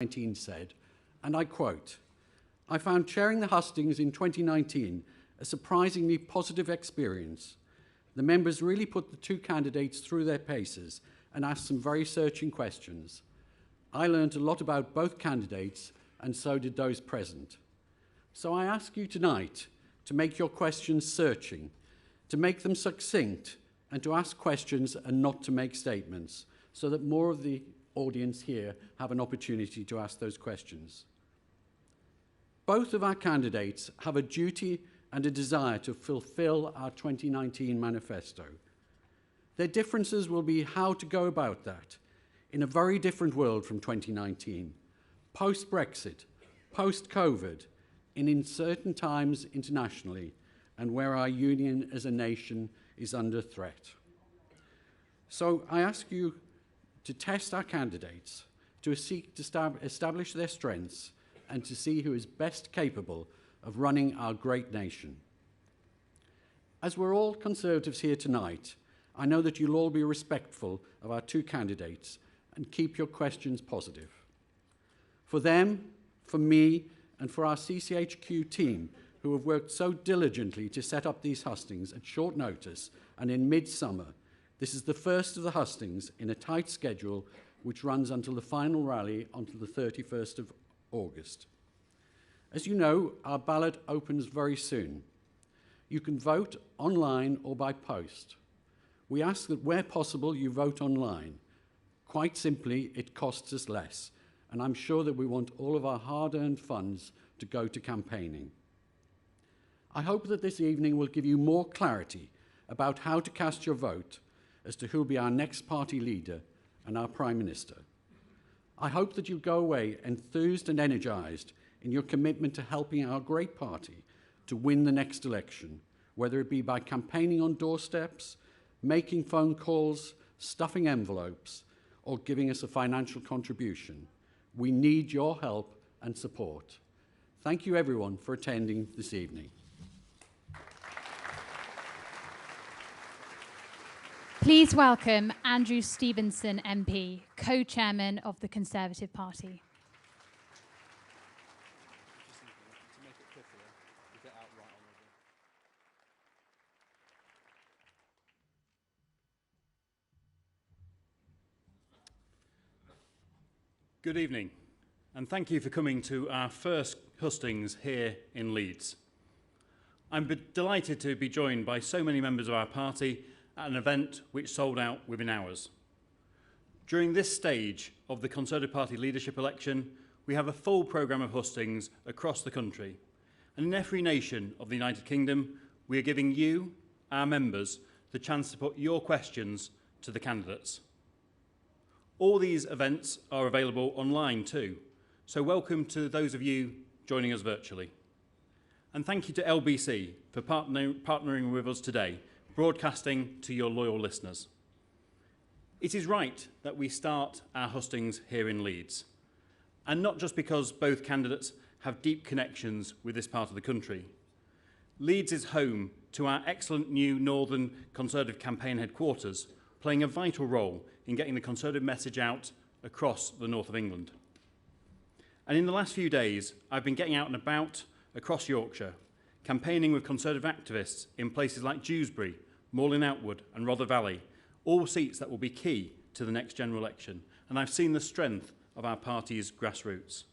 2019 said, and I quote, "I found chairing the hustings in 2019 a surprisingly positive experience. The members really put the two candidates through their paces and asked some very searching questions. I learned a lot about both candidates, and so did those present. So I ask you tonight to make your questions searching, to make them succinct, and to ask questions and not to make statements, so that more of the audience here have an opportunity to ask those questions. Both of our candidates have a duty and a desire to fulfill our 2019 manifesto. Their differences will be how to go about that in a very different world from 2019, post-Brexit, post-COVID, in uncertain times internationally, and where our union as a nation is under threat. So I ask you to test our candidates, to seek to establish their strengths, and to see who is best capable of running our great nation. As we're all Conservatives here tonight, I know that you'll all be respectful of our two candidates and keep your questions positive. For them, for me, and for our CCHQ team, who have worked so diligently to set up these hustings at short notice and in midsummer, this is the first of the hustings in a tight schedule which runs until the final rally until the 31st of August. As you know, our ballot opens very soon. You can vote online or by post. We ask that where possible you vote online. Quite simply, it costs us less, and I'm sure that we want all of our hard-earned funds to go to campaigning. I hope that this evening will give you more clarity about how to cast your vote as to who will be our next party leader and our Prime Minister. I hope that you'll go away enthused and energised in your commitment to helping our great party to win the next election, whether it be by campaigning on doorsteps, making phone calls, stuffing envelopes, or giving us a financial contribution. We need your help and support. Thank you everyone for attending this evening. Please welcome Andrew Stevenson MP, co-chairman of the Conservative Party. Good evening, and thank you for coming to our first hustings here in Leeds. I'm delighted to be joined by so many members of our party at an event which sold out within hours. During this stage of the Conservative Party leadership election, we have a full programme of hustings across the country. And in every nation of the United Kingdom, we are giving you, our members, the chance to put your questions to the candidates. All these events are available online too, so welcome to those of you joining us virtually. And thank you to LBC for partnering with us today, broadcasting to your loyal listeners. It is right that we start our hustings here in Leeds, and not just because both candidates have deep connections with this part of the country. Leeds is home to our excellent new Northern Conservative campaign headquarters, playing a vital role in getting the Conservative message out across the north of England. And in the last few days, I've been getting out and about across Yorkshire, campaigning with Conservative activists in places like Dewsbury, Morley Outwood and Rother Valley, all seats that will be key to the next general election. And I've seen the strength of our party's grassroots.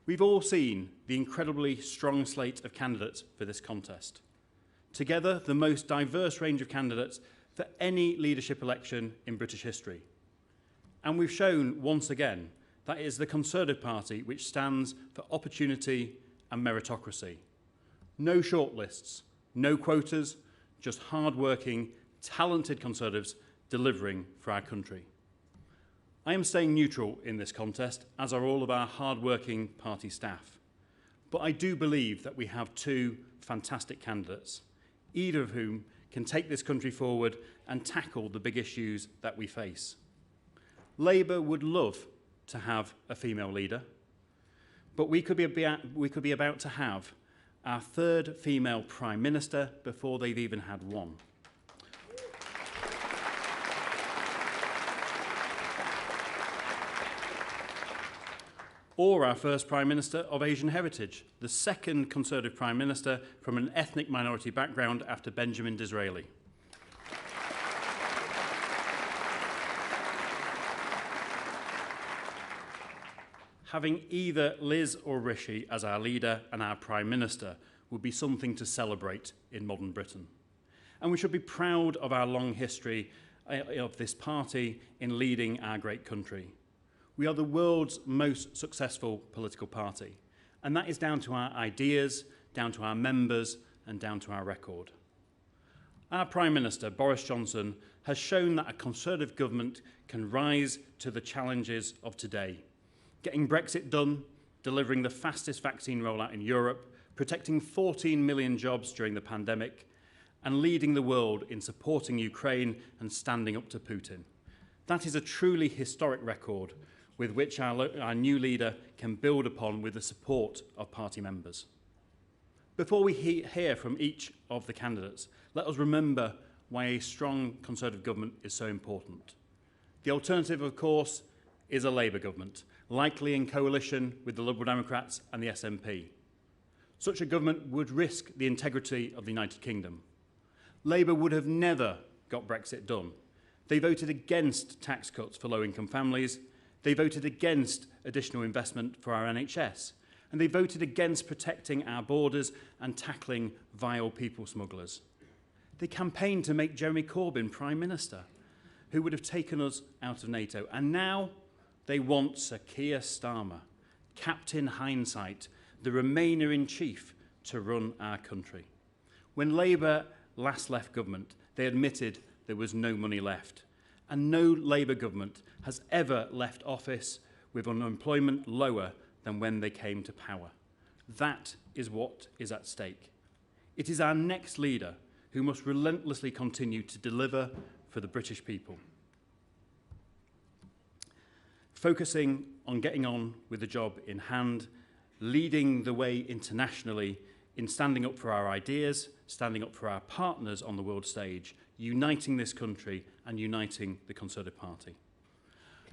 We've all seen the incredibly strong slate of candidates for this contest. Together, the most diverse range of candidates for any leadership election in British history. And we've shown once again that it is the Conservative Party which stands for opportunity and meritocracy. No shortlists, no quotas, just hard-working, talented Conservatives delivering for our country. I am staying neutral in this contest, as are all of our hard-working party staff. But I do believe that we have two fantastic candidates, either of whom can take this country forward and tackle the big issues that we face. Labour would love to have a female leader, but we could be about to have our third female Prime Minister before they've even had one. or our first Prime Minister of Asian heritage, the second Conservative Prime Minister from an ethnic minority background after Benjamin Disraeli. Having either Liz or Rishi as our leader and our Prime Minister would be something to celebrate in modern Britain. And we should be proud of our long history of this party in leading our great country. We are the world's most successful political party, and that is down to our ideas, down to our members, and down to our record. Our Prime Minister, Boris Johnson, has shown that a Conservative government can rise to the challenges of today, getting Brexit done, delivering the fastest vaccine rollout in Europe, protecting 14 million jobs during the pandemic, and leading the world in supporting Ukraine and standing up to Putin. That is a truly historic record with which our new leader can build upon with the support of party members. Before we hear from each of the candidates, let us remember why a strong Conservative government is so important. The alternative, of course, is a Labour government, likely in coalition with the Liberal Democrats and the SNP. Such a government would risk the integrity of the United Kingdom. Labour would have never got Brexit done. They voted against tax cuts for low-income families, they voted against additional investment for our NHS, and they voted against protecting our borders and tackling vile people smugglers. They campaigned to make Jeremy Corbyn Prime Minister, who would have taken us out of NATO. And now they want Sir Keir Starmer, Captain Hindsight, the Remainer-in-Chief, to run our country. When Labour last left government, they admitted there was no money left. And no Labour government has ever left office with unemployment lower than when they came to power. That is what is at stake. It is our next leader who must relentlessly continue to deliver for the British people, focusing on getting on with the job in hand, leading the way internationally in standing up for our ideas, standing up for our partners on the world stage, uniting this country and uniting the Conservative Party.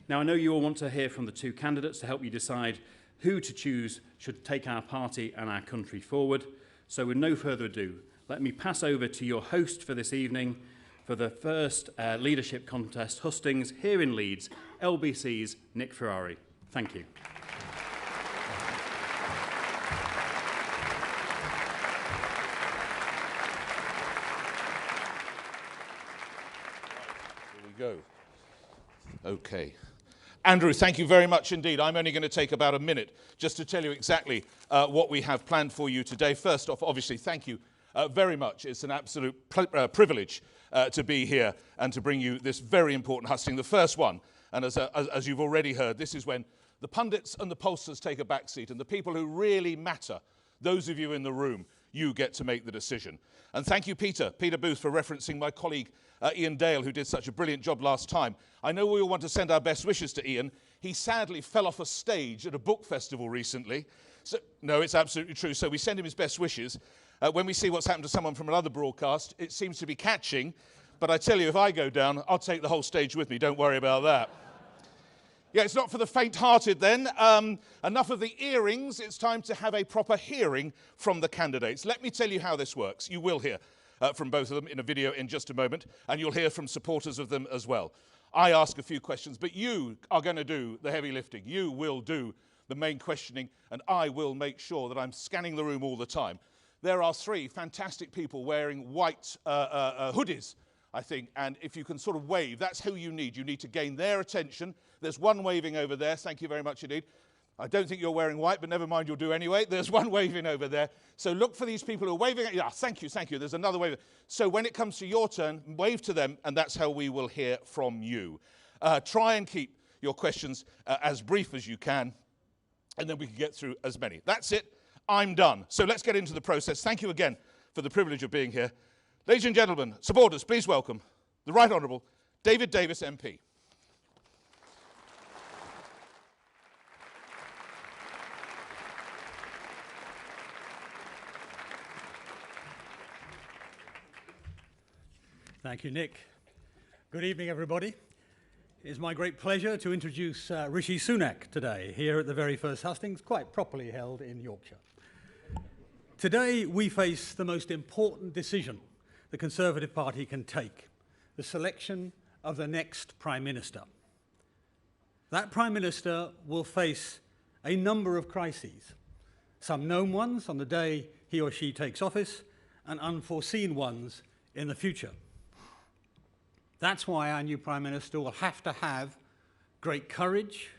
Now, I know you all want to hear from the two candidates to help you decide who to choose should take our party and our country forward. So with no further ado, let me pass over to your host for this evening for the first leadership contest hustings here in Leeds, LBC's Nick Ferrari. Thank you. Here we go. Okay. Andrew, thank you very much indeed. I'm only going to take about a minute just to tell you exactly what we have planned for you today. First off, obviously, thank you very much. It's an absolute privilege to be here and to bring you this very important husting, the first one. And as you've already heard, this is when the pundits and the pollsters take a backseat, and the people who really matter, those of you in the room, you get to make the decision. And thank you, Peter Booth, for referencing my colleague Ian Dale, who did such a brilliant job last time. I know we all want to send our best wishes to Ian. He sadly fell off a stage at a book festival recently. So, no, it's absolutely true. So we send him his best wishes. When we see what's happened to someone from another broadcast, it seems to be catching. But I tell you, if I go down, I'll take the whole stage with me. Don't worry about that. Yeah, it's not for the faint-hearted then. Enough of the earrings. It's time to have a proper hearing from the candidates. Let me tell you how this works. You will hear from both of them in a video in just a moment, and you'll hear from supporters of them as well. I ask a few questions, but you are going to do the heavy lifting. You will do the main questioning, and I will make sure that I'm scanning the room all the time. There are three fantastic people wearing white hoodies, I think, and if you can sort of wave, that's who you need. You need to gain their attention. There's one waving over there. Thank you very much indeed. I don't think you're wearing white, but never mind, you'll do anyway. There's one waving over there. So look for these people who are waving. Yeah, thank you, thank you. There's another wave. So when it comes to your turn, wave to them, and that's how we will hear from you. Try and keep your questions as brief as you can, and then we can get through as many. That's it. I'm done. So let's get into the process. Thank you again for the privilege of being here. Ladies and gentlemen, supporters, please welcome the Right Honourable David Davis MP. Thank you, Nick. Good evening, everybody. It's my great pleasure to introduce Rishi Sunak today, here at the very first hustings, quite properly held in Yorkshire. Today, we face the most important decision the Conservative Party can take, the selection of the next Prime Minister. That Prime Minister will face a number of crises, some known ones on the day he or she takes office, and unforeseen ones in the future. That's why our new Prime Minister will have to have great courage,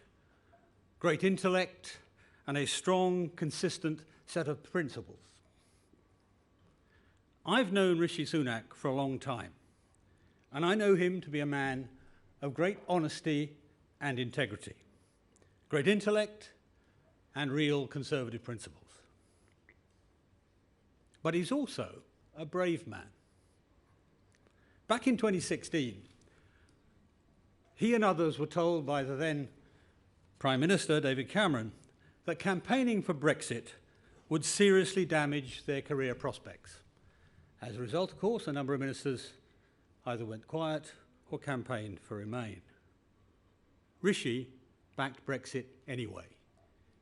great intellect, and a strong, consistent set of principles. I've known Rishi Sunak for a long time, and I know him to be a man of great honesty and integrity, great intellect, and real Conservative principles. But he's also a brave man. Back in 2016, he and others were told by the then Prime Minister, David Cameron, that campaigning for Brexit would seriously damage their career prospects. As a result, of course, a number of ministers either went quiet or campaigned for Remain. Rishi backed Brexit anyway.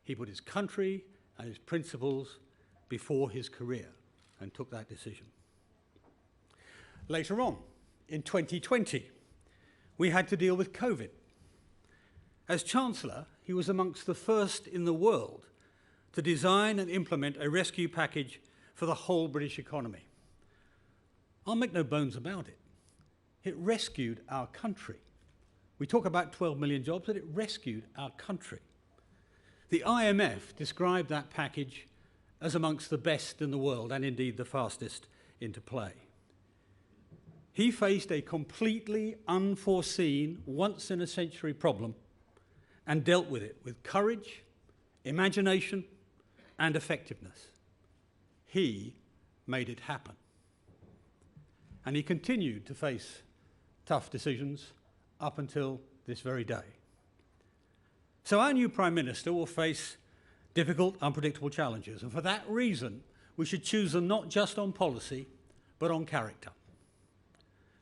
He put his country and his principles before his career and took that decision. Later on, in 2020, we had to deal with COVID. As Chancellor, he was amongst the first in the world to design and implement a rescue package for the whole British economy. I'll make no bones about it. It rescued our country. We talk about 12 million jobs, but it rescued our country. The IMF described that package as amongst the best in the world, and indeed the fastest into play. He faced a completely unforeseen, once-in-a-century problem and dealt with it with courage, imagination, and effectiveness. He made it happen. And he continued to face tough decisions up until this very day. So our new Prime Minister will face difficult, unpredictable challenges, and for that reason, we should choose them not just on policy, but on character.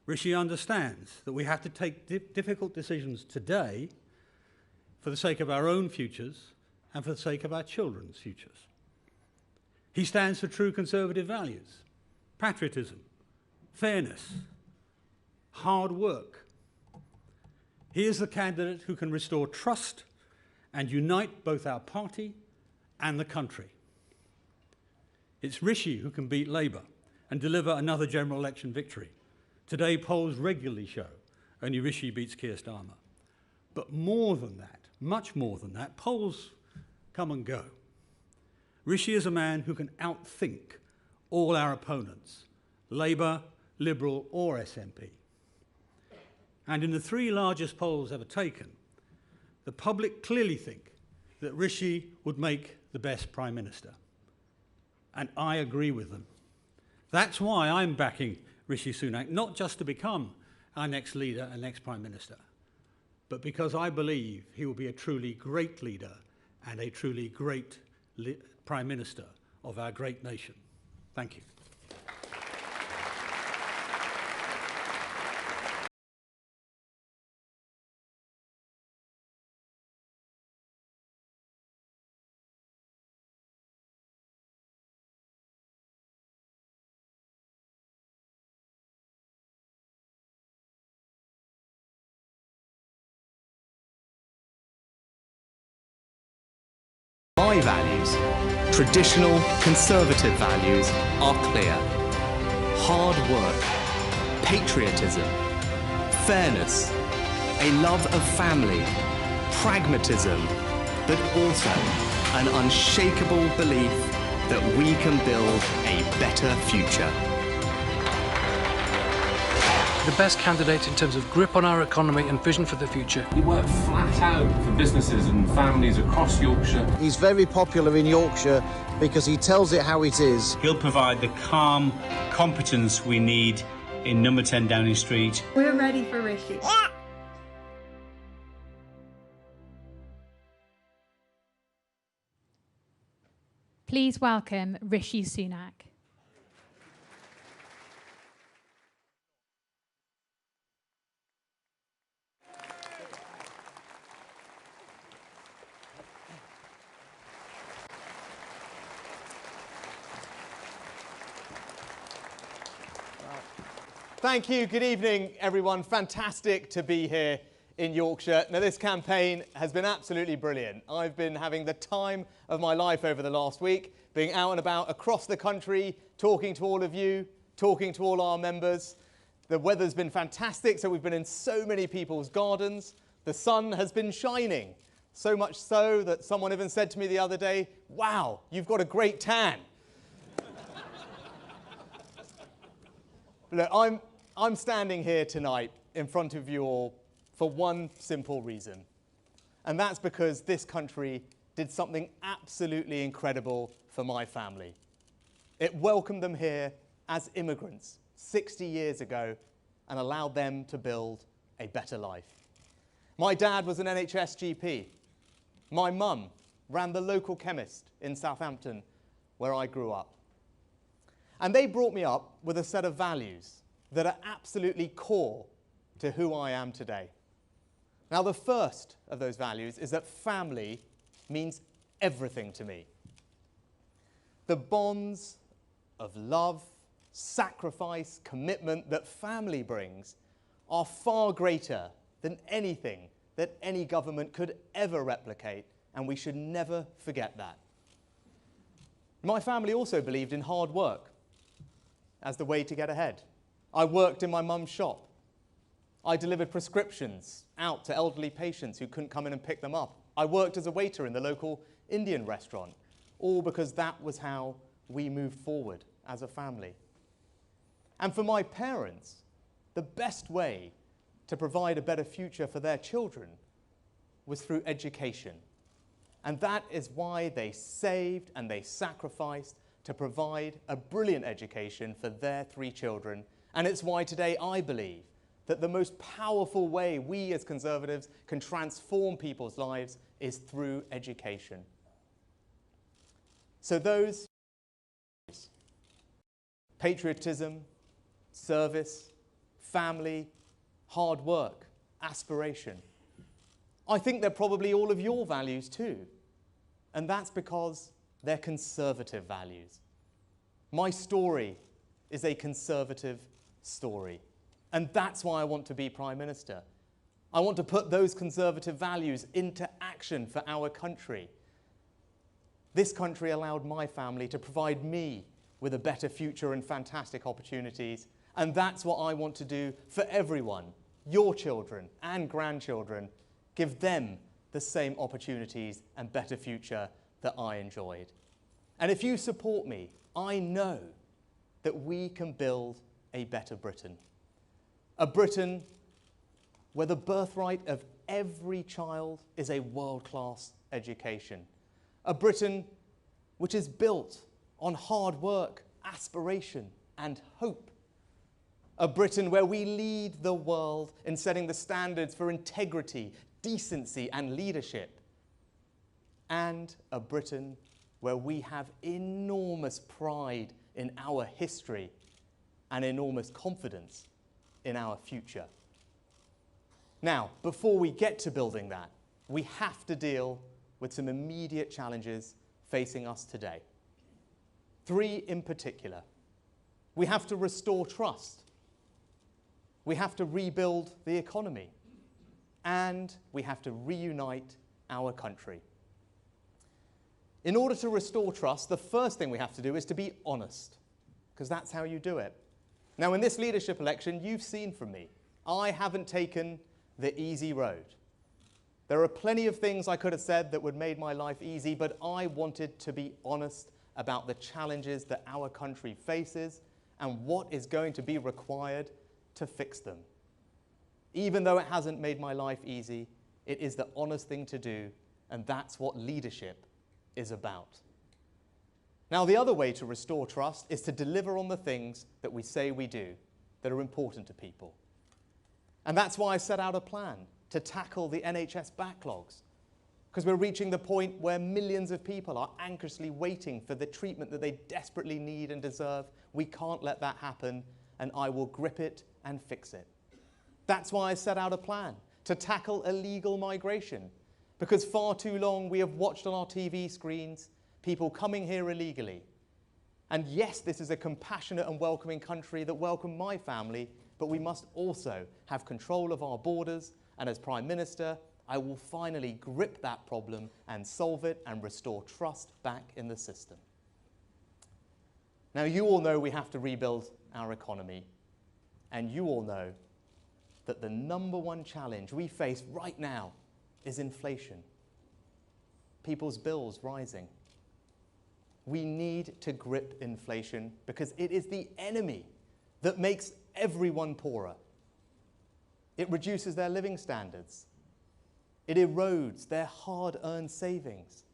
Rishi understands that we have to take difficult decisions today for the sake of our own futures and for the sake of our children's futures. He stands for true Conservative values, patriotism, fairness, hard work. He is the candidate who can restore trust and unite both our party and the country. It's Rishi who can beat Labour and deliver another general election victory. Today, polls regularly show only Rishi beats Keir Starmer. But more than that, much more than that, polls come and go. Rishi is a man who can outthink all our opponents, Labour, Liberal or SNP. And in the three largest polls ever taken, the public clearly think that Rishi would make the best Prime Minister. And I agree with them. That's why I'm backing Rishi Sunak, not just to become our next leader and next Prime Minister, but because I believe he will be a truly great leader and a truly great Prime Minister of our great nation. Thank you. My values, traditional Conservative values, are clear. Hard work, patriotism, fairness, a love of family, pragmatism, but also an unshakable belief that we can build a better future. The best candidate in terms of grip on our economy and vision for the future. He worked flat out for businesses and families across Yorkshire. He's very popular in Yorkshire because he tells it how it is. He'll provide the calm competence we need in number 10 Downing Street. We're ready for Rishi. Please welcome Rishi Sunak. Thank you. Good evening, everyone. Fantastic to be here in Yorkshire. Now, this campaign has been absolutely brilliant. I've been having the time of my life over the last week, being out and about across the country, talking to all of you, talking to all our members. The weather's been fantastic, so we've been in so many people's gardens. The sun has been shining, so much so that someone even said to me the other day, "Wow, you've got a great tan." Look, I'm standing here tonight in front of you all for one simple reason, and that's because this country did something absolutely incredible for my family. It welcomed them here as immigrants 60 years ago and allowed them to build a better life. My dad was an NHS GP. My mum ran the local chemist in Southampton, where I grew up. And they brought me up with a set of values that are absolutely core to who I am today. Now, the first of those values is that family means everything to me. The bonds of love, sacrifice, commitment that family brings are far greater than anything that any government could ever replicate, and we should never forget that. My family also believed in hard work as the way to get ahead. I worked in my mum's shop. I delivered prescriptions out to elderly patients who couldn't come in and pick them up. I worked as a waiter in the local Indian restaurant, all because that was how we moved forward as a family. And for my parents, the best way to provide a better future for their children was through education. And that is why they saved and they sacrificed to provide a brilliant education for their 3 children. And it's why today I believe that the most powerful way we as Conservatives can transform people's lives is through education. So those patriotism, service, family, hard work, aspiration. I think they're probably all of your values too. And that's because they're Conservative values. My story is a Conservative story. And that's why I want to be Prime Minister. I want to put those Conservative values into action for our country. This country allowed my family to provide me with a better future and fantastic opportunities. And that's what I want to do for everyone, your children and grandchildren. Give them the same opportunities and better future that I enjoyed. And if you support me, I know that we can build a better Britain. A Britain where the birthright of every child is a world-class education. A Britain which is built on hard work, aspiration, and hope. A Britain where we lead the world in setting the standards for integrity, decency, and leadership. And a Britain where we have enormous pride in our history and enormous confidence in our future. Now, before we get to building that, we have to deal with some immediate challenges facing us today. 3 in particular. We have to restore trust. We have to rebuild the economy. And we have to reunite our country. In order to restore trust, the first thing we have to do is to be honest, because that's how you do it. Now, in this leadership election, you've seen from me, I haven't taken the easy road. There are plenty of things I could have said that would have made my life easy, but I wanted to be honest about the challenges that our country faces and what is going to be required to fix them. Even though it hasn't made my life easy, it is the honest thing to do, and that's what leadership is about. Now, the other way to restore trust is to deliver on the things that we say we do that are important to people. And that's why I set out a plan to tackle the NHS backlogs, because we're reaching the point where millions of people are anxiously waiting for the treatment that they desperately need and deserve. We can't let that happen, and I will grip it and fix it. That's why I set out a plan to tackle illegal migration, because far too long we have watched on our TV screens people coming here illegally. And yes, this is a compassionate and welcoming country that welcomed my family but we must also have control of our borders, and as Prime Minister, I will finally grip that problem and solve it and restore trust back in the system. Now, you all know we have to rebuild our economy, and you all know that the #1 challenge we face right now is inflation. People's bills rising. We need to grip inflation because it is the enemy that makes everyone poorer. It reduces their living standards. It erodes their hard-earned savings.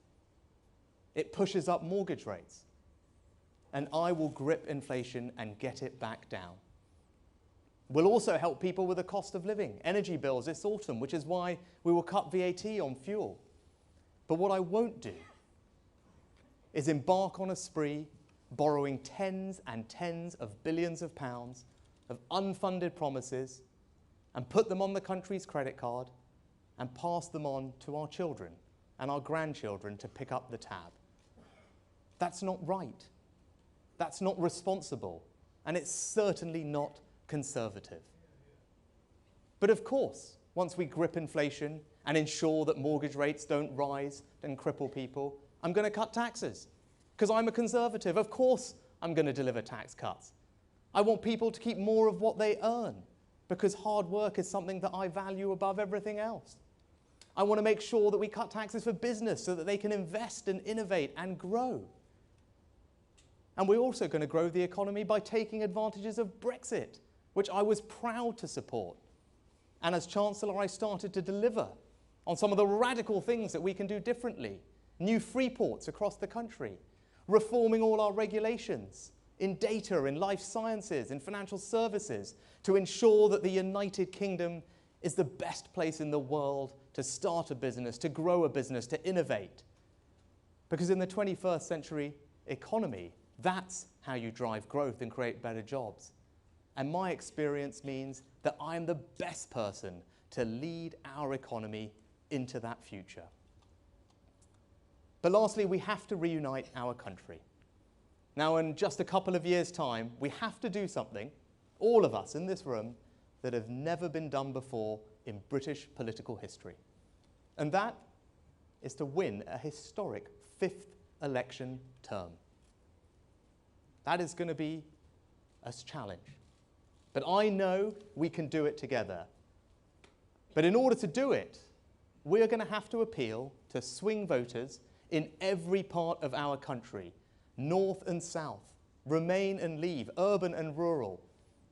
It pushes up mortgage rates. And I will grip inflation and get it back down. We'll also help people with the cost of living, energy bills this autumn, which is why we will cut VAT on fuel. But what I won't do is embark on a spree borrowing tens and tens of billions of pounds of unfunded promises and put them on the country's credit card and pass them on to our children and our grandchildren to pick up the tab. That's not right. That's not responsible. And it's certainly not conservative. But of course, once we grip inflation and ensure that mortgage rates don't rise and cripple people, I'm going to cut taxes because I'm a conservative. Of course, I'm going to deliver tax cuts. I want people to keep more of what they earn because hard work is something that I value above everything else. I want to make sure that we cut taxes for business so that they can invest and innovate and grow. And we're also going to grow the economy by taking advantages of Brexit, which I was proud to support. And as Chancellor, I started to deliver on some of the radical things that we can do differently. New free ports across the country, reforming all our regulations in data, in life sciences, in financial services, to ensure that the United Kingdom is the best place in the world to start a business, to grow a business, to innovate. Because in the 21st century economy, that's how you drive growth and create better jobs. And my experience means that I'm the best person to lead our economy into that future. But lastly, we have to reunite our country. Now, in just a couple of years' time, we have to do something, all of us in this room, that have never been done before in British political history. And that is to win a historic 5th election term. That is going to be a challenge. But I know we can do it together. But in order to do it, we're going to have to appeal to swing voters in every part of our country, north and south, remain and leave, urban and rural,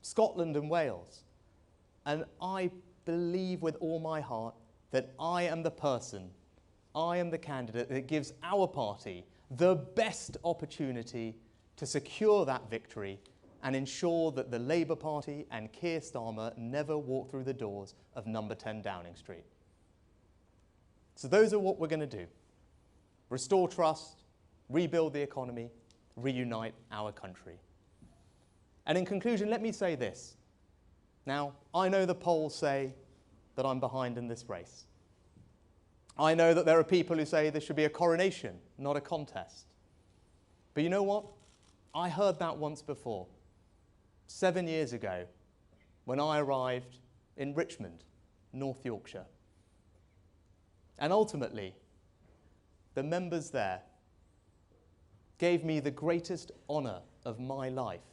Scotland and Wales. And I believe with all my heart that I am the person, I am the candidate that gives our party the best opportunity to secure that victory and ensure that the Labour Party and Keir Starmer never walk through the doors of number 10 Downing Street. So those are what we're going to do. Restore trust, rebuild the economy, reunite our country. And in conclusion, let me say this. Now, I know the polls say that I'm behind in this race. I know that there are people who say there should be a coronation, not a contest. But you know what? I heard that once before, 7 years ago, when I arrived in Richmond, North Yorkshire. And ultimately, the members there gave me the greatest honour of my life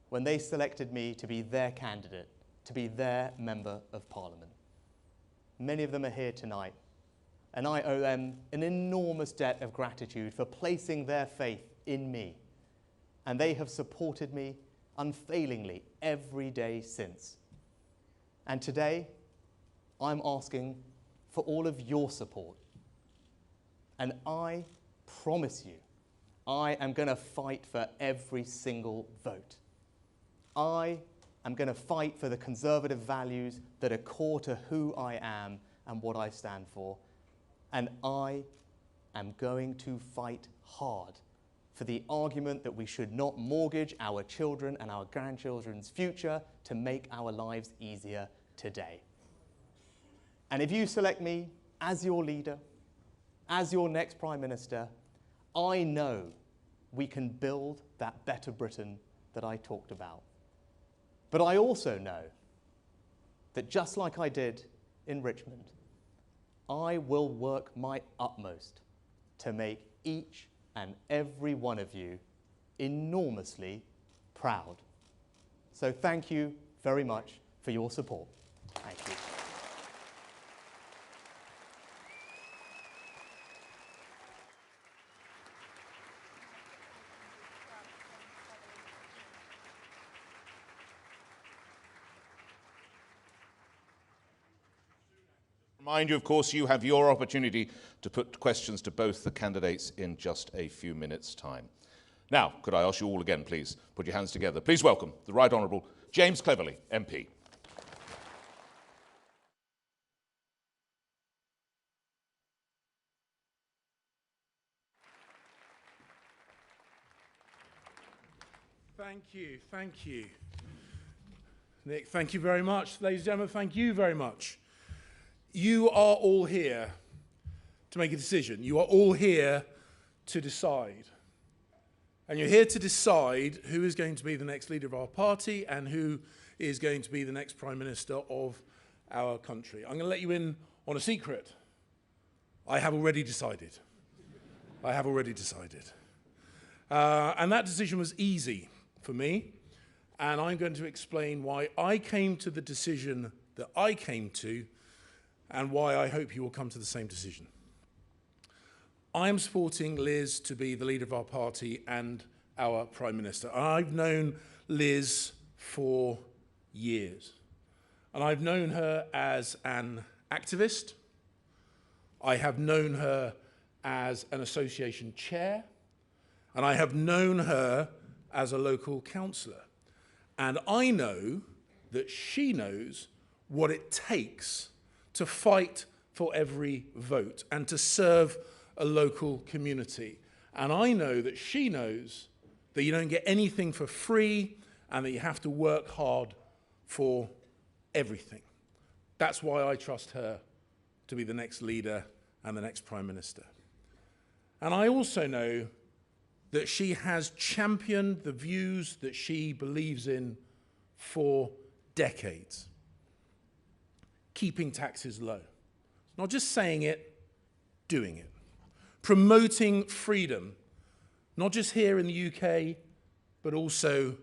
when they selected me to be their candidate, to be their Member of Parliament. Many of them are here tonight, and I owe them an enormous debt of gratitude for placing their faith in me. And they have supported me unfailingly every day since. And today, I'm asking for all of your support. And I promise you, I am going to fight for every single vote. I am going to fight for the conservative values that are core to who I am and what I stand for. And I am going to fight hard for the argument that we should not mortgage our children and our grandchildren's future to make our lives easier today. And if you select me as your leader, as your next Prime Minister, I know we can build that better Britain that I talked about. But I also know that just like I did in Richmond, I will work my utmost to make each and every one of you enormously proud. So thank you very much for your support. Thank you. Remind you, of course, you have your opportunity to put questions to both the candidates in just a few minutes' time. Now, could I ask you all again, please, put your hands together. Please welcome the Right Honourable James Cleverley, MP. Thank you. Nick, thank you very much. Ladies and gentlemen, thank you very much. You are all here to make a decision. You are all here to decide. And you're here to decide who is going to be the next leader of our party and who is going to be the next Prime Minister of our country. I'm going to let you in on a secret. I have already decided. I have already decided. And that decision was easy for me. And I'm going to explain why I came to the decision that I came to and why I hope you will come to the same decision. I'm supporting Liz to be the leader of our party and our Prime Minister. I've known Liz for years. And I've known her as an activist. I have known her as an association chair. And I have known her as a local councillor. And I know that she knows what it takes to fight for every vote and to serve a local community. And I know that she knows that you don't get anything for free and that you have to work hard for everything. That's why I trust her to be the next leader and the next Prime Minister. And I also know that she has championed the views that she believes in for decades. Keeping taxes low. Not just saying it, doing it. Promoting freedom, not just here in the UK, but also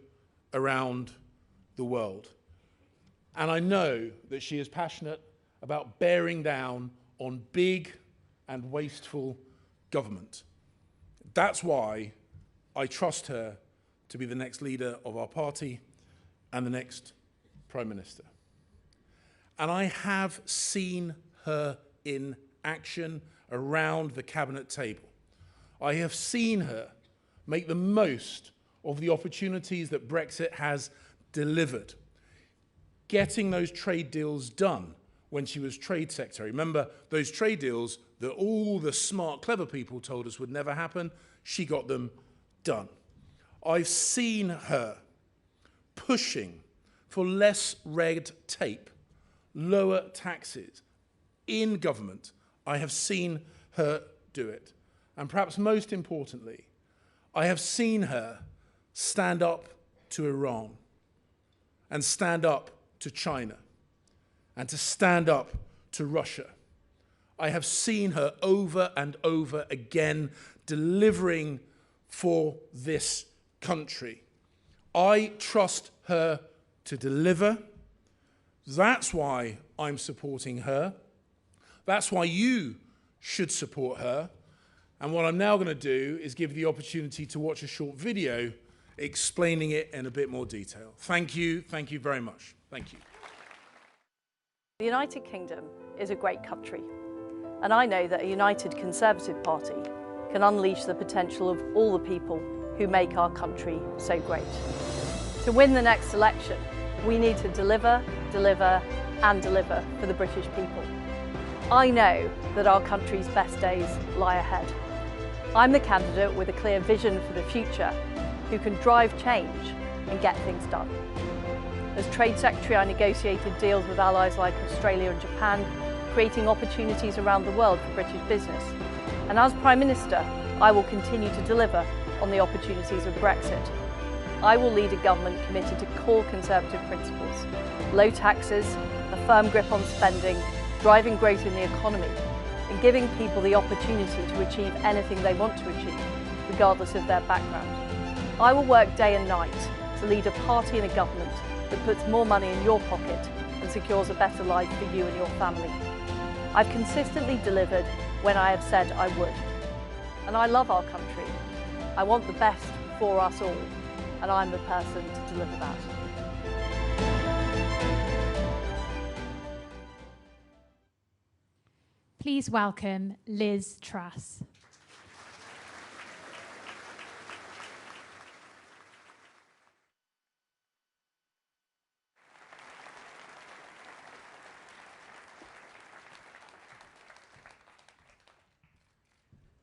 around the world. And I know that she is passionate about bearing down on big and wasteful government. That's why I trust her to be the next leader of our party and the next Prime Minister. And I have seen her in action around the cabinet table. I have seen her make the most of the opportunities that Brexit has delivered. Getting those trade deals done when she was Trade Secretary. Remember those trade deals that all the smart, clever people told us would never happen? She got them done. I've seen her pushing for less red tape, lower taxes in government. I have seen her do it. And perhaps most importantly, I have seen her stand up to Iran and stand up to China and to stand up to Russia. I have seen her over and over again delivering for this country. I trust her to deliver. That's why I'm supporting her. That's why you should support her. And what I'm now going to do is give you the opportunity to watch a short video explaining it in a bit more detail. Thank you very much. Thank you. The United Kingdom is a great country, and I know that a united Conservative Party can unleash the potential of all the people who make our country so great. To win the next election, we need to deliver, deliver and deliver for the British people. I know that our country's best days lie ahead. I'm the candidate with a clear vision for the future who can drive change and get things done. As Trade Secretary, I negotiated deals with allies like Australia and Japan, creating opportunities around the world for British business. And as Prime Minister, I will continue to deliver on the opportunities of Brexit. I will lead a government committed to core Conservative principles: low taxes, a firm grip on spending, driving growth in the economy, and giving people the opportunity to achieve anything they want to achieve, regardless of their background. I will work day and night to lead a party and a government that puts more money in your pocket and secures a better life for you and your family. I've consistently delivered when I have said I would. And I love our country. I want the best for us all, and I'm the person to deliver that. Please welcome Ms Truss.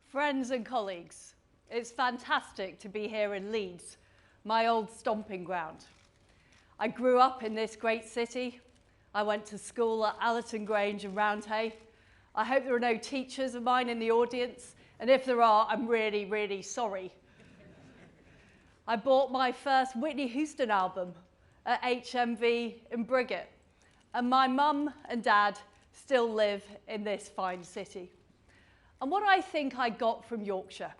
Friends and colleagues, it's fantastic to be here in Leeds, my old stomping ground. I grew up in this great city. I went to school at Allerton Grange and Roundhay. I hope there are no teachers of mine in the audience, and if there are, I'm really, really sorry. I bought my first Whitney Houston album at HMV in Briggate, and my mum and dad still live in this fine city. And what I think I got from Yorkshire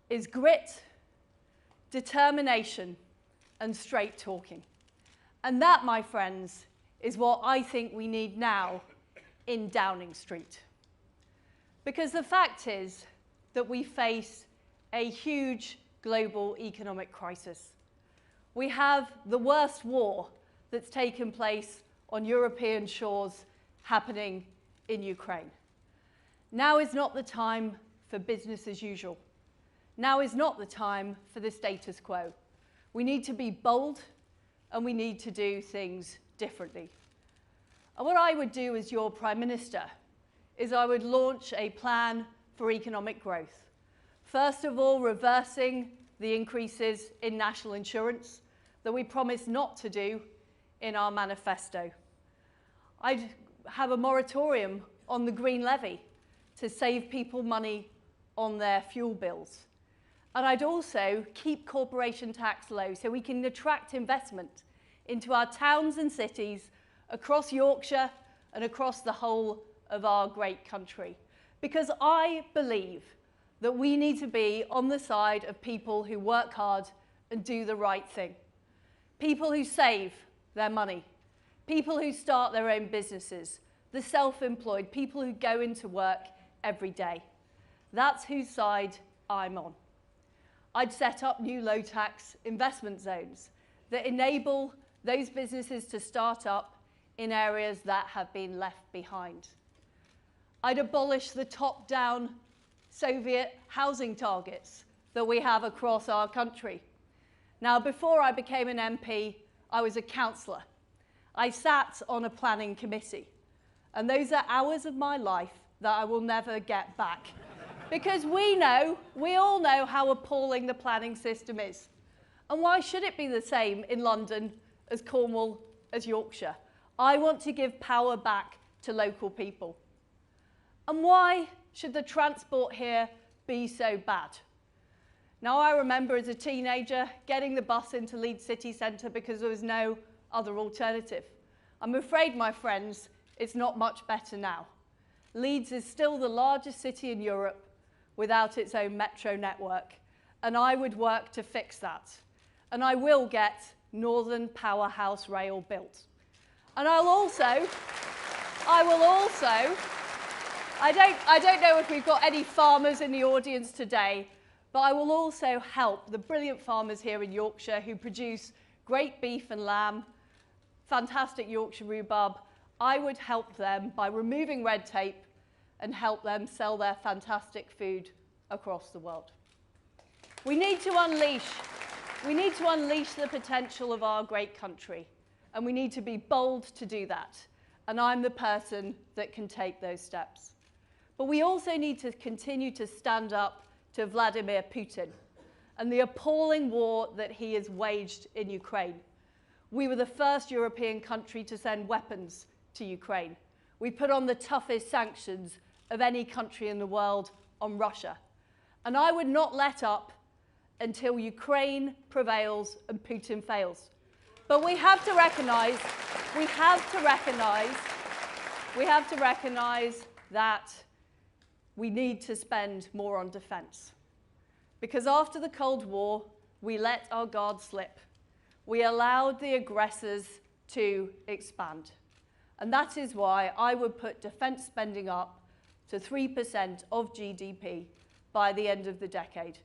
is grit, determination, and straight talking. And that, my friends, is what I think we need now in Downing Street. Because the fact is that we face a huge global economic crisis. We have the worst war that's taken place on European shores happening in Ukraine. Now is not the time for business as usual. Now is not the time for the status quo. We need to be bold and we need to do things differently. And what I would do as your Prime Minister is I would launch a plan for economic growth. First of all, reversing the increases in national insurance that we promised not to do in our manifesto. I'd have a moratorium on the Green Levy to save people money on their fuel bills. And I'd also keep corporation tax low so we can attract investment into our towns and cities across Yorkshire and across the whole of our great country. Because I believe that we need to be on the side of people who work hard and do the right thing. People who save their money. People who start their own businesses. The self-employed. People who go into work every day. That's whose side I'm on. I'd set up new low-tax investment zones that enable those businesses to start up in areas that have been left behind. I'd abolish the top-down Soviet housing targets that we have across our country. Now, before I became an MP, I was a councillor. I sat on a planning committee, and those are hours of my life that I will never get back. Because we all know how appalling the planning system is. And why should it be the same in London as Cornwall, as Yorkshire? I want to give power back to local people. And why should the transport here be so bad? Now, I remember as a teenager getting the bus into Leeds city centre because there was no other alternative. I'm afraid, my friends, it's not much better now. Leeds is still the largest city in Europe without its own metro network, and I would work to fix that. And I will get Northern Powerhouse Rail built. And I don't know if we've got any farmers in the audience today, but I will also help the brilliant farmers here in Yorkshire who produce great beef and lamb, fantastic Yorkshire rhubarb. I would help them by removing red tape and help them sell their fantastic food across the world. We need to unleash the potential of our great country, and we need to be bold to do that. And I'm the person that can take those steps. But we also need to continue to stand up to Vladimir Putin and the appalling war that he has waged in Ukraine. We were the first European country to send weapons to Ukraine. We put on the toughest sanctions of any country in the world on Russia. And I would not let up until Ukraine prevails and Putin fails. But we have to recognise we have to recognise that we need to spend more on defence. Because after the Cold War, we let our guard slip. We allowed the aggressors to expand. And that is why I would put defence spending up to 3% of GDP by the end of the decade.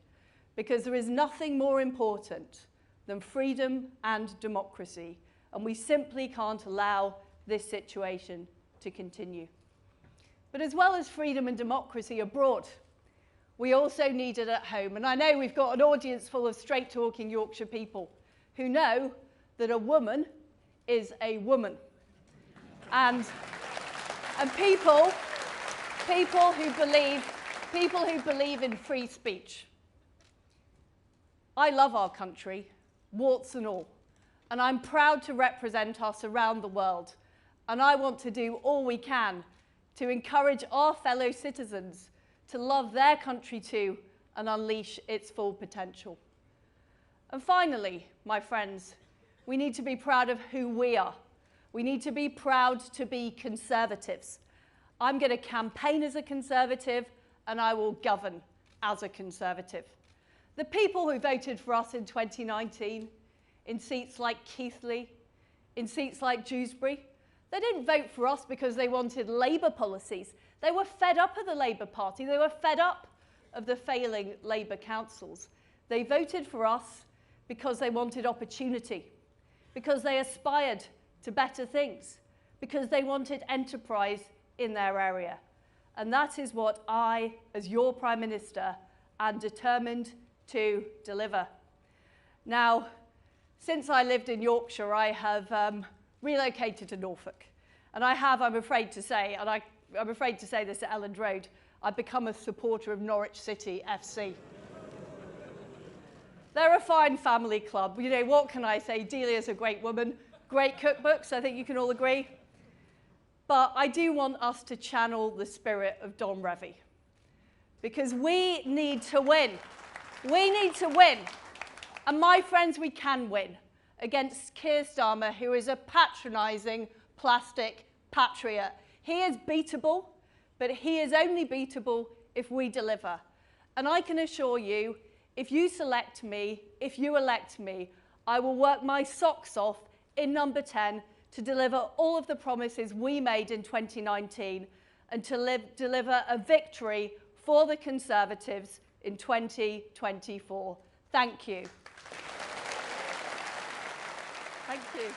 Because there is nothing more important than freedom and democracy. And we simply can't allow this situation to continue. But as well as freedom and democracy abroad, we also need it at home. And I know we've got an audience full of straight-talking Yorkshire people who know that a woman is a woman. And people who believe in free speech. I love our country, warts and all. And I'm proud to represent us around the world. And I want to do all we can to encourage our fellow citizens to love their country too and unleash its full potential. And finally, my friends, we need to be proud of who we are. We need to be proud to be Conservatives. I'm going to campaign as a Conservative and I will govern as a Conservative. The people who voted for us in 2019, in seats like Keighley, in seats like Dewsbury, they didn't vote for us because they wanted Labour policies. They were fed up of the Labour Party. They were fed up of the failing Labour councils. They voted for us because they wanted opportunity, because they aspired to better things, because they wanted enterprise in their area. And that is what I, as your Prime Minister, am determined to deliver. Now, since I lived in Yorkshire, I have relocated to Norfolk. And I have, I'm afraid to say, and I'm afraid to say this at Elland Road, I've become a supporter of Norwich City FC. They're a fine family club. You know, what can I say? Delia's a great woman, great cookbooks, I think you can all agree. But I do want us to channel the spirit of Don Revie. Because we need to win. We need to win. And my friends, we can win against Keir Starmer, who is a patronising plastic patriot. He is beatable, but he is only beatable if we deliver. And I can assure you, if you select me, if you elect me, I will work my socks off in number 10 to deliver all of the promises we made in 2019 and to deliver a victory for the Conservatives in 2024. Thank you. Thank you.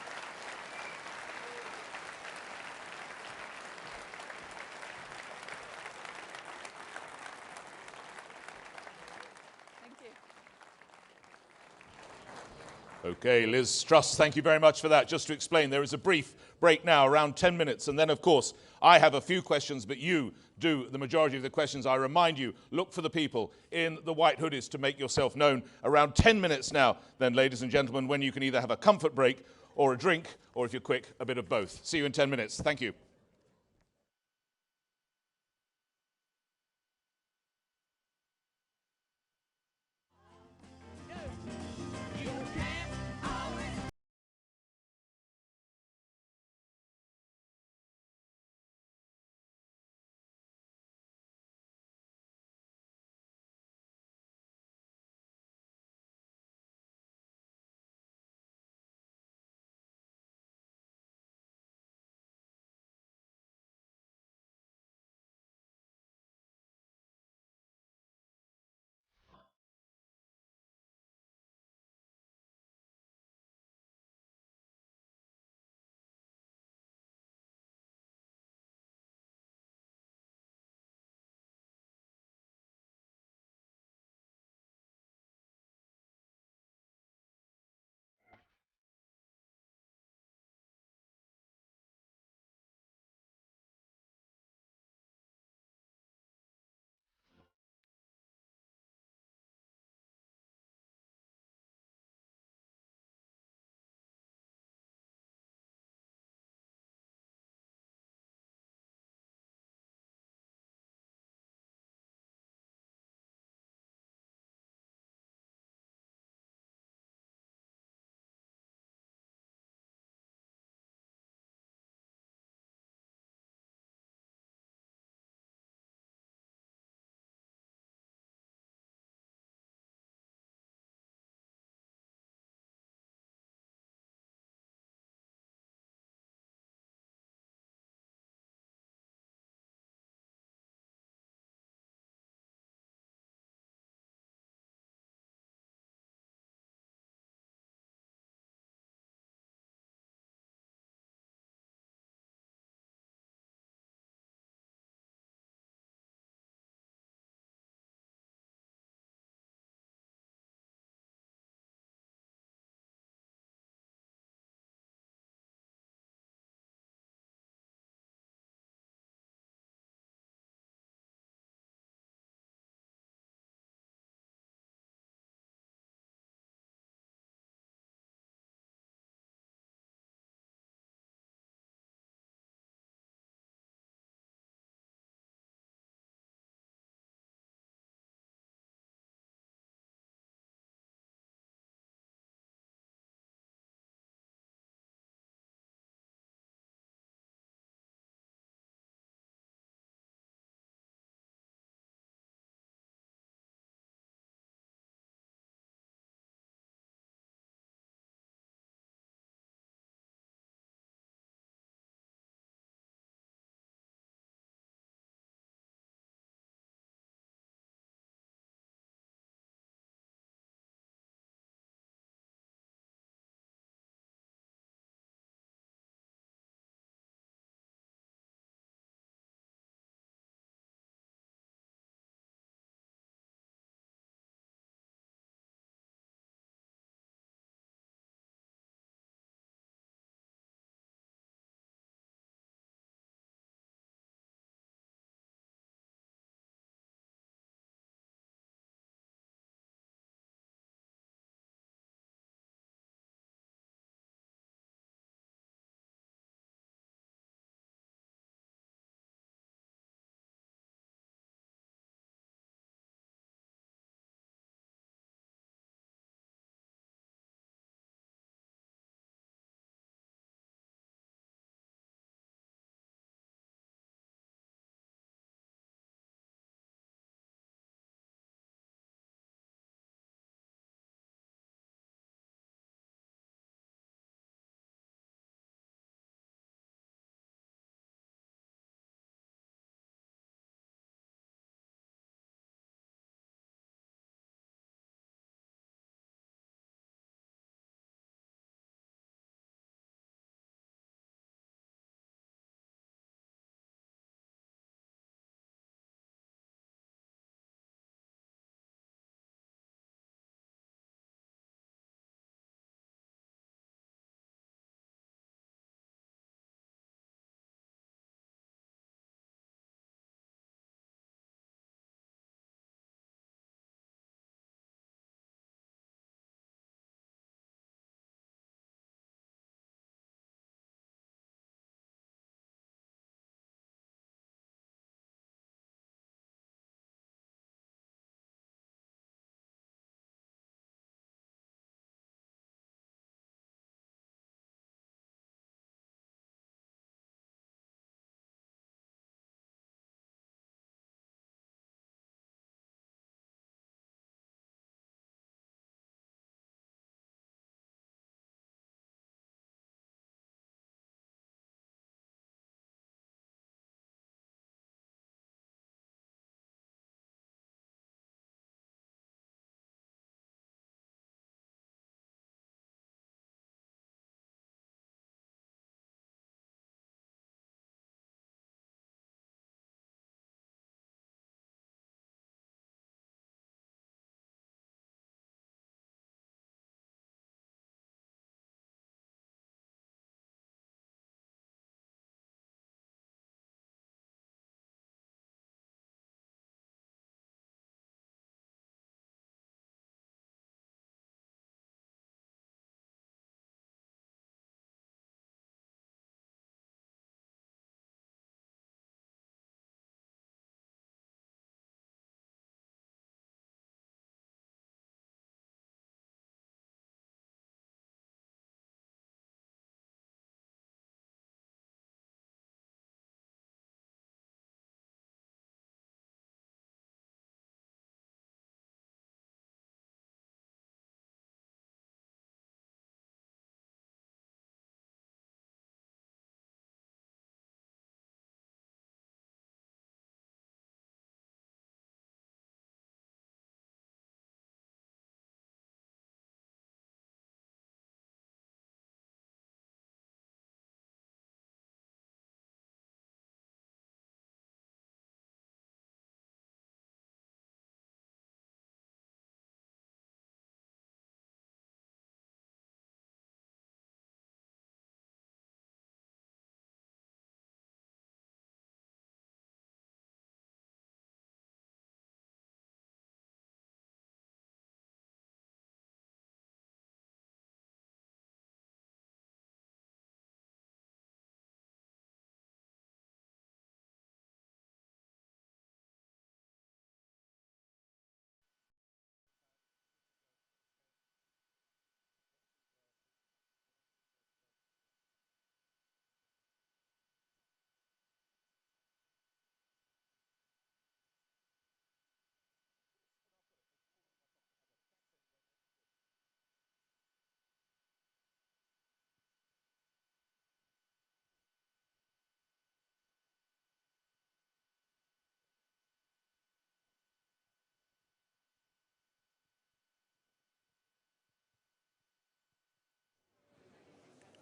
Okay, Ms Truss, thank you very much for that. Just to explain, there is a brief break now, around 10 minutes, and then, of course, I have a few questions, but you do the majority of the questions. I remind you, look for the people in the white hoodies to make yourself known. Around 10 minutes now, then, ladies and gentlemen, when you can either have a comfort break or a drink, or if you're quick, a bit of both. See you in 10 minutes. Thank you.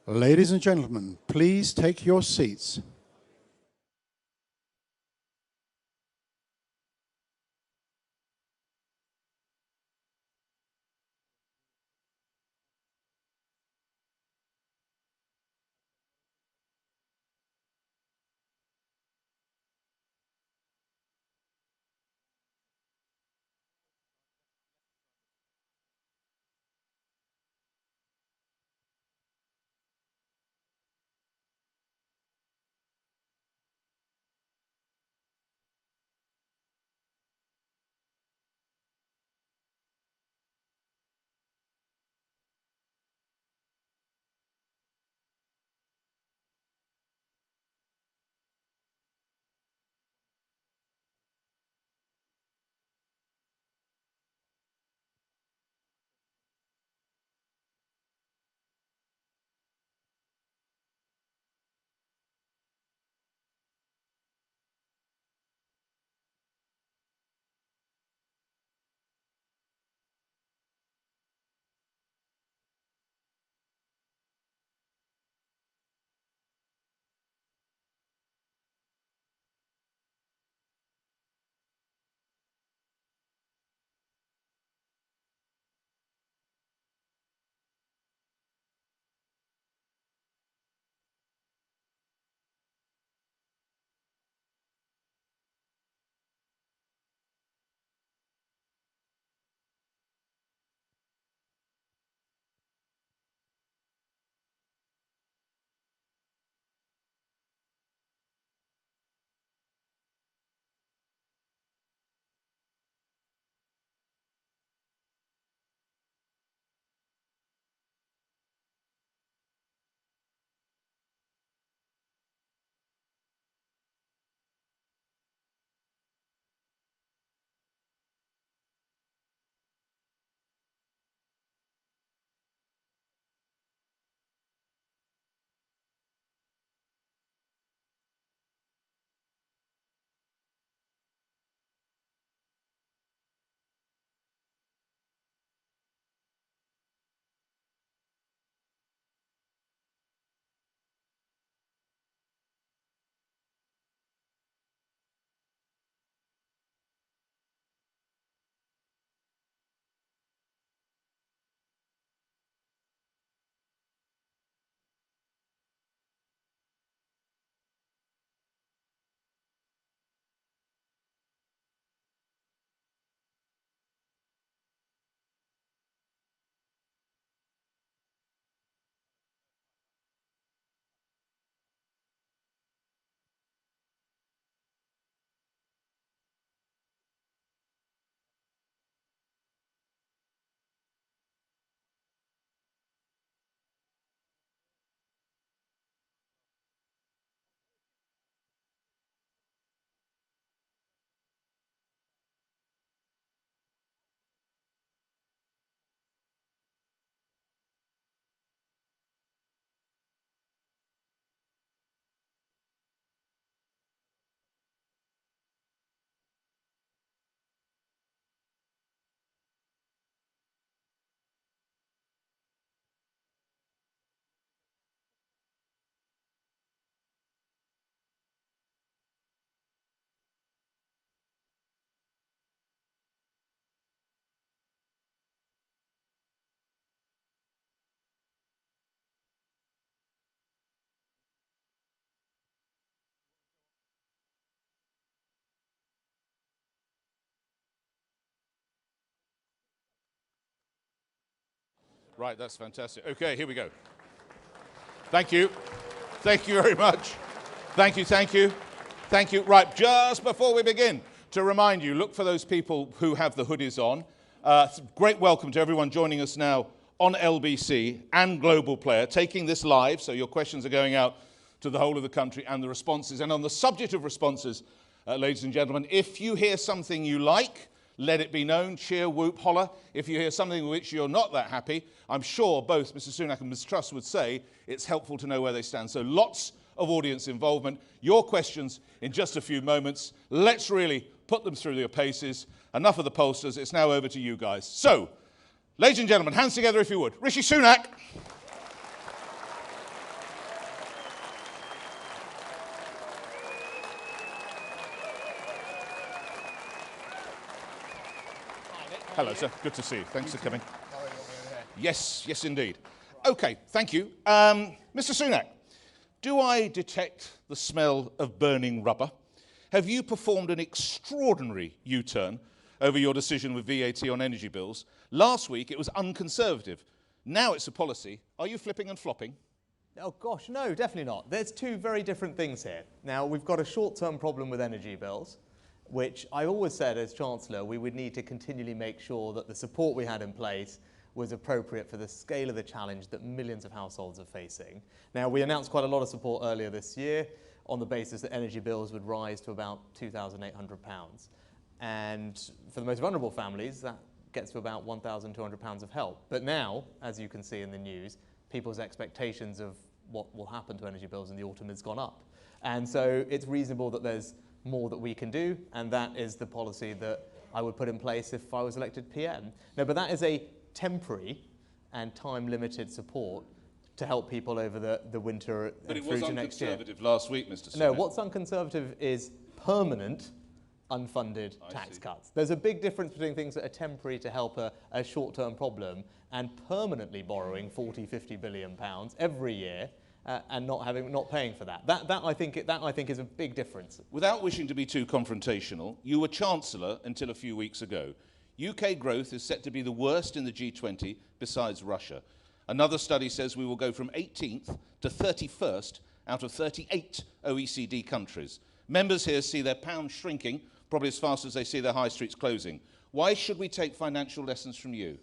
Ladies and gentlemen, please take your seats. Right, that's fantastic. Okay, here we go. Thank you. Thank you very much. Thank you, thank you. Thank you. Right, just before we begin, to remind you, look for those people who have the hoodies on. Great welcome to everyone joining us now on LBC and Global Player, taking this live, so your questions are going out to the whole of the country and the responses. And on the subject of responses, ladies and gentlemen, if you hear something you like, let it be known, cheer, whoop, holler. If you hear something with which you're not that happy, I'm sure both Mr Sunak and Ms Truss would say it's helpful to know where they stand. So lots of audience involvement. Your questions in just a few moments. Let's really put them through their paces. Enough of the posters. It's now over to you guys. So, ladies and gentlemen, hands together if you would. Rishi Sunak. Hello, sir. Good to see you. Thanks for coming. Yes, yes, indeed. OK, thank you. Mr Sunak, do I detect the smell of burning rubber? Have you performed an extraordinary U-turn over your decision with VAT on energy bills? Last week it was unconservative. Now it's a policy. Are you flipping and flopping? Oh gosh, no, definitely not. There's two very different things here. Now, we've got a short-term problem with energy bills, which I always said as Chancellor we would need to continually make sure that the support we had in place was appropriate for the scale of the challenge that millions of households are facing. Now, we announced quite a lot of support earlier this year on the basis that energy bills would rise to about £2,800. And for the most vulnerable families, that gets to about £1,200 of help. But now, as you can see in the news, people's expectations of what will happen to energy bills in the autumn has gone up. And so it's reasonable that there's more that we can do, and that is the policy that I would put in place if I was elected PM. No, but that is a temporary and time-limited support to help people over the winter and through to next year. But it was unconservative last week, Mr. Sunak. No, what's unconservative is permanent unfunded tax cuts. There's a big difference between things that are temporary to help a short-term problem and permanently borrowing 40, 50 billion pounds every year and not paying for that. That I think is a big difference. Without wishing to be too confrontational, you were Chancellor until a few weeks ago. UK growth is set to be the worst in the G20 besides Russia. Another study says we will go from 18th to 31st out of 38 OECD countries. Members here see their pound shrinking, probably as fast as they see their high streets closing. Why should we take financial lessons from you?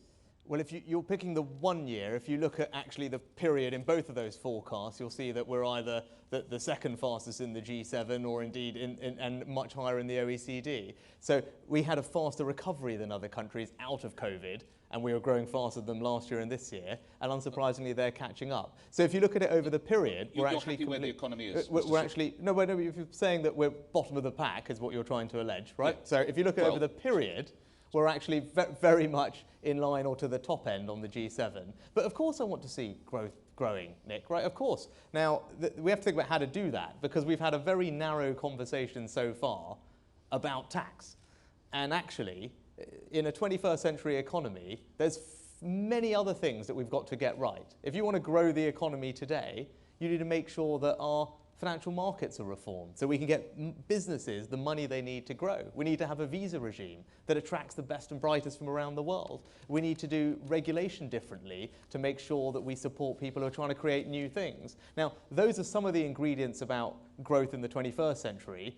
Well, if you're picking the 1 year, if you look at actually the period in both of those forecasts, you'll see that we're either the second fastest in the G7 or indeed and much higher in the OECD. So we had a faster recovery than other countries out of COVID, and we were growing faster than them last year and this year, and unsurprisingly they're catching up. So if you look at it over the period, we're actually happy where the economy is. We're actually no, if you're saying that we're bottom of the pack is what you're trying to allege, right? Yeah. So if you look at over the period, we're actually very much in line or to the top end on the G7. But of course I want to see growing, Nick, right? Of course. Now, we have to think about how to do that, because we've had a very narrow conversation so far about tax. And actually, in a 21st century economy, there's many other things that we've got to get right. If you want to grow the economy today, you need to make sure that our financial markets are reformed so we can get businesses the money they need to grow. We need to have a visa regime that attracts the best and brightest from around the world. We need to do regulation differently to make sure that we support people who are trying to create new things. Now, those are some of the ingredients about growth in the 21st century.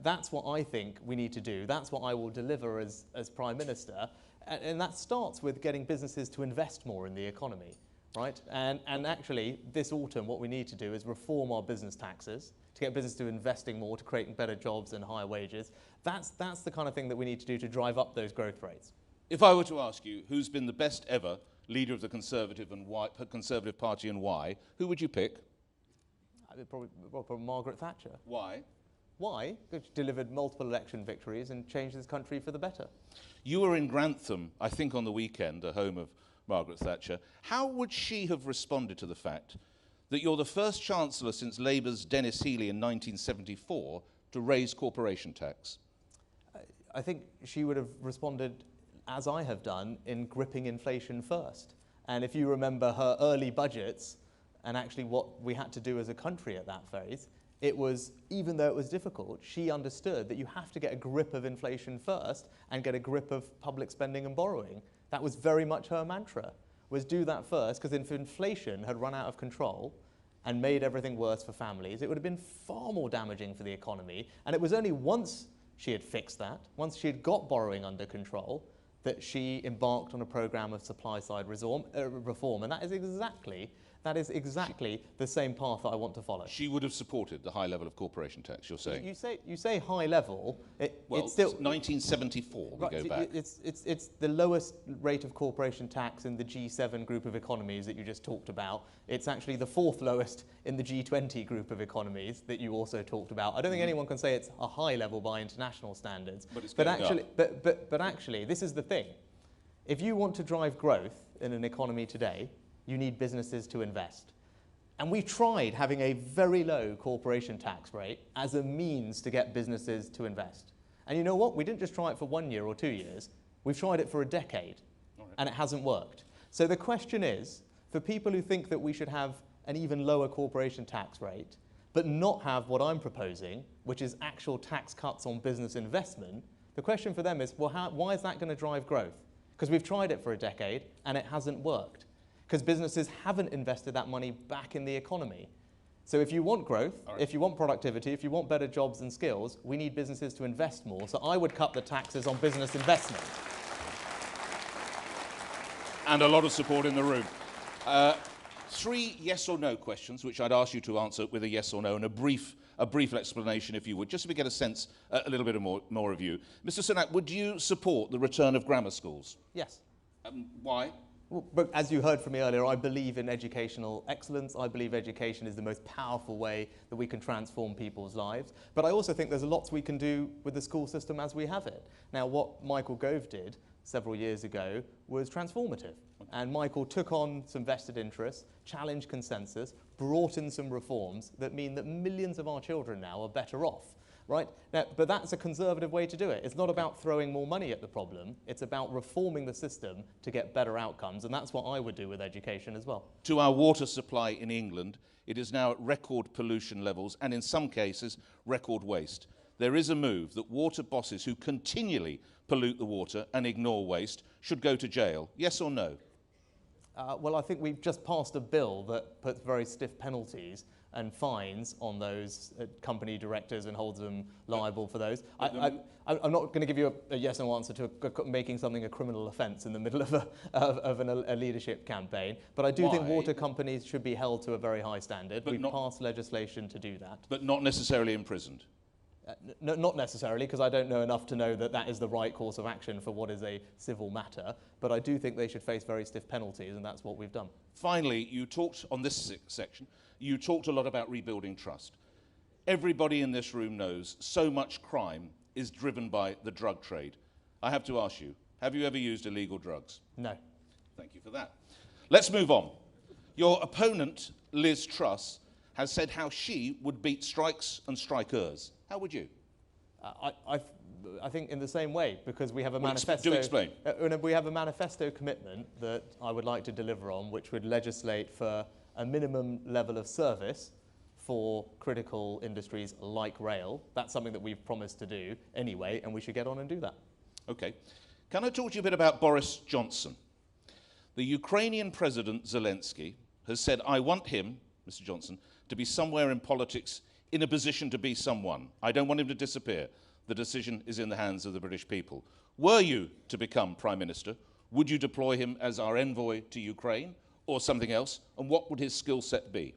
That's what I think we need to do. That's what I will deliver as Prime Minister. And that starts with getting businesses to invest more in the economy. Right? And actually, this autumn, what we need to do is reform our business taxes to get business to investing more, to creating better jobs and higher wages. That's the kind of thing that we need to do to drive up those growth rates. If I were to ask you who's been the best ever leader of the Conservative Party and why, who would you pick? Probably Margaret Thatcher. Why? Why? Because she delivered multiple election victories and changed this country for the better. You were in Grantham, I think, on the weekend, a home of Margaret Thatcher. How would she have responded to the fact that you're the first Chancellor since Labour's Dennis Healey in 1974 to raise corporation tax? I think she would have responded, as I have done, in gripping inflation first. And if you remember her early budgets and actually what we had to do as a country at that phase, it was, even though it was difficult, she understood that you have to get a grip of inflation first and get a grip of public spending and borrowing. That was very much her mantra, was do that first, because if inflation had run out of control and made everything worse for families, it would have been far more damaging for the economy. And it was only once she had fixed that, once she had got borrowing under control, that she embarked on a programme of supply-side reform. And that is exactly the same path that I want to follow. She would have supported the high level of corporation tax, you're saying? You say high level. It's still 1974. Right, we go back. It's the lowest rate of corporation tax in the G7 group of economies that you just talked about. It's actually the fourth lowest in the G20 group of economies that you also talked about. I don't think anyone can say it's a high level by international standards. But actually, this is the thing. If you want to drive growth in an economy today, you need businesses to invest. And we tried having a very low corporation tax rate as a means to get businesses to invest. And you know what? We didn't just try it for 1 year or 2 years. We've tried it for a decade, and it hasn't worked. So the question is, for people who think that we should have an even lower corporation tax rate, but not have what I'm proposing, which is actual tax cuts on business investment, the question for them is, well, why is that going to drive growth? Because we've tried it for a decade, and it hasn't worked. Because businesses haven't invested that money back in the economy. So if you want growth, if you want productivity, if you want better jobs and skills, we need businesses to invest more. So I would cut the taxes on business investment. And a lot of support in the room. 3 yes or no questions, which I'd ask you to answer with a yes or no, and a brief explanation, if you would, just so we get a sense, a little bit more of you. Mr. Sunak, would you support the return of grammar schools? Yes. Why? Well, but as you heard from me earlier, I believe in educational excellence. I believe education is the most powerful way that we can transform people's lives. But I also think there's lots we can do with the school system as we have it. Now, what Michael Gove did several years ago was transformative. And Michael took on some vested interests, challenged consensus, brought in some reforms that mean that millions of our children now are better off. Right? Now, but that's a conservative way to do it. It's not about throwing more money at the problem. It's about reforming the system to get better outcomes, and that's what I would do with education as well. To our water supply in England, it is now at record pollution levels and in some cases record waste. There is a move that water bosses who continually pollute the water and ignore waste should go to jail. Yes or no? Well, I think we've just passed a bill that puts very stiff penalties and fines on those company directors and holds them liable for those. I'm not going to give you a yes or no answer to making something a criminal offence in the middle of a leadership campaign, but I do think water companies should be held to a very high standard. We've passed legislation to do that. But not necessarily imprisoned? Not necessarily, because I don't know enough to know that that is the right course of action for what is a civil matter, but I do think they should face very stiff penalties, and that's what we've done. Finally, you talked on this section, you talked a lot about rebuilding trust. Everybody in this room knows so much crime is driven by the drug trade. I have to ask you, have you ever used illegal drugs? No. Thank you for that. Let's move on. Your opponent, Ms Truss, has said how she would beat strikes and strikers. How would you? I think in the same way, because we have a manifesto. Do explain. We have a manifesto commitment that I would like to deliver on, which would legislate for a minimum level of service for critical industries like rail. That's something that we've promised to do anyway, and we should get on and do that. Okay. Can I talk to you a bit about Boris Johnson? The Ukrainian President Zelensky has said, I want him, Mr. Johnson, to be somewhere in politics in a position to be someone. I don't want him to disappear. The decision is in the hands of the British people. Were you to become Prime Minister, would you deploy him as our envoy to Ukraine or something else? And what would his skill set be?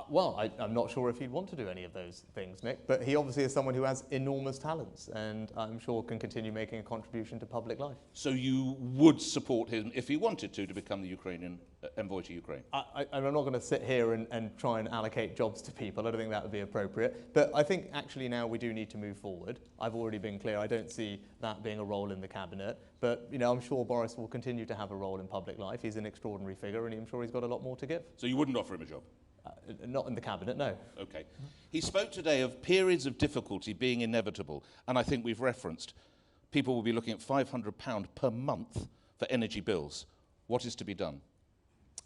Well, I'm not sure if he'd want to do any of those things, Mick, but he obviously is someone who has enormous talents and I'm sure can continue making a contribution to public life. So you would support him if he wanted to become the Ukrainian envoy to Ukraine? I'm not going to sit here and try and allocate jobs to people. I don't think that would be appropriate. But I think actually now we do need to move forward. I've already been clear. I don't see that being a role in the cabinet. But you know, I'm sure Boris will continue to have a role in public life. He's an extraordinary figure and I'm sure he's got a lot more to give. So you wouldn't offer him a job? Not in the cabinet, no. Okay. He spoke today of periods of difficulty being inevitable, and I think we've referenced people will be looking at £500 per month for energy bills. What is to be done?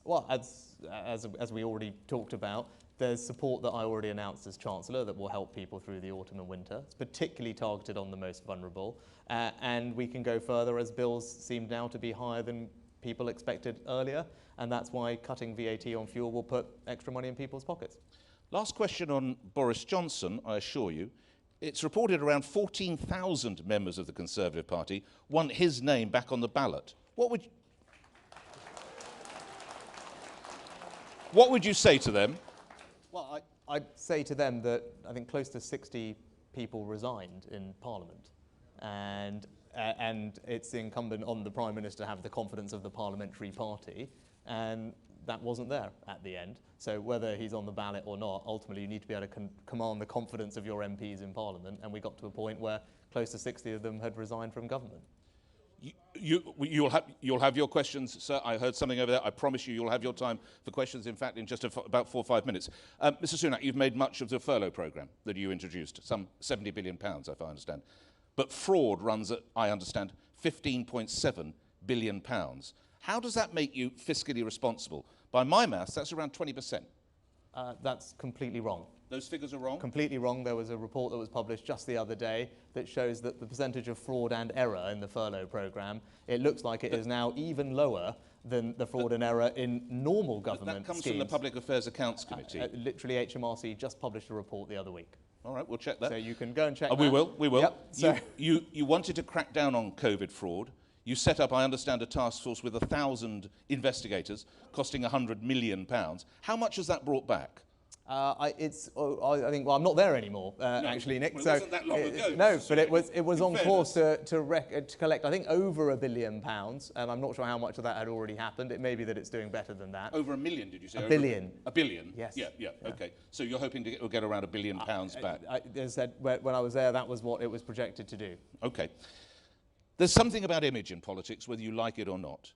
Well, as we already talked about, there's support that I already announced as Chancellor that will help people through the autumn and winter. It's particularly targeted on the most vulnerable, and we can go further as bills seem now to be higher than people expected earlier, and that's why cutting VAT on fuel will put extra money in people's pockets. Last question on Boris Johnson, I assure you. It's reported around 14,000 members of the Conservative Party want his name back on the ballot. What would you say to them? Well, I'd say to them that I think close to 60 people resigned in Parliament, and it's incumbent on the Prime Minister to have the confidence of the parliamentary party, and that wasn't there at the end. So whether he's on the ballot or not, ultimately you need to be able to command the confidence of your MPs in Parliament, and we got to a point where close to 60 of them had resigned from government. You'll have your questions, sir. I heard something over there. I promise you, you'll have your time for questions, in fact, in just about 4 or 5 minutes. Mr. Sunak, you've made much of the furlough programme that you introduced, some £70 billion, if I understand. But fraud runs at, I understand, £15.7 billion. How does that make you fiscally responsible? By my maths, that's around 20%. That's completely wrong. Those figures are wrong? Completely wrong. There was a report that was published just the other day that shows that the percentage of fraud and error in the furlough programme, it looks like it is now even lower than the fraud and error in normal government That comes schemes. from the Public Affairs Accounts Committee. Literally, HMRC just published a report the other week. All right, we'll check that. So you can go and check that. We will. Yep, so You wanted to crack down on COVID fraud. You set up, I understand, a task force with 1,000 investigators, costing £100 million. How much has that brought back? I think, well, I'm not there anymore, actually, Nick. Well, it so wasn't that long ago. No, but it was on course to collect, I think, over £1 billion, and I'm not sure how much of that had already happened. It may be that it's doing better than that. Over £1 million, did you say? £1 billion. £1 billion? Yes. Yeah, okay. So you're hoping to get around £1 billion back? As I said, when I was there, that was what it was projected to do. Okay. There's something about image in politics, whether you like it or not.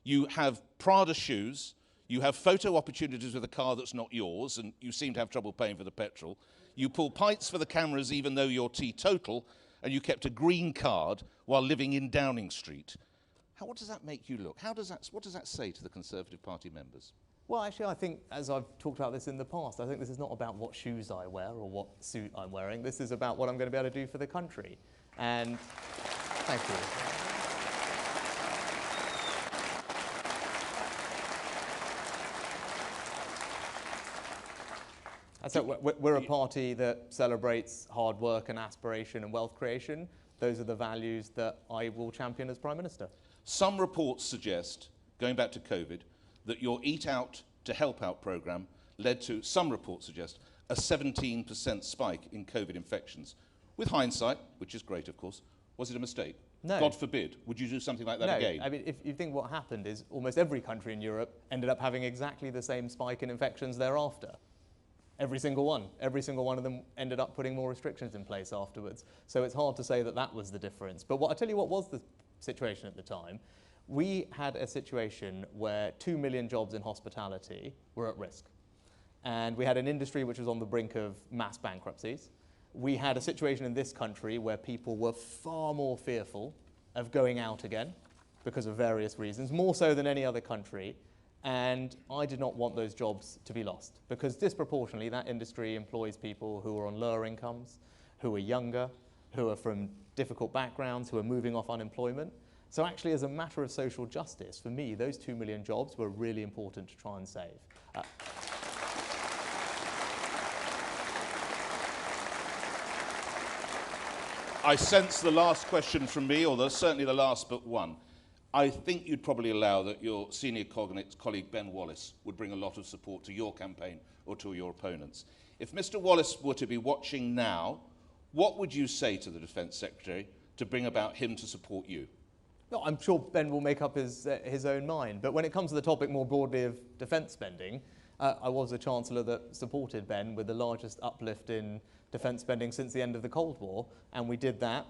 You have Prada shoes, you have photo opportunities with a car that's not yours, and you seem to have trouble paying for the petrol. You pull pints for the cameras even though you're teetotal, and you kept a green card while living in Downing Street. What does that make you look? What does that say to the Conservative Party members? Well, actually, I think, as I've talked about this in the past, I think this is not about what shoes I wear or what suit I'm wearing. This is about what I'm going to be able to do for the country. And thank you. So we're a party that celebrates hard work and aspiration and wealth creation. Those are the values that I will champion as Prime Minister. Some reports suggest, going back to COVID, that your Eat Out to Help Out programme led to, some reports suggest, a 17% spike in COVID infections. With hindsight, which is great, of course, was it a mistake? No. God forbid. Would you do something like that again? I mean, if you think what happened is almost every country in Europe ended up having exactly the same spike in infections thereafter. Every single one of them ended up putting more restrictions in place afterwards. So it's hard to say that that was the difference. But I tell you what was the situation at the time. We had a situation where 2 million jobs in hospitality were at risk. And we had an industry which was on the brink of mass bankruptcies. We had a situation in this country where people were far more fearful of going out again because of various reasons, more so than any other country. And I did not want those jobs to be lost because disproportionately that industry employs people who are on lower incomes, who are younger, who are from difficult backgrounds, who are moving off unemployment. So actually, as a matter of social justice, for me, those 2 million jobs were really important to try and save. I sense the last question from me, or certainly the last but one. I think you'd probably allow that your senior colleague Ben Wallace would bring a lot of support to your campaign or to your opponents. If Mr. Wallace were to be watching now, what would you say to the Defence Secretary to bring about him to support you? No, I'm sure Ben will make up his own mind. But when it comes to the topic more broadly of defence spending, I was the Chancellor that supported Ben with the largest uplift in defence spending since the end of the Cold War, and we did that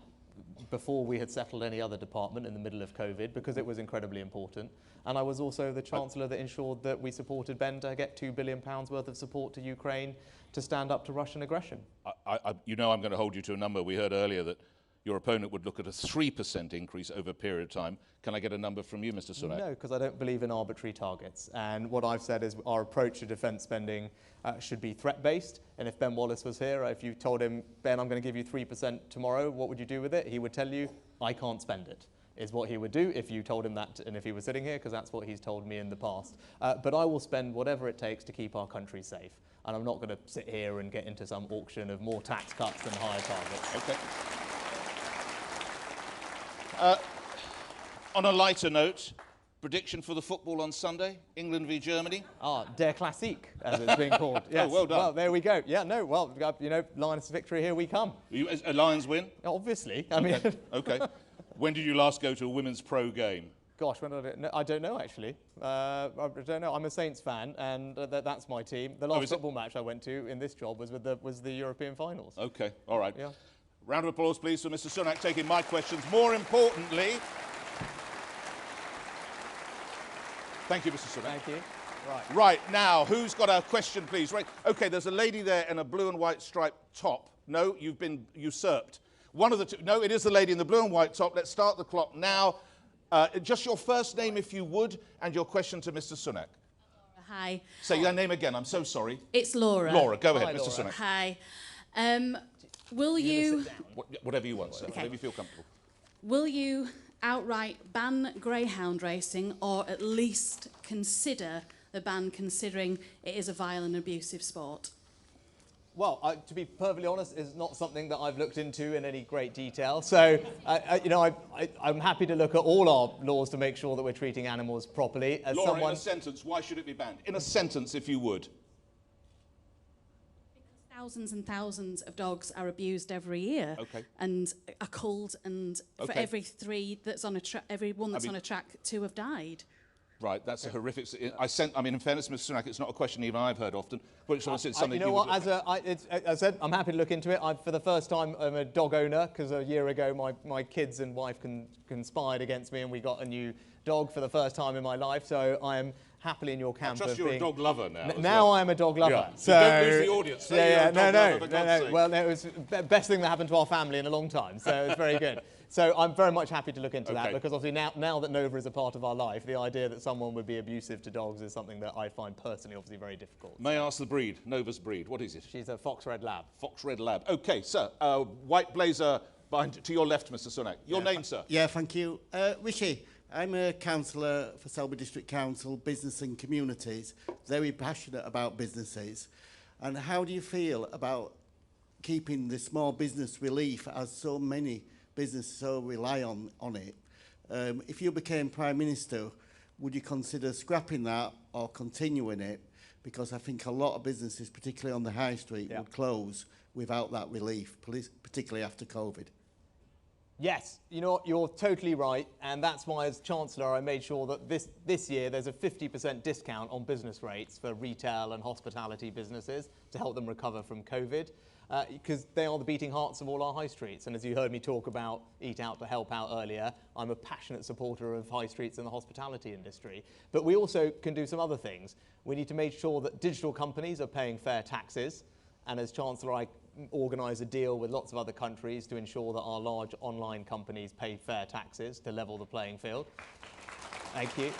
before we had settled any other department in the middle of COVID because it was incredibly important. And I was also the Chancellor that ensured that we supported Ben to get £2 billion worth of support to Ukraine to stand up to Russian aggression. You know I'm going to hold you to a number. We heard earlier that your opponent would look at a 3% increase over a period of time. Can I get a number from you, Mr. Sunak? No, because I don't believe in arbitrary targets. And what I've said is our approach to defence spending should be threat-based. And if Ben Wallace was here, if you told him, Ben, I'm going to give you 3% tomorrow, what would you do with it? He would tell you, I can't spend it, is what he would do if you told him that and if he was sitting here, because that's what he's told me in the past. But I will spend whatever it takes to keep our country safe. And I'm not going to sit here and get into some auction of more tax cuts than higher targets. Okay. On a lighter note, prediction for the football on Sunday, England v Germany? Der Klassik, as it's being called. Yes. Oh, well done. Well, there we go. Yeah, no, well, you know, Lions victory, here we come. A Lions win? Obviously. I mean... Okay. When did you last go to a women's pro game? Gosh, when did I do it? No, I don't know, actually. I don't know. I'm a Saints fan, and that's my team. The last football match I went to in this job was the European finals. Okay, all right. Yeah. Round of applause, please, for Mr. Sunak taking my questions. More importantly... Thank you, Mr. Sunak. Thank you. Right. Right, now, who's got a question, please? Right. Okay, there's a lady there in a blue and white striped top. No, you've been usurped. One of the two. No, it is the lady in the blue and white top. Let's start the clock now. Just your first name, if you would, and your question to Mr. Sunak. Hi. Say your name again. I'm so sorry. It's Laura. Laura, go ahead, Hi, Mr. Laura. Sunak. Hi. Will you... Whatever you want, sir. Okay. Whatever you feel comfortable. Will you outright ban greyhound racing, or at least consider the ban, considering it is a vile and abusive sport? Well, to be perfectly honest, it's not something that I've looked into in any great detail. So, you know, I'm happy to look at all our laws to make sure that we're treating animals properly. As Laura, someone... in a sentence, why should it be banned? In a sentence, if you would. Thousands and thousands of dogs are abused every year, and are culled, and for every three that's on a every one that's on a track, 2 have died. Right, that's a horrific... I mean, in fairness, Mr. Sunak, it's not a question even I've heard often, but it's something you know what, as I said, I'm happy to look into it. For the first time, I'm a dog owner, because a year ago my kids and wife conspired against me and we got a new dog for the first time in my life, so I am happily in your camp. I trust you're a dog lover now. Now I am a dog lover. Yeah. So don't lose the audience. No. Well, it was the best thing that happened to our family in a long time, so it's very good. So I'm very much happy to look into that, because obviously now that Nova is a part of our life, the idea that someone would be abusive to dogs is something that I find personally obviously very difficult. May I ask the breed, Nova's breed? What is it? She's a Fox Red Lab. Fox Red Lab. Okay, sir. White blazer to your left, Mr. Sunak. Your name, sir? Yeah, thank you. Rishi, I'm a councillor for Selby District Council, Business and Communities, very passionate about businesses. And how do you feel about keeping the small business relief, as so many businesses so rely on it? If you became Prime Minister, would you consider scrapping that or continuing it? Because I think a lot of businesses, particularly on the high street, would close without that relief, particularly after COVID. Yes, you know what, you're totally right, and that's why as Chancellor I made sure that this year there's a 50% discount on business rates for retail and hospitality businesses to help them recover from COVID, because they are the beating hearts of all our high streets. And as you heard me talk about Eat Out to Help Out earlier, I'm a passionate supporter of high streets and the hospitality industry. But we also can do some other things. We need to make sure that digital companies are paying fair taxes, and as Chancellor I organise a deal with lots of other countries to ensure that our large online companies pay fair taxes to level the playing field. Thank you.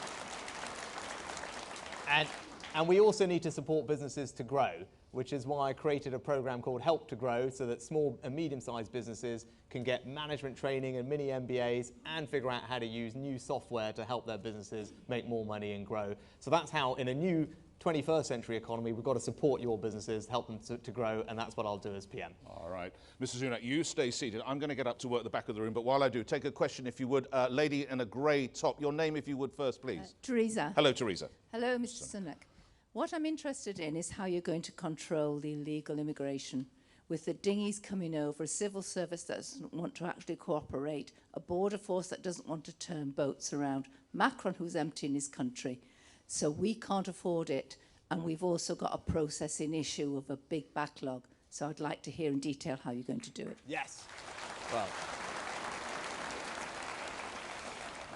And we also need to support businesses to grow, which is why I created a programme called Help to Grow, so that small and medium-sized businesses can get management training and mini MBAs and figure out how to use new software to help their businesses make more money and grow. So that's how, in a new 21st century economy, we've got to support your businesses, help them to grow, and that's what I'll do as PM. All right. Mr. Sunak, you stay seated. I'm going to get up to work at the back of the room, but while I do, take a question if you would. Lady in a grey top, your name if you would first, please. Teresa. Hello, Teresa. Hello, Mr. Sunak. What I'm interested in is how you're going to control the illegal immigration. With the dinghies coming over, a civil service that doesn't want to actually cooperate, a border force that doesn't want to turn boats around, Macron who's emptying his country. So we can't afford it, and we've also got a processing issue of a big backlog. So I'd like to hear in detail how you're going to do it. Yes.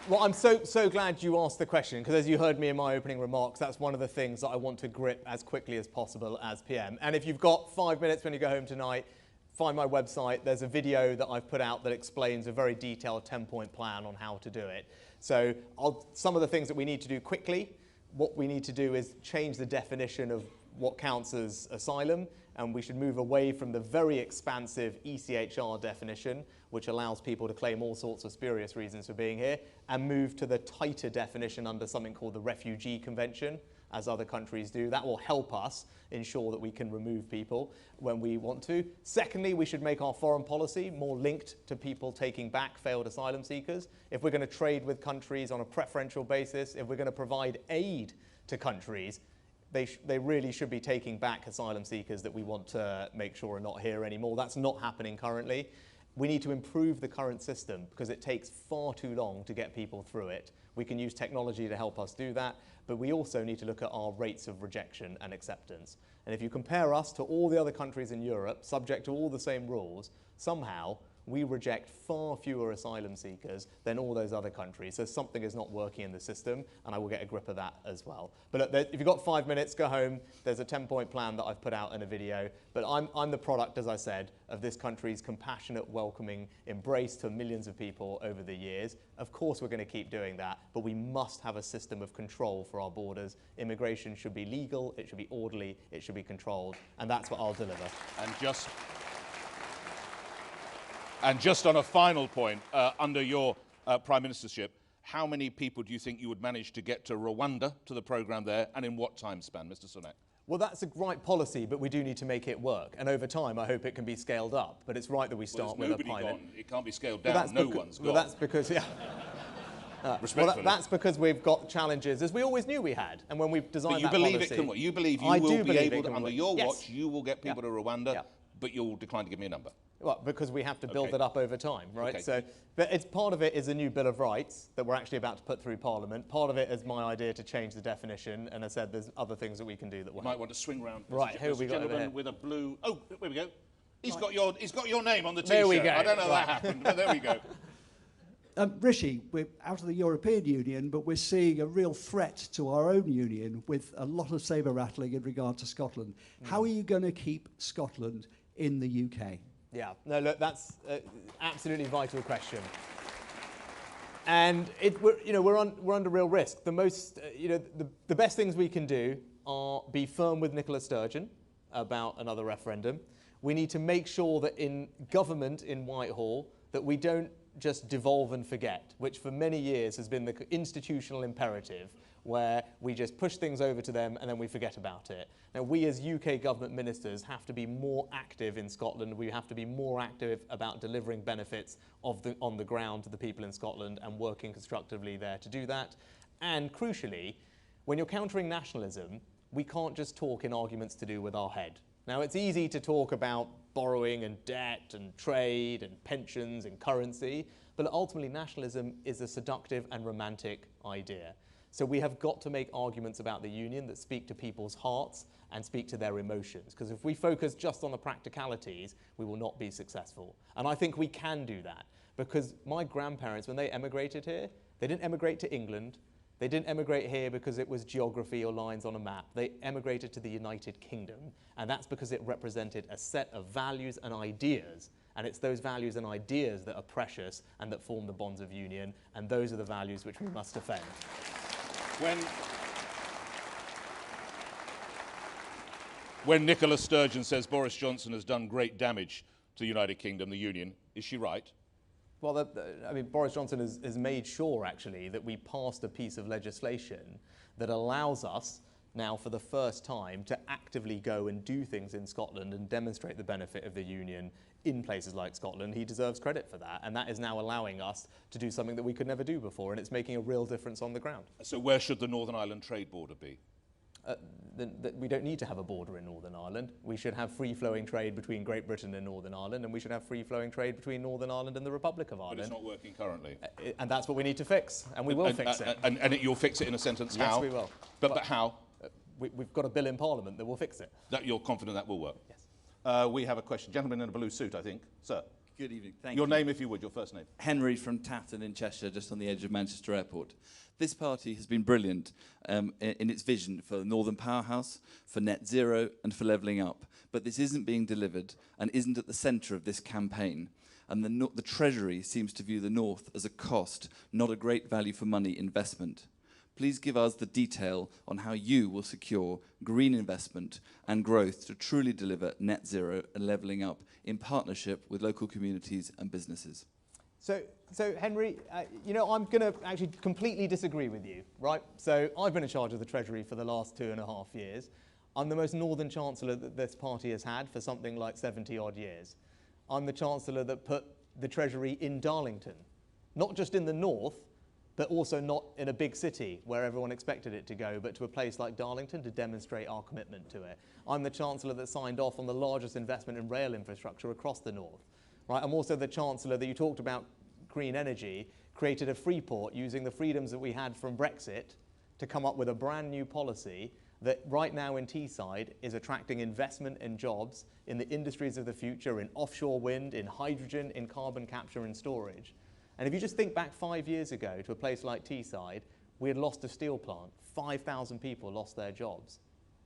Well, I'm so glad you asked the question, because as you heard me in my opening remarks, that's one of the things that I want to grip as quickly as possible as PM. And if you've got 5 minutes when you go home tonight, find my website. There's a video that I've put out that explains a very detailed 10-point plan on how to do it. So some of the things that we need to do quickly, what we need to do is change the definition of what counts as asylum, and we should move away from the very expansive ECHR definition, which allows people to claim all sorts of spurious reasons for being here, and move to the tighter definition under something called the Refugee Convention, as other countries do. That will help us ensure that we can remove people when we want to. Secondly, we should make our foreign policy more linked to people taking back failed asylum seekers. If we're going to trade with countries on a preferential basis, if we're going to provide aid to countries, they really should be taking back asylum seekers that we want to make sure are not here anymore. That's not happening currently. We need to improve the current system because it takes far too long to get people through it. We can use technology to help us do that, but we also need to look at our rates of rejection and acceptance. And if you compare us to all the other countries in Europe, subject to all the same rules, somehow we reject far fewer asylum seekers than all those other countries. So something is not working in the system, and I will get a grip of that as well. But look, if you've got 5 minutes, go home. There's a 10-point plan that I've put out in a video. But I'm the product, as I said, of this country's compassionate, welcoming embrace to millions of people over the years. Of course, we're going to keep doing that, but we must have a system of control for our borders. Immigration should be legal, it should be orderly, it should be controlled, and that's what I'll deliver. And just on a final point, under your Prime Ministership, how many people do you think you would manage to get to Rwanda, to the programme there, and in what time span, Mr Sunak? Well, that's a right policy, but we do need to make it work. And over time, I hope it can be scaled up. But it's right that we start with a pilot. Gone. It can't be scaled down. No one's gone. Well, that's because, yeah. Respectfully. That's because we've got challenges, as we always knew we had. And when we've designed that policy... But you believe it can work? You believe you will be able to, under your watch, you will get people to Rwanda, but you'll decline to give me a number? Well, because we have to build it up over time, right? Okay. So, but it's part of it is a new Bill of Rights that we're actually about to put through Parliament. Part of it is my idea to change the definition, and I said there's other things that we can do that will. You might want to swing round. Right, who have we got over here? With a blue. Oh, there we go. He's got your name on the T-shirt. There we go. I don't know how that happened, but there we go. Rishi, we're out of the European Union, but we're seeing a real threat to our own union with a lot of sabre rattling in regard to Scotland. How are you going to keep Scotland in the UK? Yeah, no, look, that's an absolutely vital question. And we're under real risk. The most, the best things we can do are be firm with Nicola Sturgeon about another referendum. We need to make sure that in government in Whitehall that we don't just devolve and forget, which for many years has been the institutional imperative, where we just push things over to them and then we forget about it. Now, we as UK government ministers have to be more active in Scotland. We have to be more active about delivering benefits on the ground to the people in Scotland and working constructively there to do that. And crucially, when you're countering nationalism, we can't just talk in arguments to do with our head. Now, it's easy to talk about borrowing and debt and trade and pensions and currency, but ultimately nationalism is a seductive and romantic idea. So we have got to make arguments about the union that speak to people's hearts and speak to their emotions, because if we focus just on the practicalities, we will not be successful. And I think we can do that, because my grandparents, when they emigrated here, they didn't emigrate to England. They didn't emigrate here because it was geography or lines on a map. They emigrated to the United Kingdom, and that's because it represented a set of values and ideas, and it's those values and ideas that are precious and that form the bonds of union, and those are the values which we must defend. When Nicola Sturgeon says Boris Johnson has done great damage to the United Kingdom, the Union, is she right? Well, I mean, Boris Johnson has made sure, actually, that we passed a piece of legislation that allows us now, for the first time, to actively go and do things in Scotland and demonstrate the benefit of the Union in places like Scotland. He deserves credit for that, and that is now allowing us to do something that we could never do before, and it's making a real difference on the ground. So where should the Northern Ireland trade border be? We don't need to have a border in Northern Ireland. We should have free-flowing trade between Great Britain and Northern Ireland, and we should have free-flowing trade between Northern Ireland and the Republic of Ireland. But it's not working currently. And that's what we need to fix, and we will fix it. And you'll fix it in a sentence, how? Yes, we will. But how? We've got a bill in Parliament that will fix it. That you're confident that will work? Yes. We have a question. Gentleman in a blue suit, I think. Sir. Good evening. Thank you. Your name, if you would, your first name. Henry from Tatton in Cheshire, just on the edge of Manchester Airport. This party has been brilliant in its vision for the Northern Powerhouse, for net zero and for levelling up. But this isn't being delivered and isn't at the centre of this campaign. And the Treasury seems to view the North as a cost, not a great value for money investment. Please give us the detail on how you will secure green investment and growth to truly deliver net zero and levelling up in partnership with local communities and businesses. So Henry, I'm going to actually completely disagree with you, right? So I've been in charge of the Treasury for the last 2.5 years. I'm the most northern Chancellor that this party has had for something like 70-odd years. I'm the Chancellor that put the Treasury in Darlington, not just in the north, but also not in a big city where everyone expected it to go, but to a place like Darlington to demonstrate our commitment to it. I'm the Chancellor that signed off on the largest investment in rail infrastructure across the north. Right? I'm also the Chancellor that you talked about, green energy, created a free port using the freedoms that we had from Brexit to come up with a brand new policy that right now in Teesside is attracting investment and jobs in the industries of the future, in offshore wind, in hydrogen, in carbon capture and storage. And if you just think back 5 years ago to a place like Teesside, we had lost a steel plant. 5,000 people lost their jobs.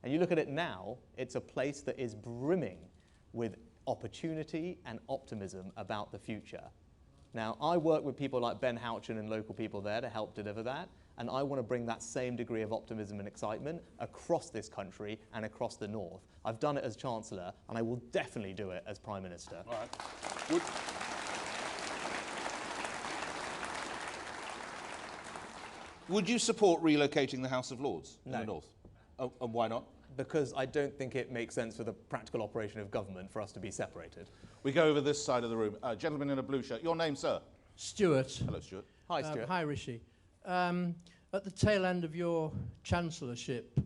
And you look at it now, it's a place that is brimming with opportunity and optimism about the future. Now, I work with people like Ben Houchin and local people there to help deliver that, and I want to bring that same degree of optimism and excitement across this country and across the North. I've done it as Chancellor, and I will definitely do it as Prime Minister. All right. Would you support relocating the House of Lords in the North? Oh, and why not? Because I don't think it makes sense for the practical operation of government for us to be separated. We go over this side of the room. Gentleman in a blue shirt. Your name, sir? Stuart. Hello, Stuart. Hi, Stuart. Hi, Rishi. At the tail end of your chancellorship,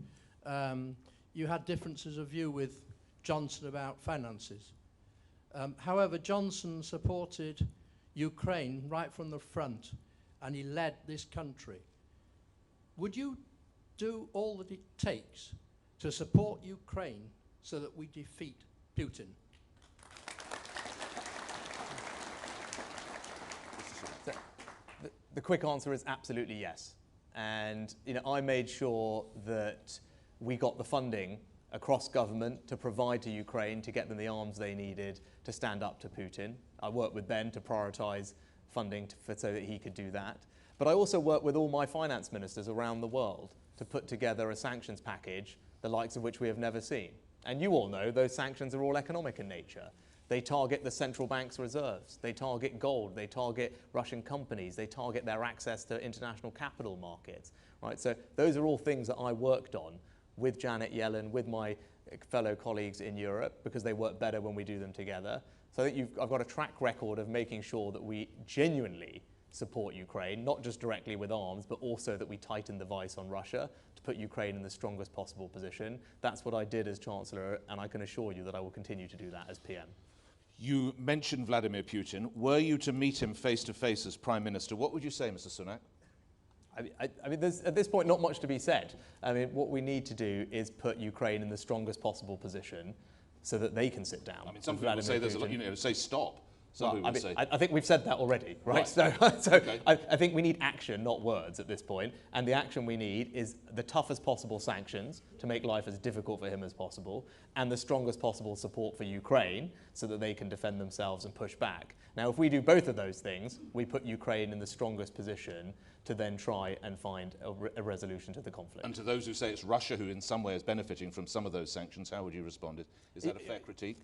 you had differences of view with Johnson about finances. However, Johnson supported Ukraine right from the front, and he led this country. Would you do all that it takes to support Ukraine so that we defeat Putin? The quick answer is absolutely yes. And I made sure that we got the funding across government to provide to Ukraine to get them the arms they needed to stand up to Putin. I worked with Ben to prioritise funding so that he could do that. But I also worked with all my finance ministers around the world to put together a sanctions package, the likes of which we have never seen. And you all know those sanctions are all economic in nature. They target the central bank's reserves. They target gold. They target Russian companies. They target their access to international capital markets. Right? So those are all things that I worked on with Janet Yellen, with my fellow colleagues in Europe, because they work better when we do them together. So I think I've got a track record of making sure that we genuinely support Ukraine, not just directly with arms, but also that we tighten the vice on Russia to put Ukraine in the strongest possible position. That's what I did as Chancellor, and I can assure you that I will continue to do that as PM. You mentioned Vladimir Putin. Were you to meet him face-to-face as Prime Minister, what would you say, Mr. Sunak? I mean, there's at this point not much to be said. I mean, what we need to do is put Ukraine in the strongest possible position so that they can sit down. I mean, some people say there's a lot, say stop. I think we've said that already, right? So okay. I think we need action, not words at this point. And the action we need is the toughest possible sanctions to make life as difficult for him as possible, and the strongest possible support for Ukraine so that they can defend themselves and push back. Now, if we do both of those things, we put Ukraine in the strongest position to then try and find a resolution to the conflict. And to those who say it's Russia who in some way is benefiting from some of those sanctions, how would you respond? Is that a fair critique?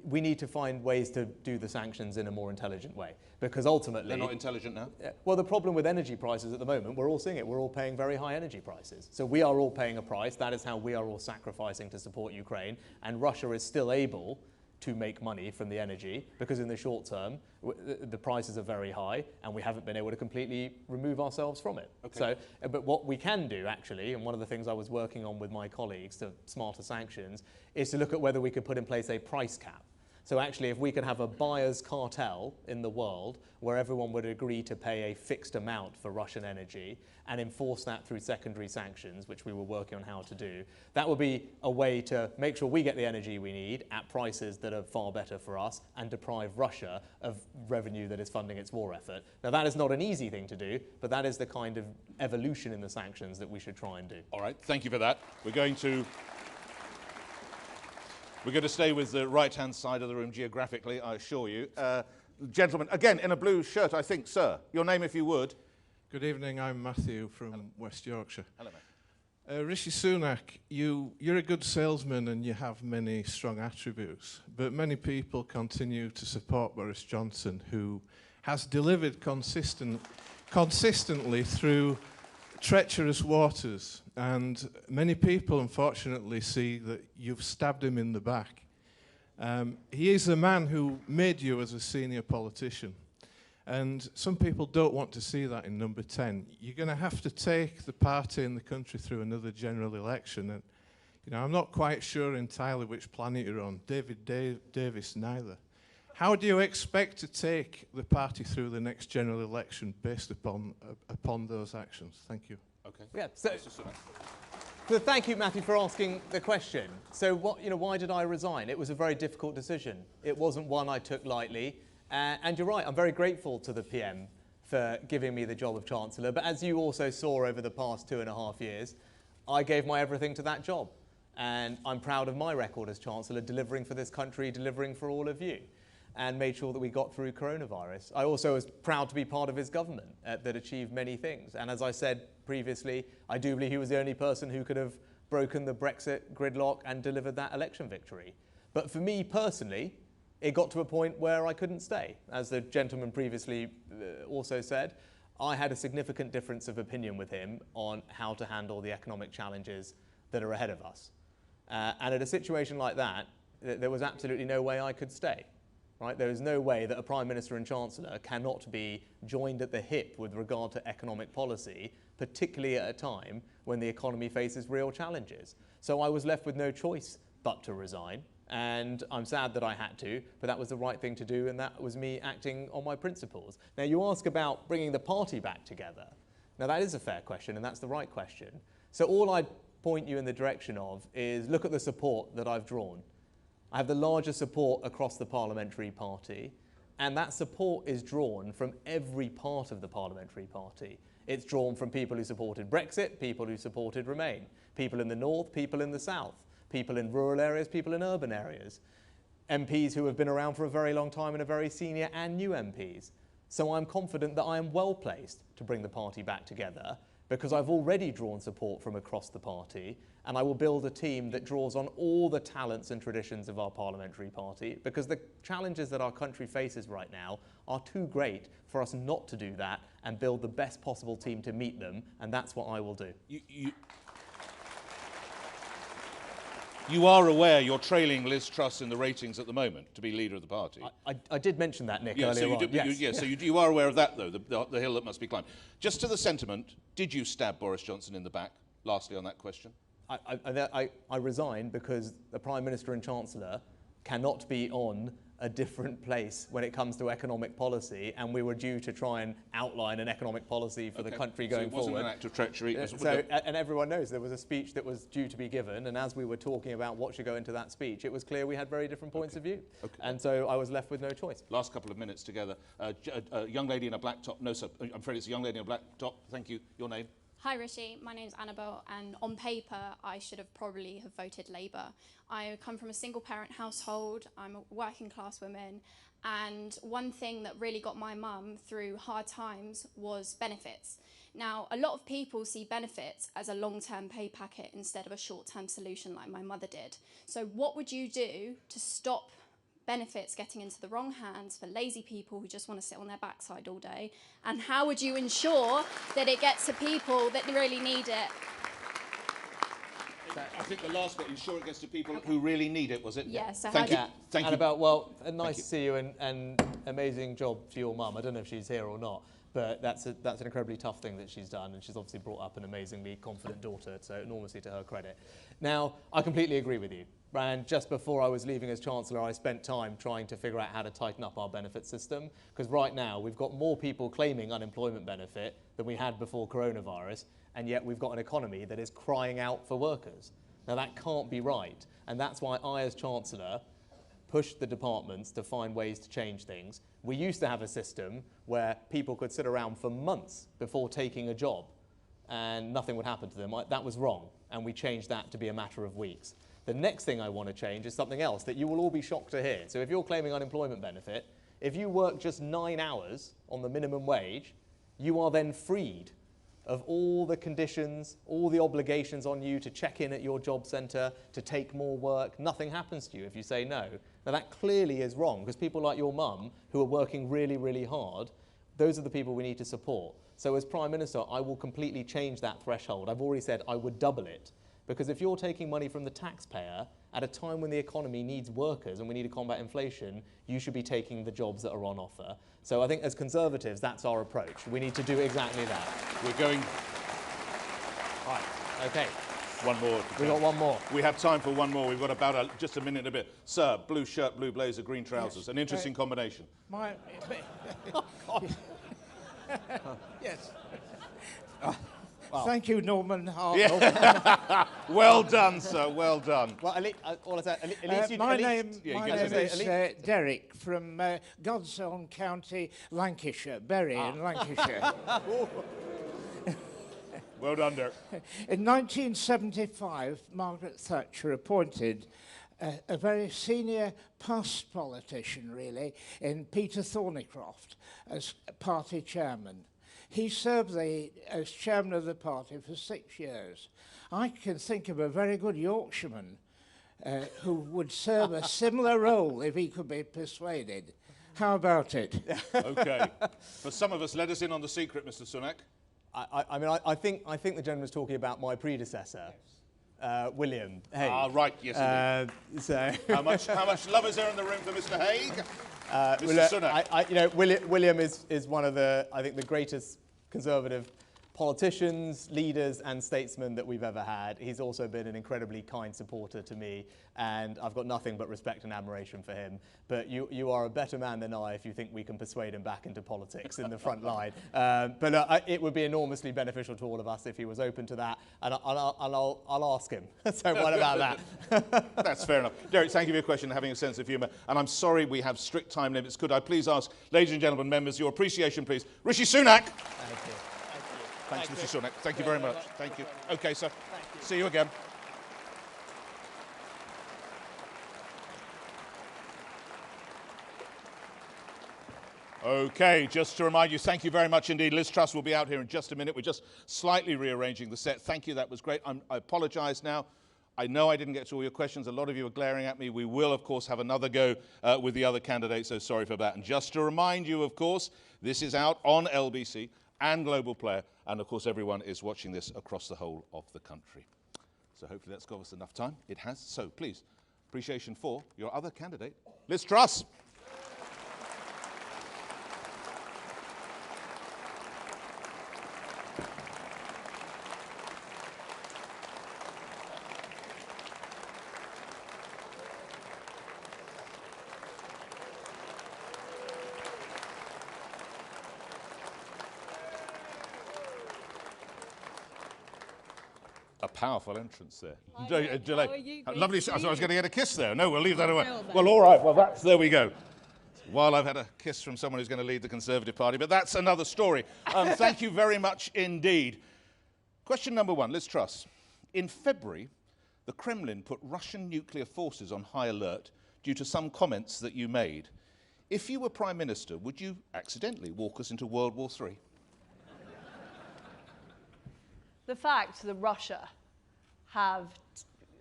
We need to find ways to do the sanctions in a more intelligent way, because ultimately... They're not intelligent now? Well, the problem with energy prices at the moment, we're all seeing it, we're all paying very high energy prices. So we are all paying a price, that is how we are all sacrificing to support Ukraine, and Russia is still able to make money from the energy, because in the short term, the prices are very high, and we haven't been able to completely remove ourselves from it. Okay. So, but what we can do, actually, and one of the things I was working on with my colleagues to smarter sanctions, is to look at whether we could put in place a price cap. So actually, if we could have a buyer's cartel in the world where everyone would agree to pay a fixed amount for Russian energy and enforce that through secondary sanctions, which we were working on how to do, that would be a way to make sure we get the energy we need at prices that are far better for us and deprive Russia of revenue that is funding its war effort. Now, that is not an easy thing to do, but that is the kind of evolution in the sanctions that we should try and do. All right, thank you for that. We're going to stay with the right-hand side of the room geographically, I assure you. Gentleman, again, in a blue shirt, I think, sir. Your name, if you would. Good evening, I'm Matthew from West Yorkshire. Hello, mate. Rishi Sunak, you're a good salesman and you have many strong attributes, but many people continue to support Boris Johnson, who has delivered consistently through treacherous waters, and many people unfortunately see that you've stabbed him in the back. He is a man who made you as a senior politician, and some people don't want to see that in number 10. You're going to have to take the party and the country through another general election, and I'm not quite sure entirely which planet you're on. David Davis neither. How do you expect to take the party through the next general election based upon those actions? Thank you. Okay. Yeah. So, So thank you, Matthew, for asking the question. So why did I resign? It was a very difficult decision. It wasn't one I took lightly. And you're right, I'm very grateful to the PM for giving me the job of Chancellor. But as you also saw over the past 2.5 years, I gave my everything to that job. And I'm proud of my record as Chancellor, delivering for this country, delivering for all of you, and made sure that we got through coronavirus. I also was proud to be part of his government that achieved many things. And as I said previously, I do believe he was the only person who could have broken the Brexit gridlock and delivered that election victory. But for me personally, it got to a point where I couldn't stay. As the gentleman previously also said, I had a significant difference of opinion with him on how to handle the economic challenges that are ahead of us. And at a situation like that, there was absolutely no way I could stay. Right? There is no way that a Prime Minister and Chancellor cannot be joined at the hip with regard to economic policy, particularly at a time when the economy faces real challenges. So I was left with no choice but to resign. And I'm sad that I had to, but that was the right thing to do, and that was me acting on my principles. Now, you ask about bringing the party back together. Now, that is a fair question, and that's the right question. So all I'd point you in the direction of is look at the support that I've drawn. I have the largest support across the parliamentary party, and that support is drawn from every part of the parliamentary party. It's drawn from people who supported Brexit, people who supported Remain, people in the north, people in the south, people in rural areas, people in urban areas, MPs who have been around for a very long time and are very senior, and new MPs. So I'm confident that I am well placed to bring the party back together, because I've already drawn support from across the party, and I will build a team that draws on all the talents and traditions of our parliamentary party, because the challenges that our country faces right now are too great for us not to do that and build the best possible team to meet them, and that's what I will do. You are aware you're trailing Ms Truss in the ratings at the moment to be leader of the party. I did mention that, Nick, earlier so on. Yes. So you are aware of that, though, the hill that must be climbed. Just to the sentiment, did you stab Boris Johnson in the back, lastly, on that question? I resigned because the Prime Minister and Chancellor cannot be on a different place when it comes to economic policy, and we were due to try and outline an economic policy for the country going forward. So it wasn't an act of treachery. And everyone knows there was a speech that was due to be given, and as we were talking about what should go into that speech, it was clear we had very different points of view. And so I was left with no choice. Last couple of minutes together. A young lady in a black top. No, sir, I'm afraid it's a young lady in a black top. Thank you. Your name? Hi Rishi, my name's Annabelle, and on paper I should have probably voted Labour. I come from a single parent household, I'm a working class woman, and one thing that really got my mum through hard times was benefits. Now, a lot of people see benefits as a long-term pay packet instead of a short-term solution like my mother did. So what would you do to stop benefits getting into the wrong hands for lazy people who just want to sit on their backside all day? And how would you ensure that it gets to people that really need it? I think the last bit, ensure it gets to people who really need it, was it? Yes. Yeah, Thank you. Annabelle, well, nice to see you, and amazing job for your mum. I don't know if she's here or not, but that's an incredibly tough thing that she's done, and she's obviously brought up an amazingly confident daughter, so enormously to her credit. Now, I completely agree with you. And just before I was leaving as Chancellor, I spent time trying to figure out how to tighten up our benefit system, because right now we've got more people claiming unemployment benefit than we had before coronavirus, and yet we've got an economy that is crying out for workers. Now that can't be right, and that's why I, as Chancellor, pushed the departments to find ways to change things. We used to have a system where people could sit around for months before taking a job, and nothing would happen to them. That was wrong, and we changed that to be a matter of weeks. The next thing I want to change is something else that you will all be shocked to hear. So if you're claiming unemployment benefit, if you work just 9 hours on the minimum wage, you are then freed of all the conditions, all the obligations on you to check in at your job centre, to take more work. Nothing happens to you if you say no. Now that clearly is wrong, because people like your mum, who are working really, really hard, those are the people we need to support. So as Prime Minister, I will completely change that threshold. I've already said I would double it. Because if you're taking money from the taxpayer at a time when the economy needs workers and we need to combat inflation, you should be taking the jobs that are on offer. So I think as Conservatives, that's our approach. We need to do exactly that. We're going... Right, OK. One more. We've got one more. We have time for one more. We've got about just a minute and a bit. Sir, blue shirt, blue blazer, green trousers. An interesting combination. Yes. Thank you, Norman. Yeah. Well done, sir. Well done. Well, my name is Derek from God's Own County, Lancashire, Bury in Lancashire. Well done, Derek. In 1975, Margaret Thatcher appointed a very senior past politician, really, in Peter Thornycroft as party chairman. He served as chairman of the party for 6 years. I can think of a very good Yorkshireman who would serve a similar role if he could be persuaded. How about it? Okay. For some of us, let us in on the secret, Mr. Sunak. I think the gentleman's talking about my predecessor. William Hague. Ah, right, yes, indeed. So how much love is there in the room for Mr. Hague? Mr. Sunak. William is one of the greatest Conservative politicians, leaders and statesmen that we've ever had. He's also been an incredibly kind supporter to me, and I've got nothing but respect and admiration for him. But you are a better man than I if you think we can persuade him back into politics in the front line. But it would be enormously beneficial to all of us if he was open to that, and I'll ask him. So what about that? That's fair enough. Derek, thank you for your question and having a sense of humour. And I'm sorry we have strict time limits. Could I please ask, ladies and gentlemen, members, your appreciation, please. Rishi Sunak. Thank you. Thanks, Mr. Sunak. Thank you very much. Thank you. Okay, sir. See you again. Okay, just to remind you, thank you very much indeed. Ms Truss will be out here in just a minute. We're just slightly rearranging the set. Thank you, that was great. I apologise now. I know I didn't get to all your questions. A lot of you are glaring at me. We will, of course, have another go with the other candidates, so sorry for that. And just to remind you, of course, this is out on LBC and Global Player, and of course everyone is watching this across the whole of the country. So hopefully that's got us enough time. It has. So please, appreciation for your other candidate, Ms Truss. A powerful entrance there. Lovely. I was going to get a kiss there. No, we'll leave that away. Well, all right. Well, there we go. While I've had a kiss from someone who's going to lead the Conservative Party, but that's another story. Thank you very much indeed. Question number one, Ms Truss. In February, the Kremlin put Russian nuclear forces on high alert due to some comments that you made. If you were Prime Minister, would you accidentally walk us into World War III? The fact that Russia have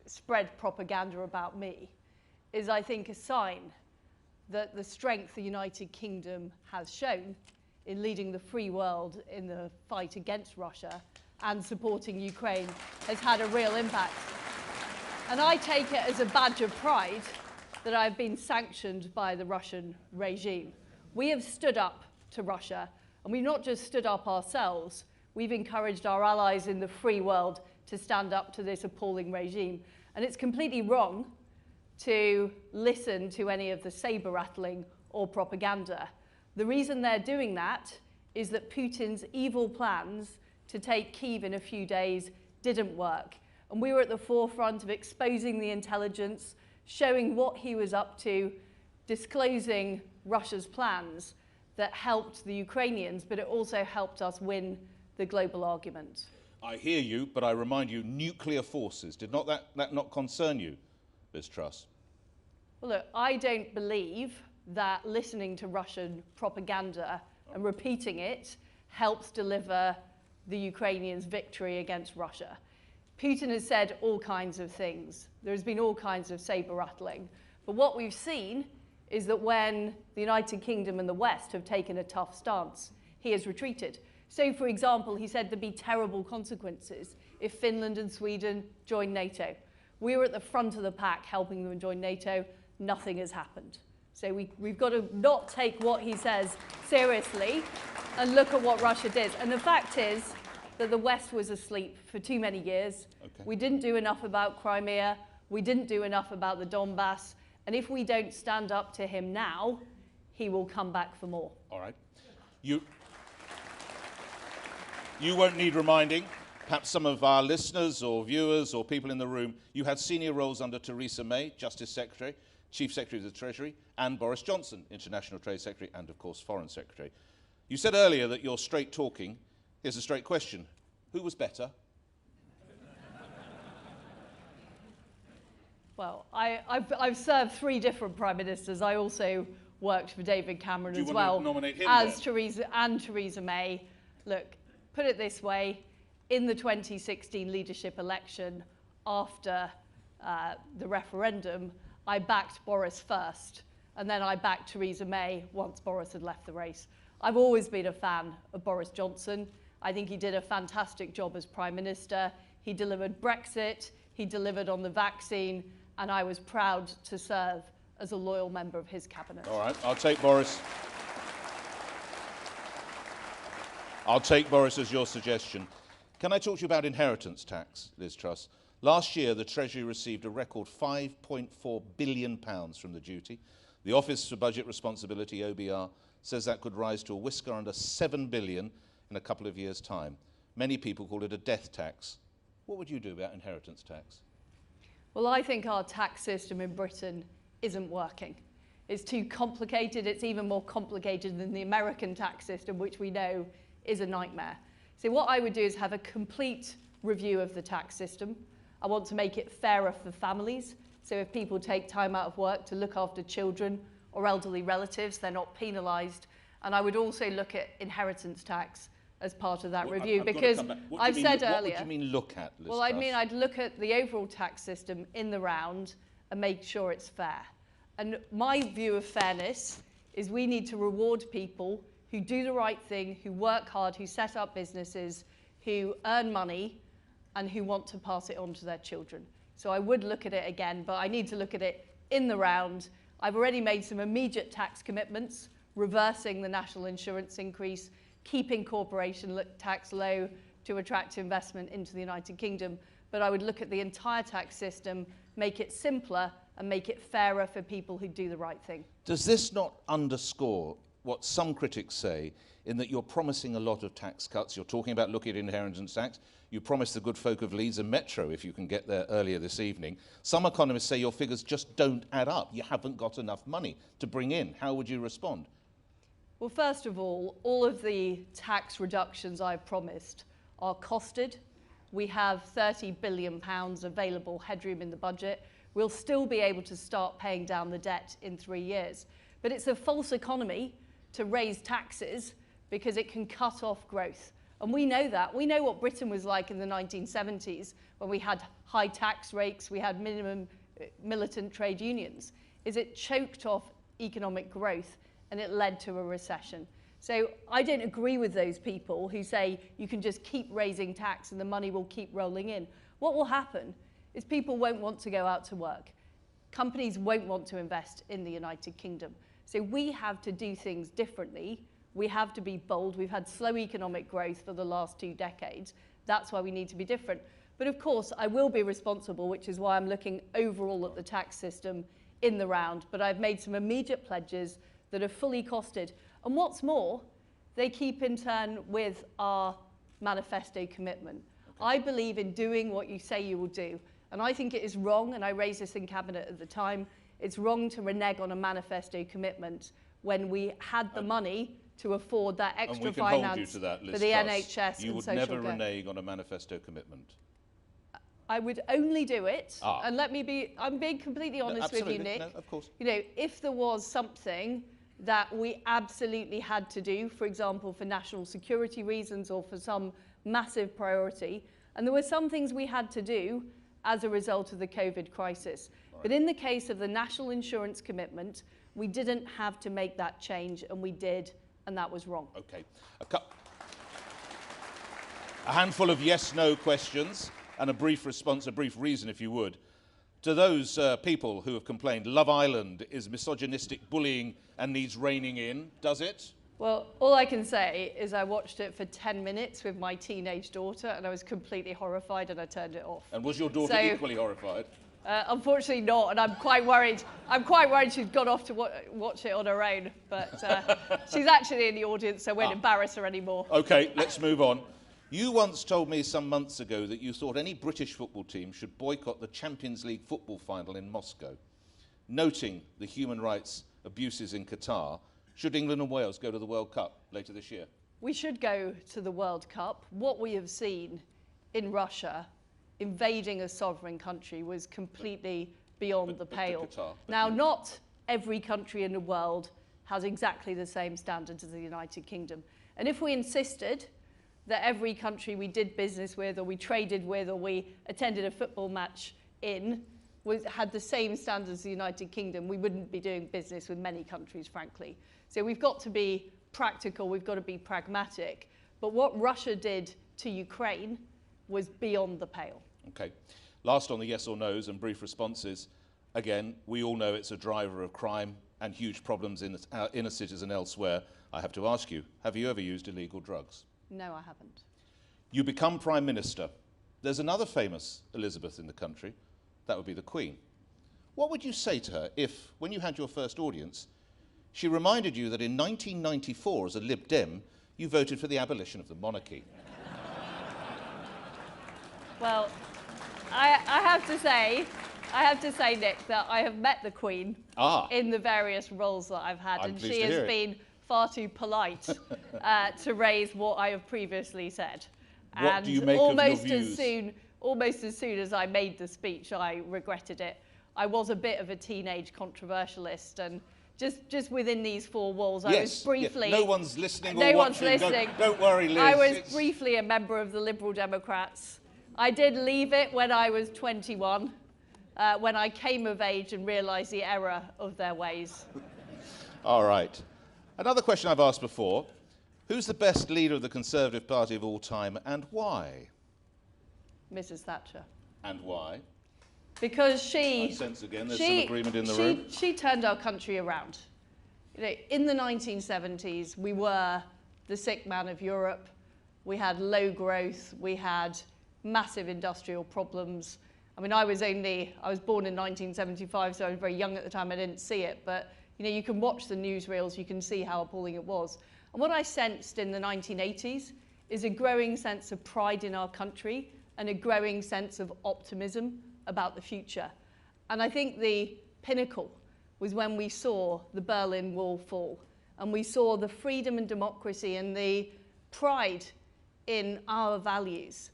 spread propaganda about me is, I think, a sign that the strength the United Kingdom has shown in leading the free world in the fight against Russia and supporting Ukraine has had a real impact. And I take it as a badge of pride that I've been sanctioned by the Russian regime. We have stood up to Russia, and we've not just stood up ourselves, we've encouraged our allies in the free world to stand up to this appalling regime. And it's completely wrong to listen to any of the saber-rattling or propaganda. The reason they're doing that is that Putin's evil plans to take Kyiv in a few days didn't work. And we were at the forefront of exposing the intelligence, showing what he was up to, disclosing Russia's plans that helped the Ukrainians, but it also helped us win the global argument. I hear you, but I remind you, nuclear forces. Did not that not concern you, Ms Truss? Well, look, I don't believe that listening to Russian propaganda and repeating it helps deliver the Ukrainians' victory against Russia. Putin has said all kinds of things. There's been all kinds of saber-rattling. But what we've seen is that when the United Kingdom and the West have taken a tough stance, he has retreated. So, for example, he said there'd be terrible consequences if Finland and Sweden joined NATO. We were at the front of the pack helping them join NATO. Nothing has happened. So we've got to not take what he says seriously and look at what Russia did. And the fact is that the West was asleep for too many years. Okay. We didn't do enough about Crimea. We didn't do enough about the Donbass. And if we don't stand up to him now, he will come back for more. All right. You won't need reminding. perhaps some of our listeners or viewers or people in the room, you had senior roles under Theresa May, Justice Secretary, Chief Secretary of the Treasury, and Boris Johnson, International Trade Secretary, and, of course, Foreign Secretary. You said earlier that you're straight talking. Here's a straight question. Who was better? Well, I've served 3 different prime ministers. I also worked for David Cameron as well as Theresa May. Look, put it this way, in the 2016 leadership election, after the referendum, I backed Boris first, and then I backed Theresa May once Boris had left the race. I've always been a fan of Boris Johnson. I think he did a fantastic job as Prime Minister. He delivered Brexit, he delivered on the vaccine, and I was proud to serve as a loyal member of his cabinet. All right, I'll take Boris. I'll take Boris as your suggestion. Can I talk to you about inheritance tax, Ms Truss? Last year, the Treasury received a record £5.4 billion from the duty. The Office for Budget Responsibility, OBR, says that could rise to a whisker under £7 billion in a couple of years' time. Many people call it a death tax. What would you do about inheritance tax? Well, I think our tax system in Britain isn't working. It's too complicated. It's even more complicated than the American tax system, which we know is a nightmare. So what I would do is have a complete review of the tax system. I want to make it fairer for families. So if people take time out of work to look after children or elderly relatives, they're not penalised. And I would also look at inheritance tax as part of that review, because I've said earlier... What would you mean look at, Liz Well, I mean I'd look at the overall tax system in the round and make sure it's fair. And my view of fairness is we need to reward people who do the right thing, who work hard, who set up businesses, who earn money, and who want to pass it on to their children. So I would look at it again, but I need to look at it in the round. I've already made some immediate tax commitments, reversing the national insurance increase, keeping corporation tax low to attract investment into the United Kingdom. But I would look at the entire tax system, make it simpler, and make it fairer for people who do the right thing. Does this not underscore what some critics say, in that you're promising a lot of tax cuts? You're talking about looking at inheritance tax. You promised the good folk of Leeds a metro if you can get there earlier this evening. Some economists say your figures just don't add up. You haven't got enough money to bring in. How would you respond? Well, first of all of the tax reductions I've promised are costed. We have £30 billion available headroom in the budget. We'll still be able to start paying down the debt in 3 years. But it's a false economy to raise taxes because it can cut off growth. And we know that. We know what Britain was like in the 1970s when we had high tax rates, we had minimum militant trade unions, is it choked off economic growth and it led to a recession. So I don't agree with those people who say you can just keep raising tax and the money will keep rolling in. What will happen is people won't want to go out to work. Companies won't want to invest in the United Kingdom. So we have to do things differently. We have to be bold. We've had slow economic growth for the last 2 decades. That's why we need to be different. But of course, I will be responsible, which is why I'm looking overall at the tax system in the round. But I've made some immediate pledges that are fully costed. And what's more, they keep in turn with our manifesto commitment. I believe in doing what you say you will do. And I think it is wrong, and I raised this in Cabinet at the time, it's wrong to renege on a manifesto commitment when we had the money to afford that extra finance for the NHS you and would social never care. renege on a manifesto commitment. I would only do it, and I'm being completely honest with you, Nick. No, of course. You know, if there was something that we absolutely had to do, for example, for national security reasons or for some massive priority, and there were some things we had to do as a result of the COVID crisis. Right. But in the case of the national insurance commitment, we didn't have to make that change, and we did, and that was wrong. Okay. A handful of yes-no questions and a brief response, a brief reason, if you would. To those people who have complained, Love Island is misogynistic bullying and needs reining in, does it? Well, all I can say is I watched it for 10 minutes with my teenage daughter, and I was completely horrified, and I turned it off. And was your daughter equally horrified? Unfortunately not, and I'm quite worried. I'm quite worried she's gone off to watch it on her own, but she's actually in the audience, so I won't embarrass her anymore. Okay, let's move on. You once told me some months ago that you thought any British football team should boycott the Champions League football final in Moscow. Noting the human rights abuses in Qatar, should England and Wales go to the World Cup later this year? We should go to the World Cup. What we have seen in Russia invading a sovereign country was completely beyond the pale. Now, not every country in the world has exactly the same standards as the United Kingdom. And if we insisted that every country we did business with or we traded with or we attended a football match in had the same standards as the United Kingdom, we wouldn't be doing business with many countries, frankly. So we've got to be practical, we've got to be pragmatic. But what Russia did to Ukraine was beyond the pale. Okay. Last on the yes or no's and brief responses. Again, we all know it's a driver of crime and huge problems in inner cities and elsewhere. I have to ask you, have you ever used illegal drugs? No, I haven't. You become Prime Minister. There's another famous Elizabeth in the country. That would be the Queen. What would you say to her if, when you had your first audience, she reminded you that in 1994, as a Lib Dem, you voted for the abolition of the monarchy? Well, I have to say, Nick, that I have met the Queen in the various roles that I've had, and she has been far too polite to raise what I have previously said. What do you make of your views? Almost as soon as I made the speech, I regretted it. I was a bit of a teenage controversialist, and just within these four walls, I was briefly... No one's listening or watching. No one's listening. Don't worry, Liz. I was briefly a member of the Liberal Democrats. I did leave it when I was 21, when I came of age and realised the error of their ways. All right. Another question I've asked before. Who's the best leader of the Conservative Party of all time, and why? Mrs. Thatcher. And why? Because she... I sense again there's some agreement in the room. She turned our country around. You know, in the 1970s, we were the sick man of Europe. We had low growth. We had massive industrial problems. I mean, I was born in 1975, so I was very young at the time. I didn't see it, but you know, you can watch the newsreels. You can see how appalling it was. And what I sensed in the 1980s is a growing sense of pride in our country and a growing sense of optimism about the future. And I think the pinnacle was when we saw the Berlin Wall fall, and we saw the freedom and democracy and the pride in our values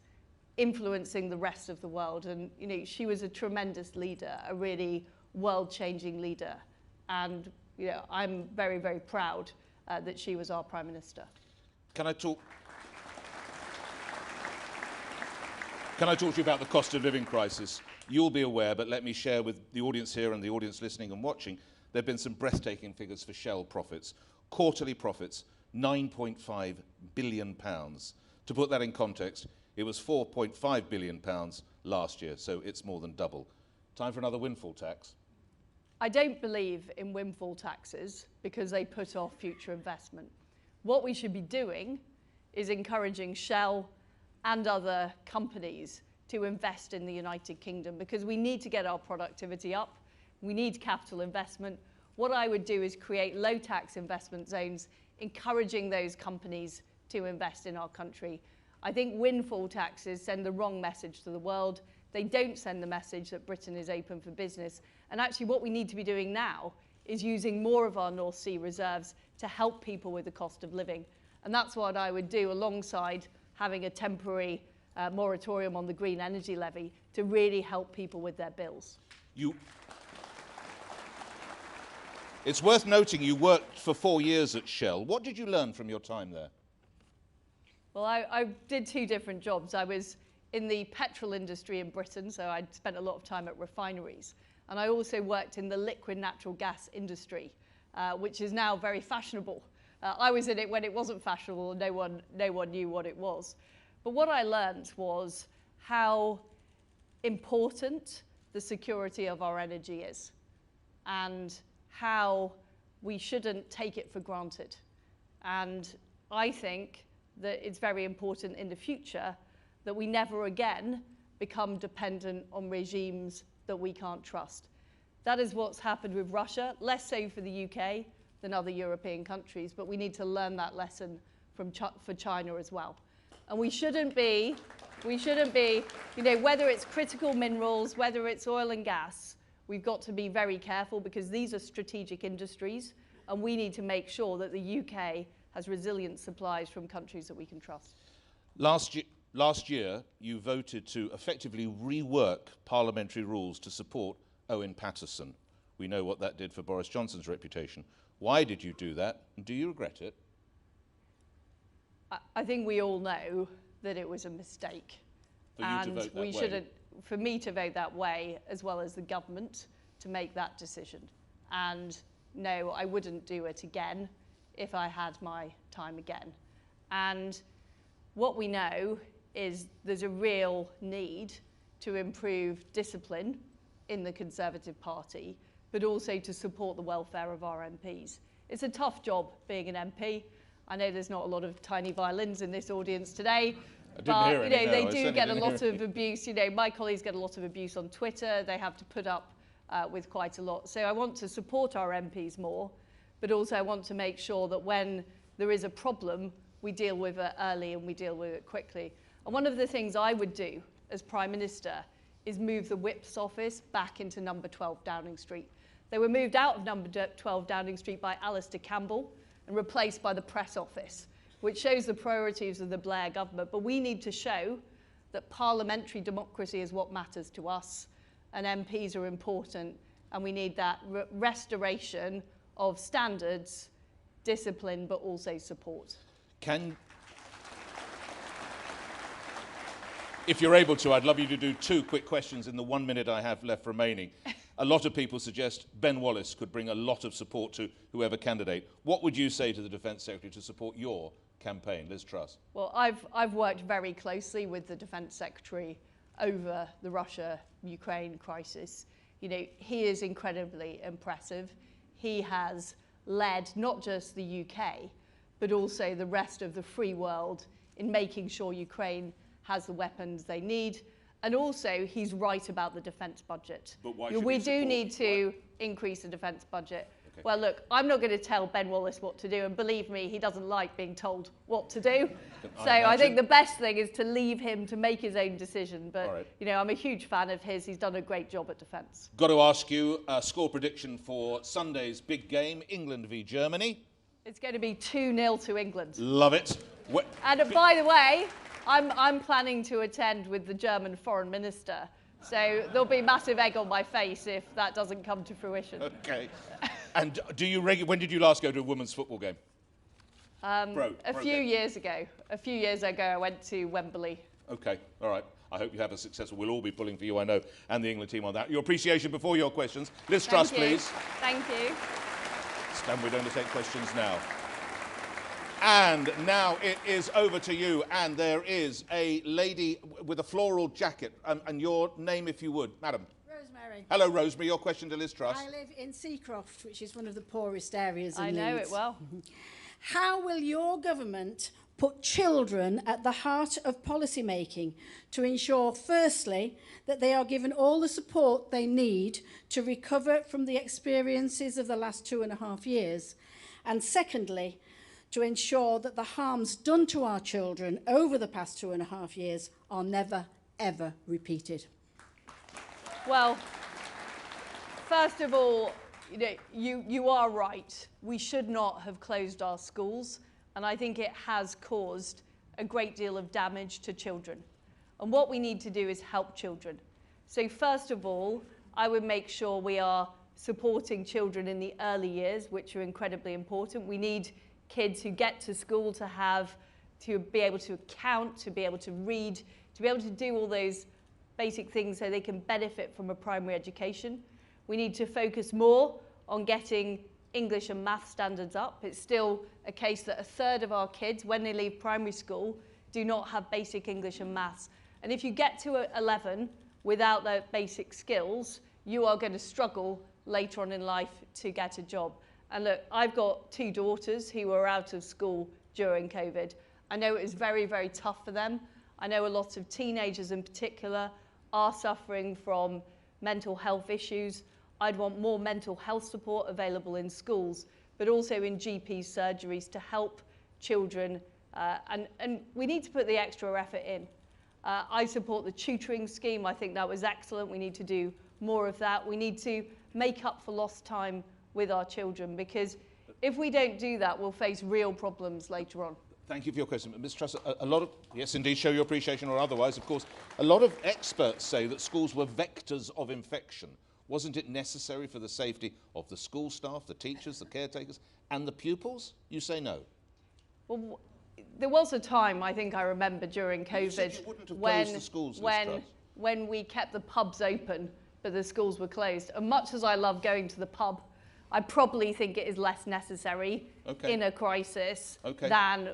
influencing the rest of the world. And you know, she was a tremendous leader, a really world-changing leader. And you know, I'm very, very proud that she was our Prime Minister. Can I talk to you about the cost of living crisis? You'll be aware, but let me share with the audience here and the audience listening and watching, there have been some breathtaking figures for Shell profits. Quarterly profits, £9.5 billion. To put that in context, it was £4.5 billion last year, so it's more than double. Time for another windfall tax. I don't believe in windfall taxes because they put off future investment. What we should be doing is encouraging Shell and other companies to invest in the United Kingdom, because we need to get our productivity up. We need capital investment. What I would do is create low tax investment zones, encouraging those companies to invest in our country. I think windfall taxes send the wrong message to the world. They don't send the message that Britain is open for business. And actually what we need to be doing now is using more of our North Sea reserves to help people with the cost of living. And that's what I would do alongside having a temporary moratorium on the green energy levy to really help people with their bills. It's worth noting you worked for 4 years at Shell. What did you learn from your time there? Well, I did two different jobs. I was in the petrol industry in Britain, so I spent a lot of time at refineries. And I also worked in the liquid natural gas industry, which is now very fashionable. I was in it when it wasn't fashionable and no one knew what it was. But what I learned was how important the security of our energy is and how we shouldn't take it for granted. And I think that it's very important in the future that we never again become dependent on regimes that we can't trust. That is what's happened with Russia, less so for the UK than other European countries, but we need to learn that lesson for China as well. And we shouldn't be, you know, whether it's critical minerals, whether it's oil and gas, we've got to be very careful because these are strategic industries and we need to make sure that the UK has resilient supplies from countries that we can trust. Last year, you voted to effectively rework parliamentary rules to support Owen Paterson. We know what that did for Boris Johnson's reputation. Why did you do that, and do you regret it? I think we all know that it was a mistake. For you to vote that way? Shouldn't, for me to vote that way, as well as the government, to make that decision. And no, I wouldn't do it again if I had my time again. And what we know is there's a real need to improve discipline in the Conservative Party, but also to support the welfare of our MPs. It's a tough job being an MP. I know there's not a lot of tiny violins in this audience today, but you know, they do get a lot of abuse. You know, my colleagues get a lot of abuse on Twitter. They have to put up with quite a lot. So I want to support our MPs more, but also I want to make sure that when there is a problem, we deal with it early and we deal with it quickly. And one of the things I would do as Prime Minister is move the Whip's office back into number 12 Downing Street. They were moved out of number 12 Downing Street by Alistair Campbell and replaced by the press office, which shows the priorities of the Blair government. But we need to show that parliamentary democracy is what matters to us, and MPs are important, and we need that restoration of standards, discipline, but also support. If you're able to, I'd love you to do 2 quick questions in the 1 minute I have left remaining. A lot of people suggest Ben Wallace could bring a lot of support to whoever candidate. What would you say to the Defence Secretary to support your campaign, Ms Truss? Well, I've worked very closely with the Defence Secretary over the Russia-Ukraine crisis. You know, he is incredibly impressive. He has led not just the UK, but also the rest of the free world in making sure Ukraine has the weapons they need. And also, he's right about the defence budget. But why should we do need to increase the defence budget. Okay. Well, look, I'm not going to tell Ben Wallace what to do, and believe me, he doesn't like being told what to do. So I think the best thing is to leave him to make his own decision. But, you know, I'm a huge fan of his. He's done a great job at defence. Got to ask you, score prediction for Sunday's big game, England v Germany. It's going to be 2-0 to England. Love it. And by the way, I'm planning to attend with the German foreign minister, so there'll be massive egg on my face if that doesn't come to fruition. Okay. And when did you last go to a women's football game? A few years ago. A few years ago, I went to Wembley. Okay, all right. I hope you have a successful. We'll all be pulling for you, I know, and the England team on that. Your appreciation before your questions. Ms Truss, please. Thank you. Stand, we're going to take questions now. And now it is over to you, and there is a lady with a floral jacket, and your name, if you would, madam. Rosemary. Hello, Rosemary. Your question to Liz Truss. I live in Seacroft, which is one of the poorest areas in Leeds. I know it well. How will your government put children at the heart of policy making to ensure, firstly, that they are given all the support they need to recover from the experiences of the last 2.5 years, and secondly, to ensure that the harms done to our children over the past 2.5 years are never, ever repeated? Well, first of all, you know, you are right. We should not have closed our schools, and I think it has caused a great deal of damage to children. And what we need to do is help children. So first of all, I would make sure we are supporting children in the early years, which are incredibly important. We need kids who get to school to be able to count, to be able to read, to be able to do all those basic things so they can benefit from a primary education. We need to focus more on getting English and math standards up. It's still a case that 1/3 of our kids, when they leave primary school, do not have basic English and maths. And if you get to 11 without the basic skills, you are going to struggle later on in life to get a job. And look, I've got 2 daughters who were out of school during COVID. I know it was very, very tough for them. I know a lot of teenagers in particular are suffering from mental health issues. I'd want more mental health support available in schools, but also in GP surgeries to help children And we need to put the extra effort in. I support the tutoring scheme. I think that was excellent. We need to do more of that. We need to make up for lost time with our children, because if we don't do that, we'll face real problems later on. Thank you for your question. Ms Truss, a lot of, yes indeed, show your appreciation or otherwise, of course, a lot of experts say that schools were vectors of infection. Wasn't it necessary for the safety of the school staff, the teachers, the caretakers, and the pupils? You say no. Well, there was a time, I think I remember, during COVID when we kept the pubs open, but the schools were closed. And much as I love going to the pub, I probably think it is less necessary in a crisis than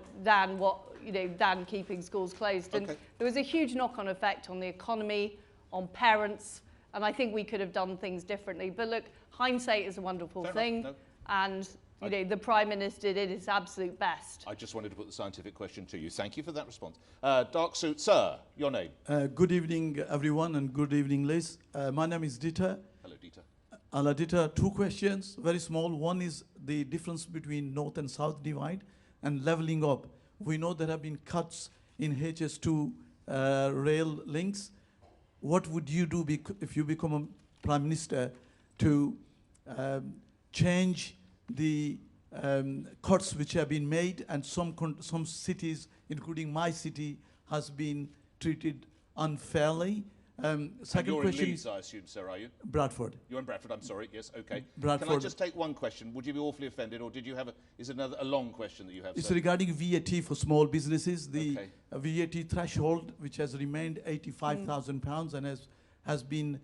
keeping schools closed. And there was a huge knock-on effect on the economy, on parents, and I think we could have done things differently. But look, hindsight is a wonderful thing, and the Prime Minister did his absolute best. I just wanted to put the scientific question to you. Thank you for that response. Dark suit, sir, your name? Good evening, everyone, and good evening, Liz. My name is Dieter. Hello, Dieter. Dieter, two questions, very small. One is the difference between North and South divide and levelling up. We know there have been cuts in HS2 rail links. What would you do if you become a Prime Minister to change the cuts which have been made, and some cities, including my city, has been treated unfairly? Second you're question. In Leeds, I assume, sir, are you? Bradford. You're in Bradford, I'm sorry, yes, okay. Bradford. Can I just take one question? Would you be awfully offended, or did you have is it a long question that you have? It's sir? regarding VAT for small businesses. The VAT threshold, which has remained £85,000 and has been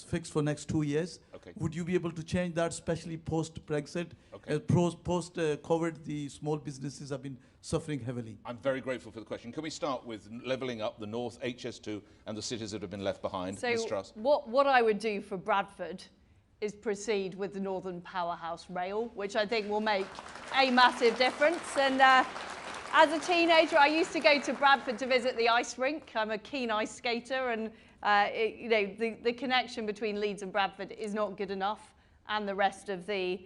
fixed for next 2 years. Would you be able to change that, especially post-Brexit? Post-COVID, the small businesses have been suffering heavily. I'm very grateful for the question. Can we start with levelling up the North, HS2, and the cities that have been left behind? So Ms Truss. what I would do for Bradford is proceed with the Northern Powerhouse Rail, which I think will make a massive difference. And as a teenager, I used to go to Bradford to visit the ice rink. I'm a keen ice skater, and the connection between Leeds and Bradford is not good enough, and the rest of the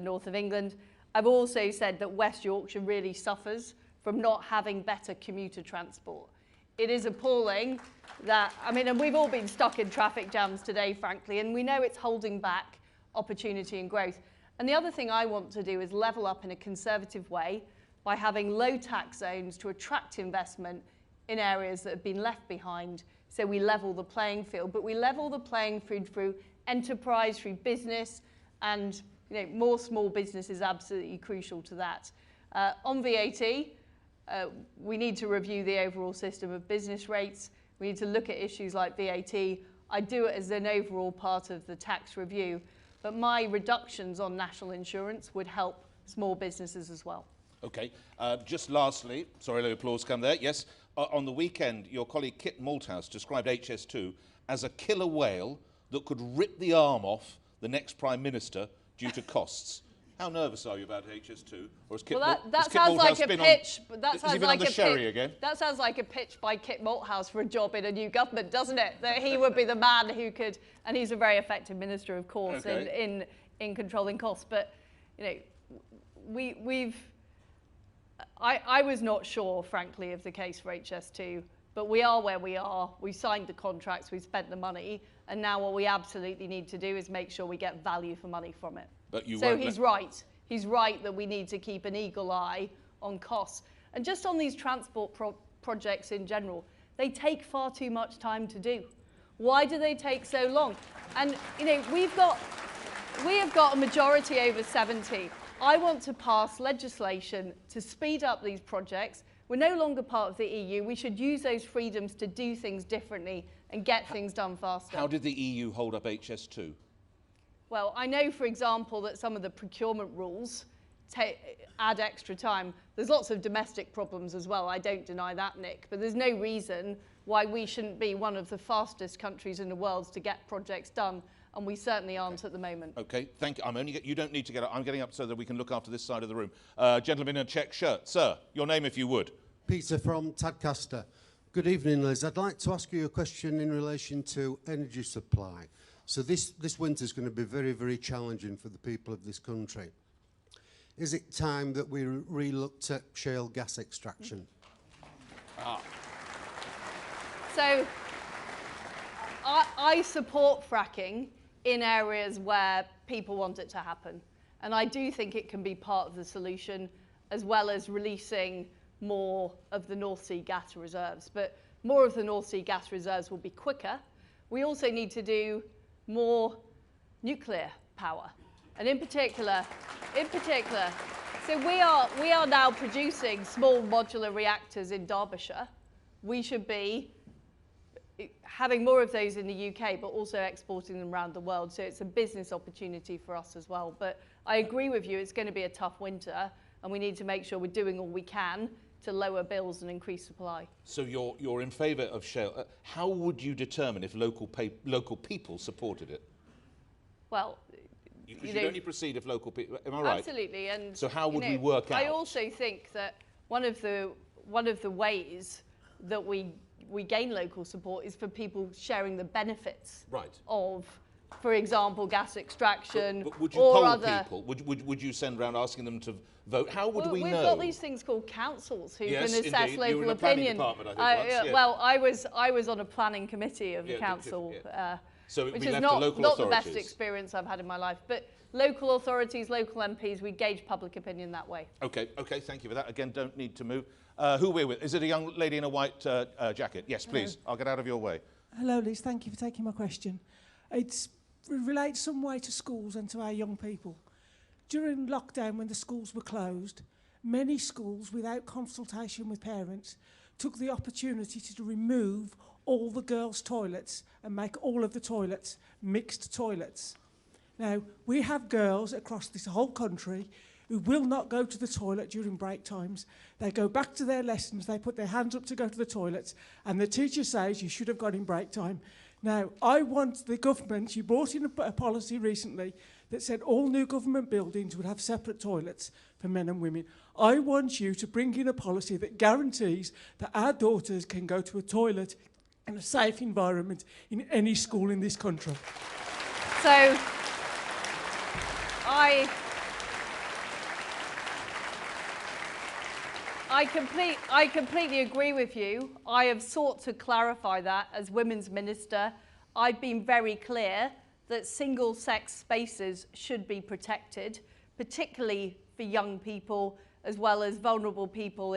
north of England. I've also said that West Yorkshire really suffers from not having better commuter transport. It is appalling that, and we've all been stuck in traffic jams today, frankly, and we know it's holding back opportunity and growth. And the other thing I want to do is level up in a Conservative way by having low tax zones to attract investment in areas that have been left behind. So we level the playing field, but we level the playing field through enterprise, through business, and more small business is absolutely crucial to that. On VAT, we need to review the overall system of business rates. We need to look at issues like VAT. I do it as an overall part of the tax review, but my reductions on national insurance would help small businesses as well. Okay, just lastly, sorry, no applause come there, yes. On the weekend, your colleague Kit Malthouse described HS2 as a killer whale that could rip the arm off the next Prime Minister due to costs. How nervous are you about HS2? Or has Kit that sounds like a pitch. That sounds like a sherry again? That sounds like a pitch by Kit Malthouse for a job in a new government, doesn't it? That he would be the man who could, and he's a very effective minister, of course, in controlling costs. But I was not sure, frankly, of the case for HS2. But we are where we are. We signed the contracts. We spent the money. And now what we absolutely need to do is make sure we get value for money from it. But he's right. He's right that we need to keep an eagle eye on costs. And just on these transport projects in general, they take far too much time to do. Why do they take so long? And we have got a majority over 70. I want to pass legislation to speed up these projects. We're no longer part of the EU. We should use those freedoms to do things differently and get things done faster. How did the EU hold up HS2? Well, I know, for example, that some of the procurement rules add extra time. There's lots of domestic problems as well. I don't deny that, Nick. But there's no reason why we shouldn't be one of the fastest countries in the world to get projects done. And we certainly aren't at the moment. Okay, thank you. You don't need to get up. I'm getting up so that we can look after this side of the room. Gentleman in a check shirt. Sir, your name if you would. Peter from Tadcaster. Good evening, Liz. I'd like to ask you a question in relation to energy supply. So this winter is going to be very, very challenging for the people of this country. is it time that we re-looked at shale gas extraction? So I support fracking in areas where people want it to happen. And I do think it can be part of the solution, as well as releasing more of the North Sea gas reserves. But more of the North Sea gas reserves will be quicker. We also need to do more nuclear power. And in particular, so we are now producing small modular reactors in Derbyshire. We should be having more of those in the UK, but also exporting them around the world. So it's a business opportunity for us as well. But I agree with you, it's going to be a tough winter, and we need to make sure we're doing all we can to lower bills and increase supply. So you're in favour of shale. How would you determine if local people supported it? Well, you should only proceed if local people. Am I right? Absolutely. And so how would we work out? I also think that one of the ways that we gain local support is for people sharing the benefits of, for example, gas extraction. But would you or poll other people? Would you send around asking them to vote? How would we We've know? got these things called councils who Yes, can assess indeed. local You were in the opinion. planning department, I think, once, yeah. Well, I was on a planning committee of the council, So it'd which be is left to not local the best authorities. experience I've had in my life. But local authorities, local MPs, we gauge public opinion that way. Okay, thank you for that. Again, don't need to move. Who are we with? Is it a young lady in a white jacket? Yes, please. I'll get out of your way. Hello, Liz. Thank you for taking my question. It relates some way to schools and to our young people. During lockdown, when the schools were closed, many schools, without consultation with parents, took the opportunity to remove all the girls' toilets and make all of the toilets mixed toilets. Now, we have girls across this whole country who will not go to the toilet during break times. They go back to their lessons, they put their hands up to go to the toilets, and the teacher says you should have gone in break time. Now, I want the government, you brought in a policy recently that said all new government buildings would have separate toilets for men and women. I want you to bring in a policy that guarantees that our daughters can go to a toilet in a safe environment in any school in this country. So, I completely agree with you. I have sought to clarify that as Women's Minister. I've been very clear that single-sex spaces should be protected, particularly for young people, as well as vulnerable people,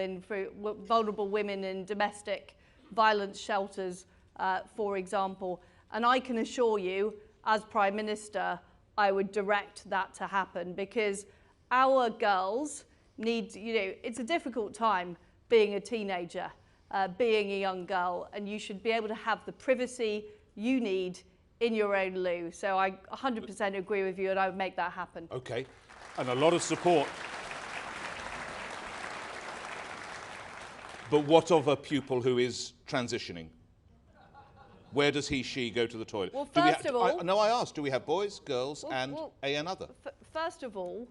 vulnerable women in domestic violence shelters, for example. And I can assure you, as Prime Minister, I would direct that to happen, because our girls need, it's a difficult time being a teenager, being a young girl, and you should be able to have the privacy you need in your own loo. So I 100% agree with you, and I would make that happen. Okay, and a lot of support. But what of a pupil who is transitioning? Where does he, she go to the toilet? Well, first of all... I asked, do we have boys, girls, and another? First of all,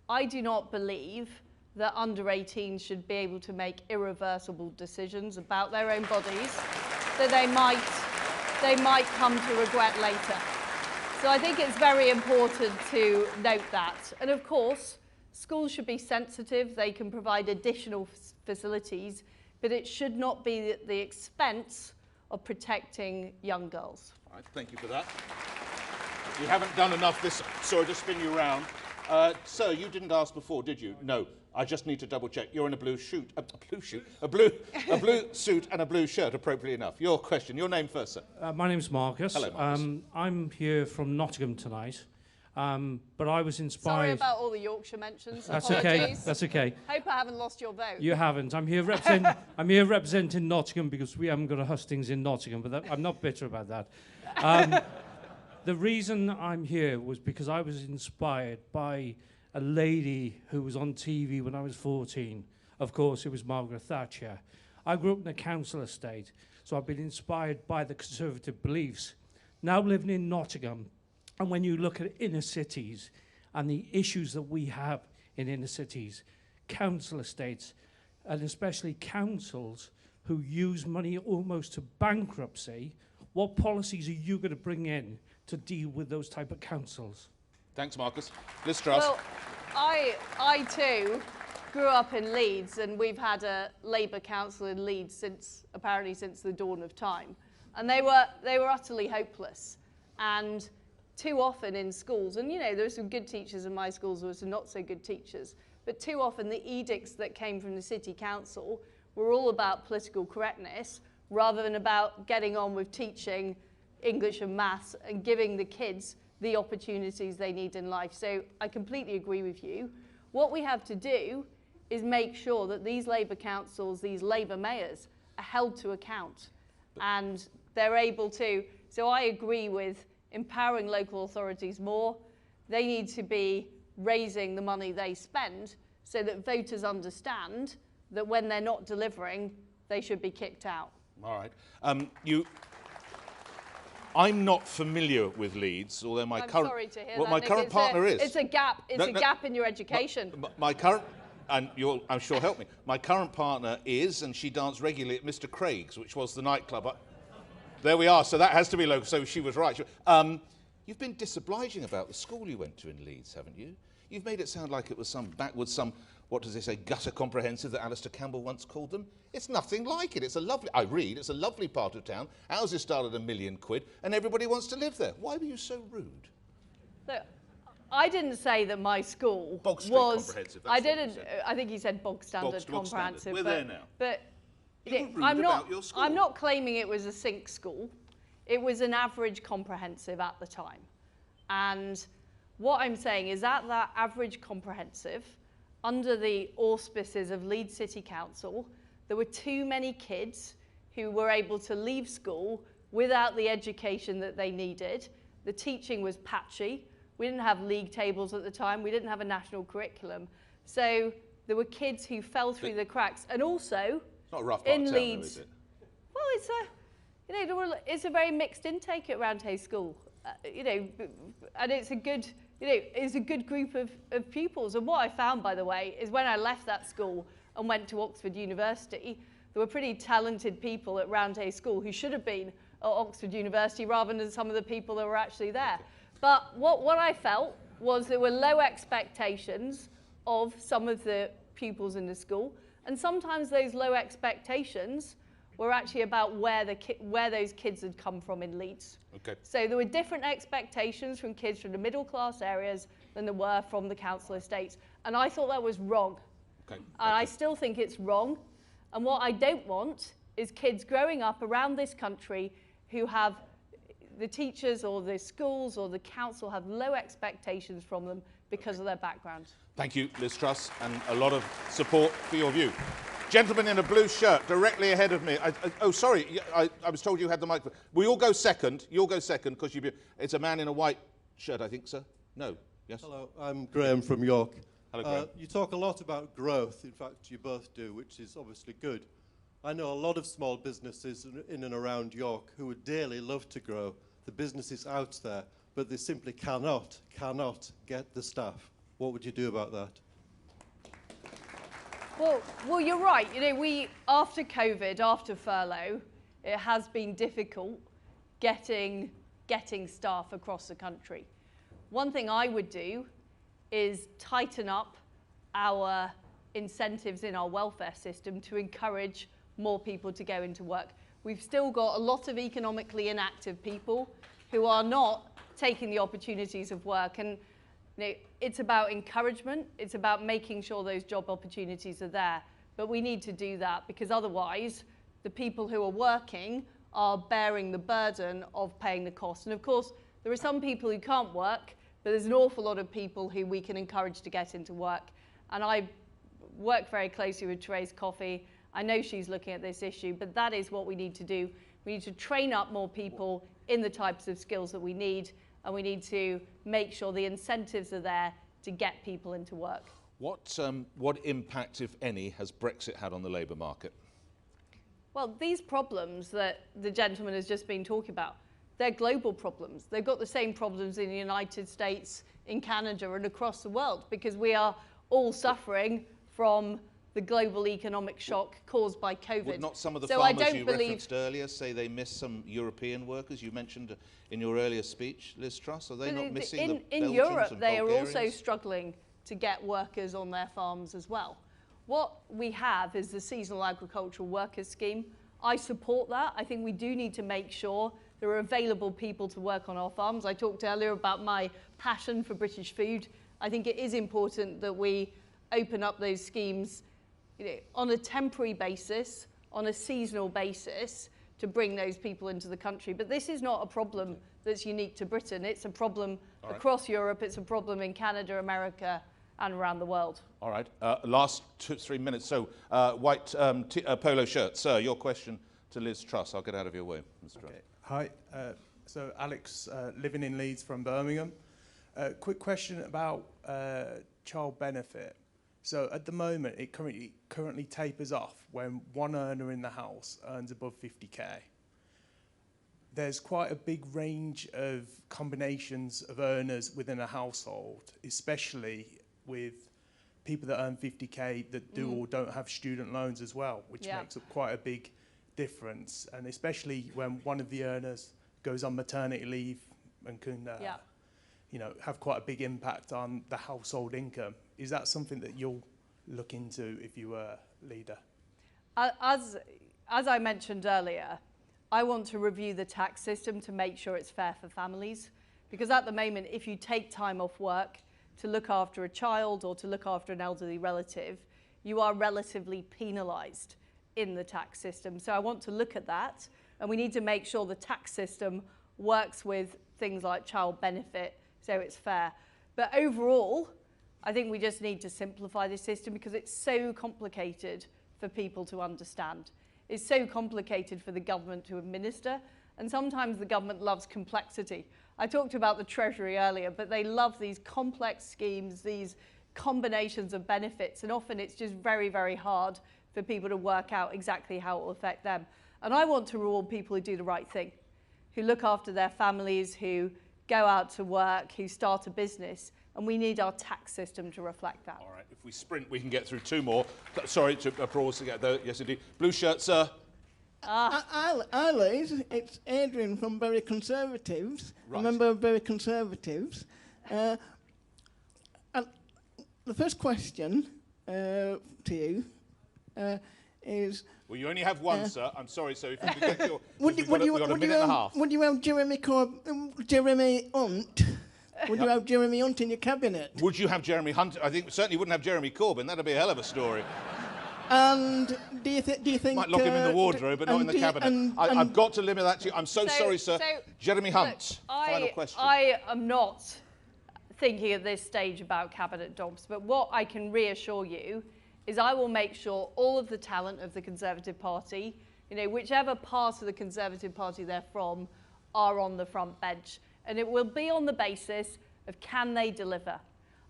I do not believe that under 18s should be able to make irreversible decisions about their own bodies that they might come to regret later. So I think it's very important to note that. And of course, schools should be sensitive. They can provide additional facilities, but it should not be at the expense of protecting young girls. All right, thank you for that. You haven't done enough this... Sorry to spin you round. Sir, you didn't ask before, did you? No. I just need to double check. You're in a blue suit, a blue suit and a blue shirt, appropriately enough. Your question, your name first, sir. My name's Marcus. Hello, Marcus. I'm here from Nottingham tonight, but I was inspired... Sorry about all the Yorkshire mentions. That's okay, that's okay. Hope I haven't lost your vote. You haven't. I'm here representing Nottingham because we haven't got a hustings in Nottingham, but I'm not bitter about that. The reason I'm here was because I was inspired by a lady who was on TV when I was 14. Of course, it was Margaret Thatcher. I grew up in a council estate, so I've been inspired by the Conservative beliefs. Now living in Nottingham, and when you look at inner cities and the issues that we have in inner cities, council estates, and especially councils who use money almost to bankruptcy, what policies are you going to bring in to deal with those type of councils? Thanks, Marcus. Ms Truss. Well, I too grew up in Leeds, and we've had a Labour council in Leeds apparently since the dawn of time, and they were utterly hopeless. And too often in schools, and you know, there were some good teachers in my schools, there were some not so good teachers, but too often the edicts that came from the city council were all about political correctness rather than about getting on with teaching English and maths and giving the kids the opportunities they need in life. So I completely agree with you. What we have to do is make sure that these Labour councils, these Labour mayors, are held to account and they're able to. So I agree with empowering local authorities more. They need to be raising the money they spend so that voters understand that when they're not delivering, they should be kicked out. All right. I'm not familiar with Leeds, although my current sorry to hear well, that, my Nick. current partner is. It's a gap. It's a gap in your education. My current, and you'll, I'm sure, help me. My current partner is, and she danced regularly at Mr. Craig's, which was the nightclub. There we are. So that has to be local. So she was right. You've been disobliging about the school you went to in Leeds, haven't you? You've made it sound like it was some backwards, what does they say, gutter comprehensive that Alistair Campbell once called them. It's nothing like it. It's a lovely, it's a lovely part of town. Houses start at £1 million, and everybody wants to live there. Why were you so rude? Look, I didn't say that my school Bog Street was. comprehensive. I didn't. I think he said bog standard comprehensive. We're there now. But you were rude about your school. I'm not claiming it was a sink school. It was an average comprehensive at the time. And what I'm saying is that average comprehensive, under the auspices of Leeds City Council, there were too many kids who were able to leave school without the education that they needed. The teaching was patchy. We didn't have league tables at the time. We didn't have a national curriculum. So there were kids who fell through the cracks. And also, it's not a rough part in of town, Leeds, though, is it? Well, it's a very mixed intake at Roundhay School, and it's a good, it's a good group of pupils. And what I found, by the way, is when I left that school and went to Oxford University, there were pretty talented people at Roundhay School who should have been at Oxford University rather than some of the people that were actually there. But what I felt was there were low expectations of some of the pupils in the school, and sometimes those low expectations were actually about where those kids had come from in Leeds. Okay. So there were different expectations from kids from the middle class areas than there were from the council estates. And I thought that was wrong. Okay. And I still think it's wrong. And what I don't want is kids growing up around this country who have the teachers or the schools or the council have low expectations from them because of their background. Thank you, Ms Truss, and a lot of support for your view. Gentleman in a blue shirt, directly ahead of me. Oh, sorry, I was told you had the microphone. We all go second. You'll go second, because it's a man in a white shirt, I think, sir? No? Yes? Hello, I'm Graham from York. Hello, Graham. You talk a lot about growth. In fact, you both do, which is obviously good. I know a lot of small businesses in and around York who would dearly love to grow. The business is out there, but they simply cannot get the staff. What would you do about that? Well, you're right. After COVID, after furlough, it has been difficult getting staff across the country. One thing I would do is tighten up our incentives in our welfare system to encourage more people to go into work. We've still got a lot of economically inactive people who are not taking the opportunities of work. And it's about encouragement. It's about making sure those job opportunities are there. But we need to do that, because otherwise the people who are working are bearing the burden of paying the cost. And of course, there are some people who can't work, but there's an awful lot of people who we can encourage to get into work. And I work very closely with Therese Coffey. I know she's looking at this issue, but that is what we need to do. We need to train up more people in the types of skills that we need, and we need to make sure the incentives are there to get people into work. What impact, if any, has Brexit had on the labour market? Well, these problems that the gentleman has just been talking about, they're global problems. They've got the same problems in the United States, in Canada, and across the world, because we are all suffering from the global economic shock caused by COVID. Would not some of the farmers you referenced earlier say they miss some European workers? You mentioned in your earlier speech, Liz Truss, are they not missing the Belgians in Europe, and they are Bulgarians? also struggling to get workers on their farms as well. What we have is the Seasonal Agricultural Workers Scheme. I support that. I think we do need to make sure there are available people to work on our farms. I talked earlier about my passion for British food. I think it is important that we open up those schemes, you know, on a temporary basis, on a seasonal basis, to bring those people into the country. But this is not a problem that's unique to Britain. It's a problem across Europe. It's a problem in Canada, America, and around the world. All right. Last 2-3 minutes. So, white polo shirt. Sir, your question to Ms Truss. I'll get out of your way, Ms Truss. Okay. Hi. So, Alex, living in Leeds from Birmingham. Quick question about child benefit. So, at the moment, it currently tapers off when one earner in the house earns above 50k. There's quite a big range of combinations of earners within a household, especially with people that earn 50k that do or don't have student loans as well, which makes up quite a big difference. And especially when one of the earners goes on maternity leave and can you know, have quite a big impact on the household income. Is that something that you'll look into if you were leader? As I mentioned earlier, I want to review the tax system to make sure it's fair for families. Because at the moment, if you take time off work to look after a child or to look after an elderly relative, you are relatively penalised in the tax system. So I want to look at that, and we need to make sure the tax system works with things like child benefit so it's fair. But overall, I think we just need to simplify the system because it's so complicated for people to understand. It's so complicated for the government to administer, and sometimes the government loves complexity. I talked about the Treasury earlier, but they love these complex schemes, these combinations of benefits, and often it's just very, very hard for people to work out exactly how it will affect them. And I want to reward people who do the right thing, who look after their families, who go out to work, who start a business, and we need our tax system to reflect that. All right, if we sprint, we can get through 2 more. Sorry to pause to get there. Yes, indeed. Blue shirt, sir. Hi, Liz. It's Adrian from Bury Conservatives. Right. A member of Bury Conservatives. And the first question to you is... Well, you only have one, sir. I'm sorry, so if you could get your... we've got a minute and a half. Would you have Jeremy Hunt? Would you have Jeremy Hunt in your cabinet? Would you have Jeremy Hunt? I think certainly wouldn't have Jeremy Corbyn. That'd be a hell of a story. And do you think... Might lock him in the wardrobe, but not in the cabinet. I've got to limit that to you. I'm so sorry, sir. Jeremy Hunt, final question. I am not thinking at this stage about cabinet jobs, but what I can reassure you is I will make sure all of the talent of the Conservative Party, you know, whichever part of the Conservative Party they're from, are on the front bench. And it will be on the basis of can they deliver?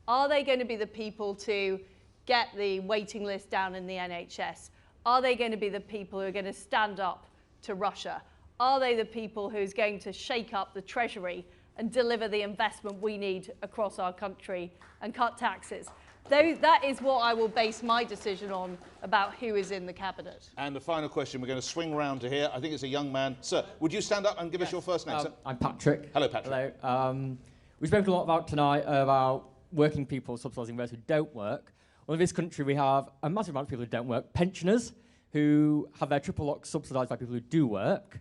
Are they going to be the people to get the waiting list down in the NHS? Are they going to be the people who are going to stand up to Russia? Are they the people who's going to shake up the Treasury and deliver the investment we need across our country and cut taxes? That is what I will base my decision on about who is in the cabinet. And the final question, we're going to swing round to here. I think it's a young man. Sir, would you stand up and give us your first name, sir? I'm Patrick. Hello, Patrick. Hello. We've spoken a lot about tonight about working people subsidising those who don't work. Well, in this country, we have a massive amount of people who don't work. Pensioners who have their triple lock subsidised by people who do work.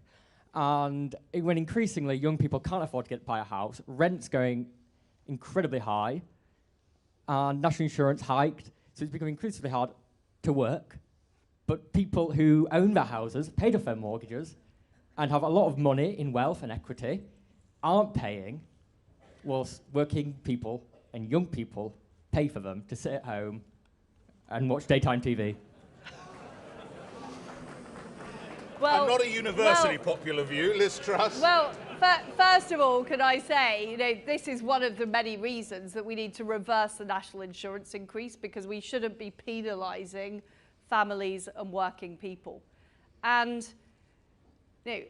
And when increasingly young people can't afford to buy a house, rent's going incredibly high, and national insurance hiked, so it's becoming increasingly hard to work. But people who own their houses, paid off their mortgages, and have a lot of money in wealth and equity, aren't paying, whilst working people and young people pay for them to sit at home and watch daytime TV. Well, and not a universally popular view, Ms Truss. Well, first of all, can I say, you know, this is one of the many reasons that we need to reverse the national insurance increase, because we shouldn't be penalising families and working people. And, you know,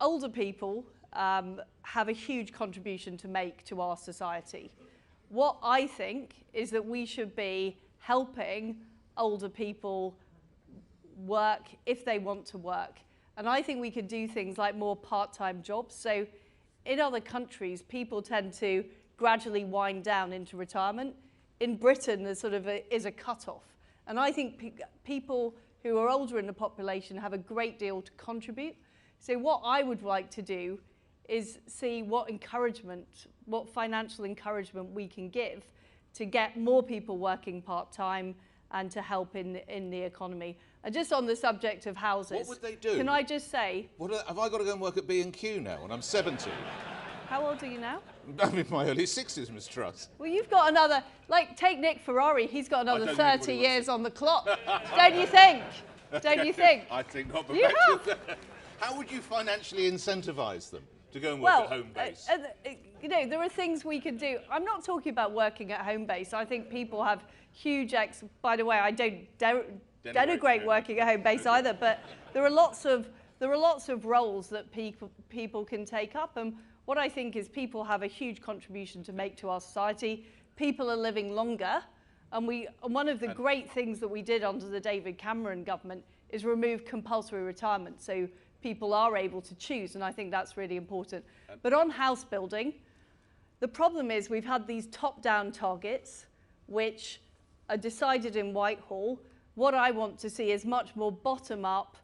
older people have a huge contribution to make to our society. What I think is that we should be helping older people work if they want to work. And I think we could do things like more part-time jobs. So in other countries, people tend to gradually wind down into retirement. in Britain is a cut-off. And I think people who are older in the population have a great deal to contribute. So what I would like to do is see what financial encouragement we can give to get more people working part-time and to help in the economy. And just on the subject of houses, What would they do? Can I just say... Have I got to go and work at B&Q now when I'm 70? How old are you now? I'm in my early 60s, Ms Truss. Well, you've got another, take Nick Ferrari, he's got another 30 years on the clock. Don't you think? Don't you think? I think not, but You back to that. How would you financially incentivise them to go and work at home base? There are things we can do. I'm not talking about working at home base. I think people have huge by the way, I don't denigrate working at home base either, but there are lots of roles that people can take up, and what I think is people have a huge contribution to make to our society. People are living longer, and one of the great things that we did under the David Cameron government is remove compulsory retirement, so people are able to choose, and I think that's really important. But on house building, the problem is we've had these top-down targets, which are decided in Whitehall. What I want to see is much more bottom-up,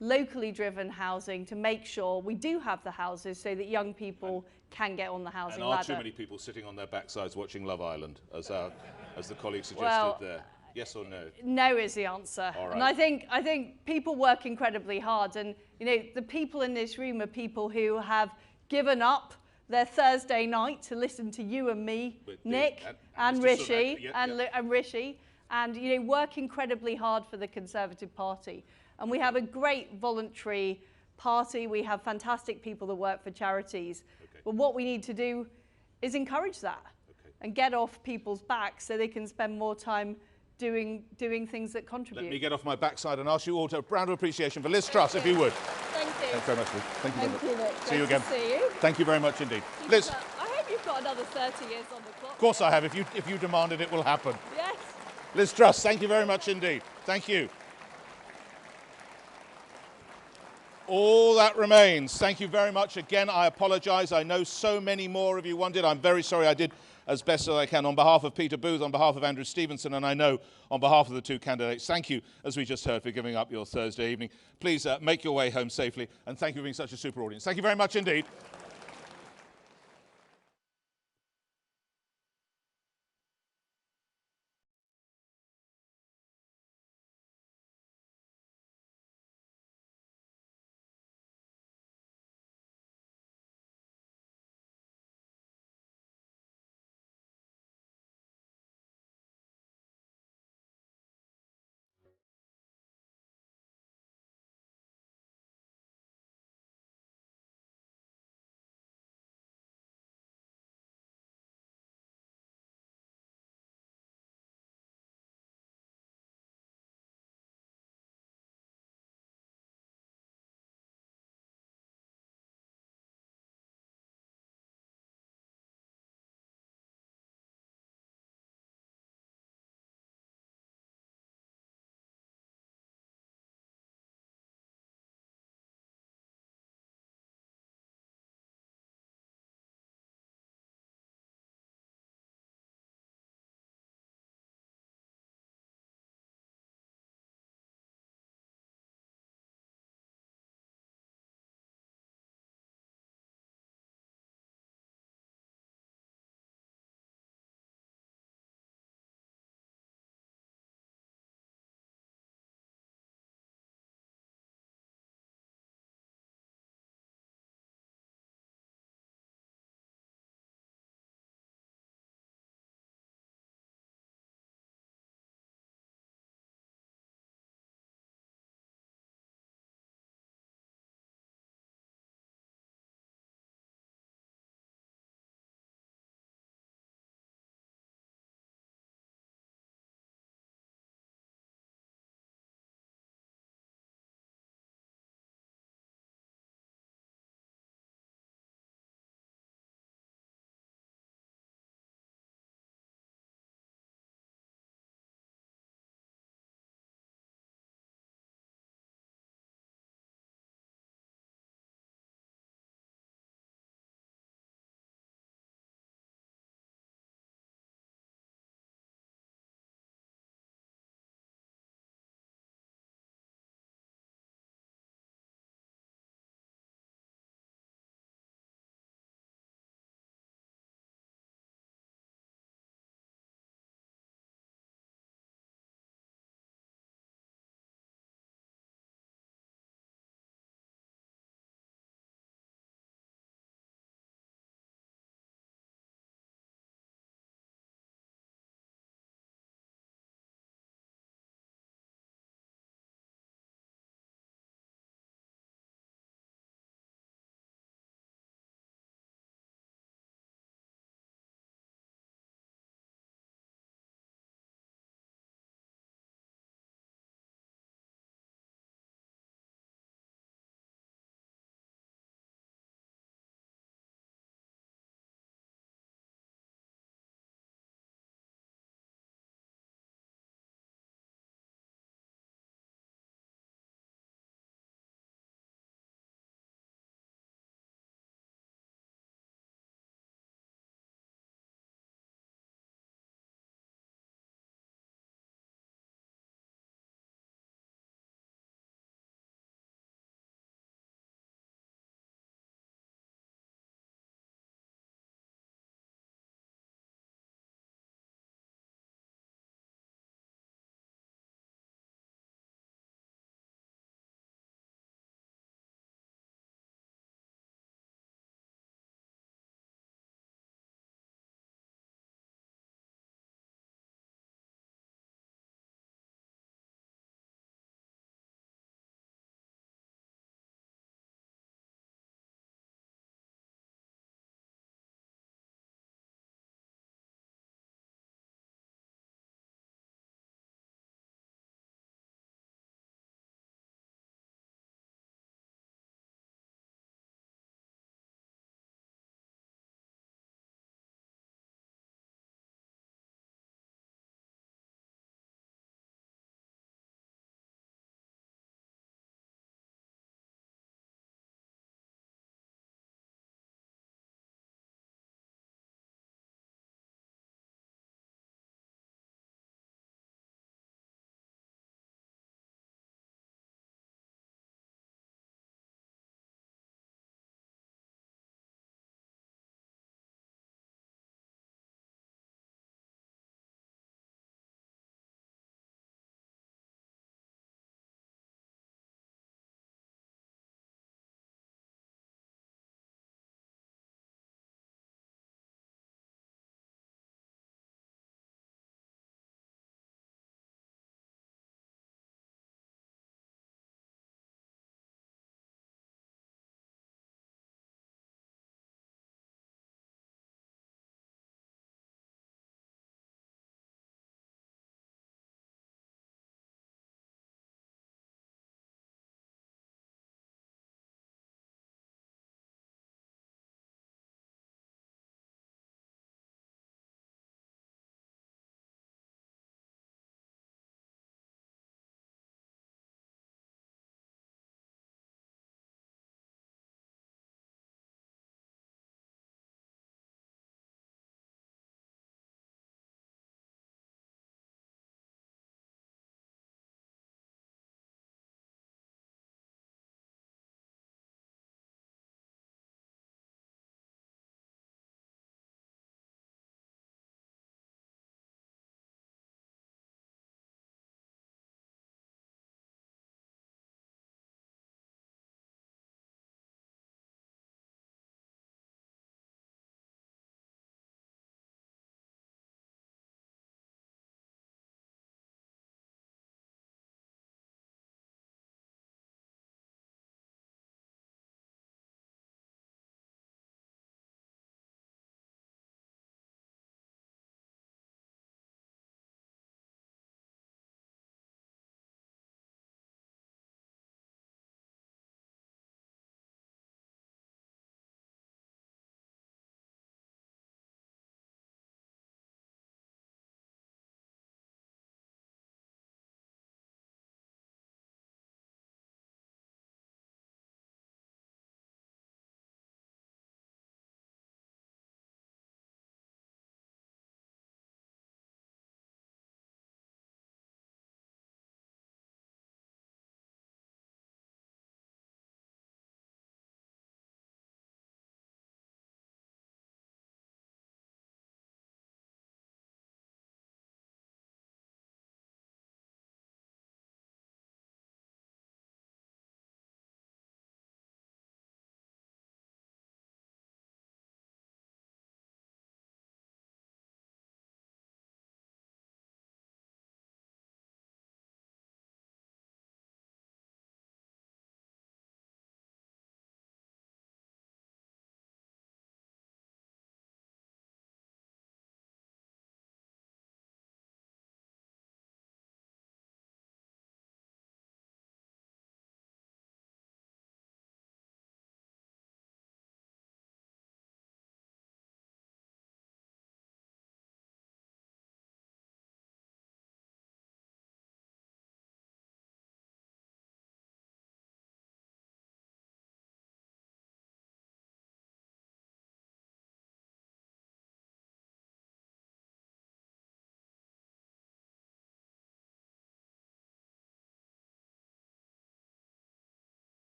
locally driven housing to make sure we do have the houses so that young people can get on the housing ladder. And are too many people sitting on their backsides watching Love Island, as the colleague suggested there? Yes or no? No is the answer. All right. And I think people work incredibly hard, and the people in this room are people who have given up their Thursday night to listen to you and me, Nick, and Rishi, and Rishi, and work incredibly hard for the Conservative Party. And we have a great voluntary party. We have fantastic people that work for charities. Okay. But what we need to do is encourage that and get off people's backs so they can spend more time doing things that contribute. Let me get off my backside and ask you all to a round of appreciation for Liz Truss, if you would. Thank you. Thanks very much, Liz. Thank you very much. Nick. See you again. See you. Thank you very much indeed. Liz. I hope you've got another 30 years on the clock. Of course I have. If you demand it, it will happen. Yes. Liz Truss, thank you very much indeed. Thank you. All that remains. Thank you very much. Again, I apologise. I know so many more of you wanted. I'm very sorry. I did as best as I can on behalf of Peter Booth, on behalf of Andrew Stevenson, and I know on behalf of the two candidates. Thank you, as we just heard, for giving up your Thursday evening. Please make your way home safely, and thank you for being such a super audience. Thank you very much indeed.